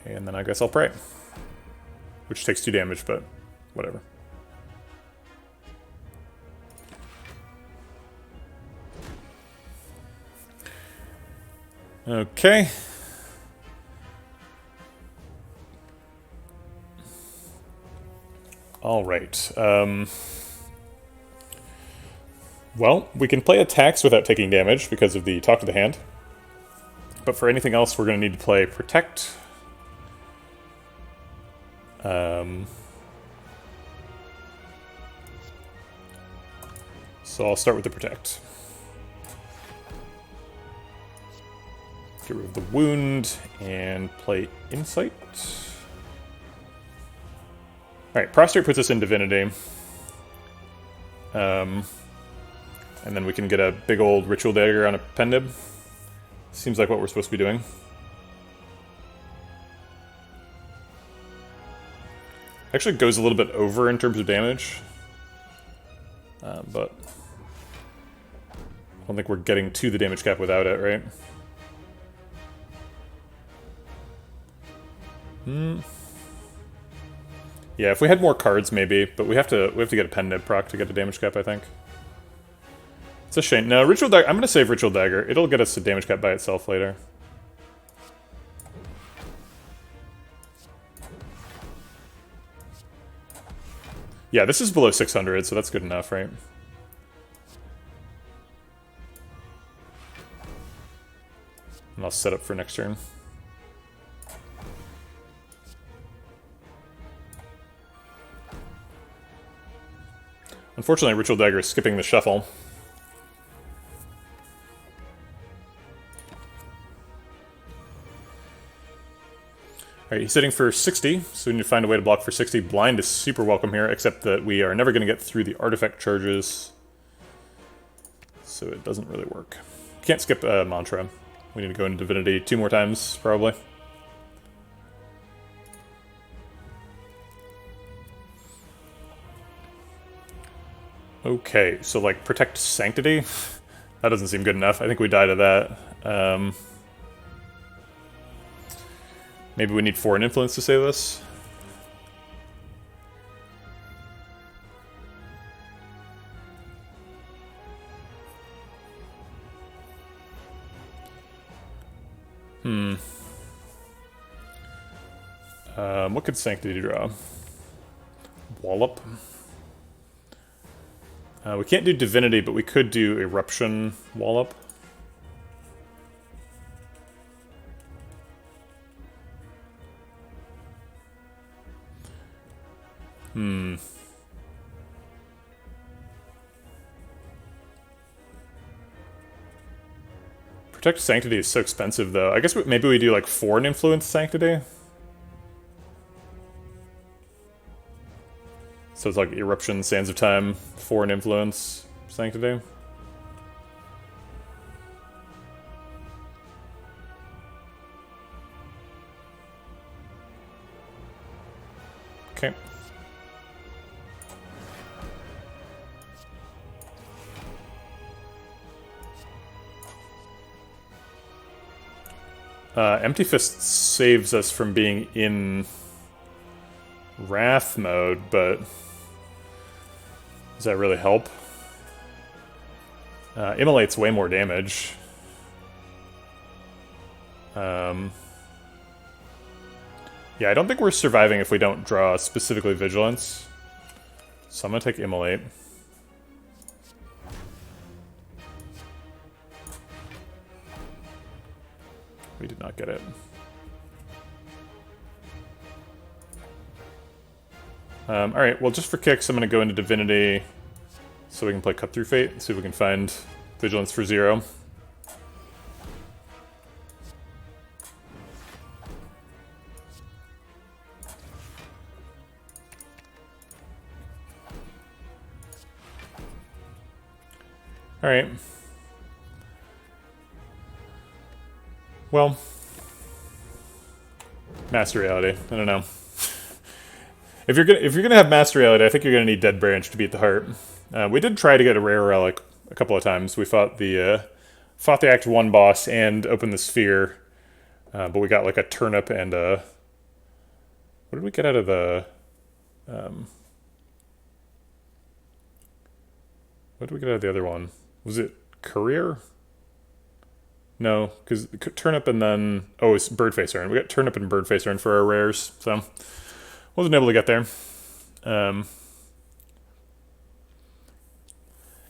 And then I guess I'll pray. Which takes 2 damage, but whatever. Okay. All right. Well, we can play attacks without taking damage because of the talk to the hand. But for anything else, we're going to need to play protect. So I'll start with the protect. Get rid of the wound and play insight. Alright, prostrate puts us in divinity. And then we can get a big old ritual dagger on a pendib. Seems like what we're supposed to be doing. Actually goes a little bit over in terms of damage. But I don't think we're getting to the damage cap without it, right? Yeah, if we had more cards, maybe, but we have to get a pendib proc to get a damage cap, I think. It's a shame. No, Ritual Dagger. I'm gonna save Ritual Dagger. It'll get us a damage cap by itself later. Yeah, this is below 600, so that's good enough, right? And I'll set up for next turn. Unfortunately, Ritual Dagger is skipping the shuffle. Alright, he's sitting for 60, so we need to find a way to block for 60. Blind is super welcome here, except that we are never going to get through the artifact charges. So it doesn't really work. Can't skip Mantra. We need to go into Divinity 2 more times, probably. Okay, so like Protect Sanctity? That doesn't seem good enough. I think we die to that. Maybe we need Foreign Influence to save us. What could Sanctity draw? Wallop. We can't do Divinity, but we could do Eruption Wallop. Protect Sanctity is so expensive, though. I guess maybe we do, like, Foreign Influence Sanctity? So it's like Eruption, Sands of Time, Foreign Influence Sanctity. Okay. Empty Fist saves us from being in Wrath mode, but does that really help? Immolate's way more damage. Yeah, I don't think we're surviving if we don't draw specifically Vigilance. So I'm gonna take Immolate. We did not get it. Alright, well, just for kicks, I'm going to go into Divinity so we can play Cut Through Fate and see if we can find Vigilance for 0. Alright. Well, Master Reality. I don't know. If you're gonna have Master Reality, I think you're gonna need Dead Branch to beat the heart. We did try to get a rare relic a couple of times. We fought the Act 1 boss and opened the sphere, but we got like a turnip and a. What did we get out of the? What did we get out of the other one? Was it Courier? No, because turnip and then... Oh, it's Birdface Urn. We got turnip and Birdface Urn for our rares, so... Wasn't able to get there.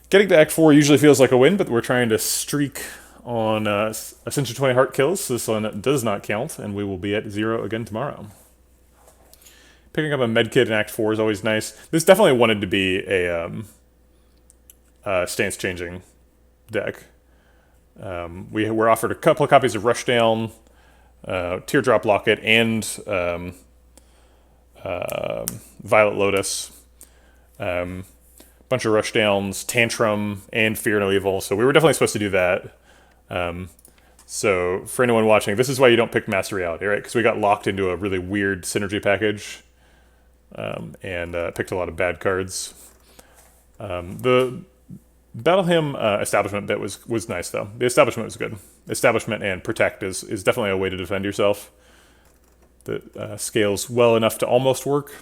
Getting to Act 4 usually feels like a win, but we're trying to streak on Ascension 20 heart kills, so this one does not count, and we will be at 0 again tomorrow. Picking up a medkit in Act 4 is always nice. This definitely wanted to be a stance-changing deck. We were offered a couple of copies of Rushdown, Teardrop Locket, and Violet Lotus. Bunch of Rushdowns, Tantrum, and Fear No Evil, so we were definitely supposed to do that. So for anyone watching, this is why you don't pick Master Reality, right? Because we got locked into a really weird synergy package, and picked a lot of bad cards. The Battle Hymn Establishment bit was nice, though. The Establishment was good. Establishment and Protect is definitely a way to defend yourself that scales well enough to almost work.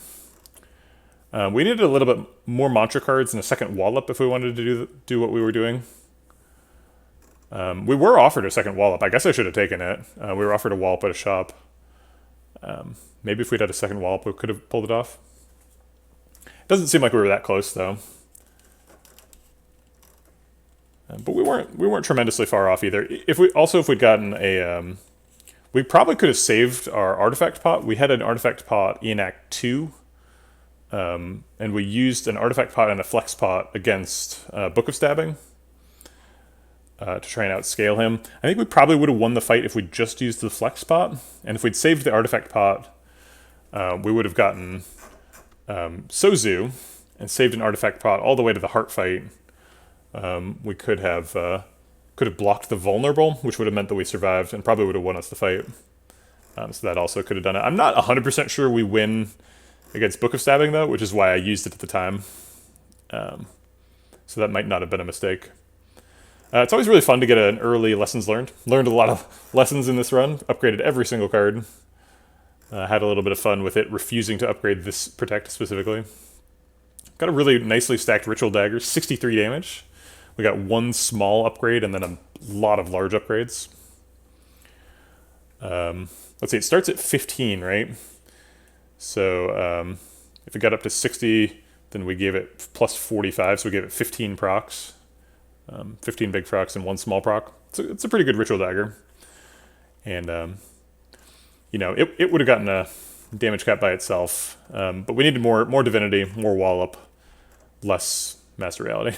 We needed a little bit more mantra cards and a second Wallop if we wanted to do what we were doing. We were offered a second Wallop. I guess I should have taken it. We were offered a Wallop at a shop. Maybe if we'd had a second Wallop, we could have pulled it off. Doesn't seem like we were that close, though. But we weren't tremendously far off either. If we'd gotten a, we probably could have saved our artifact pot. We had an artifact pot in Act 2. And we used an artifact pot and a flex pot against Book of Stabbing to try and outscale him. I think we probably would have won the fight if we just used the flex pot, and if we'd saved the artifact pot, we would have gotten Sozu and saved an artifact pot all the way to the heart fight. We could have blocked the vulnerable, which would have meant that we survived and probably would have won us the fight. So that also could have done it. I'm not 100% sure we win against Book of Stabbing, though, which is why I used it at the time. So that might not have been a mistake. It's always really fun to get an early lessons learned. Learned a lot of lessons in this run. Upgraded every single card. Had a little bit of fun with it, refusing to upgrade this Protect specifically. Got a really nicely stacked Ritual Dagger, 63 damage. We got one small upgrade and then a lot of large upgrades. Let's see, it starts at 15, right? So if it got up to 60, then we gave it plus 45, so we gave it 15 procs. 15 big procs and one small proc. So it's a pretty good Ritual Dagger. And, you know, it would have gotten a damage cap by itself. But we needed more Divinity, more Wallop, less Master Reality.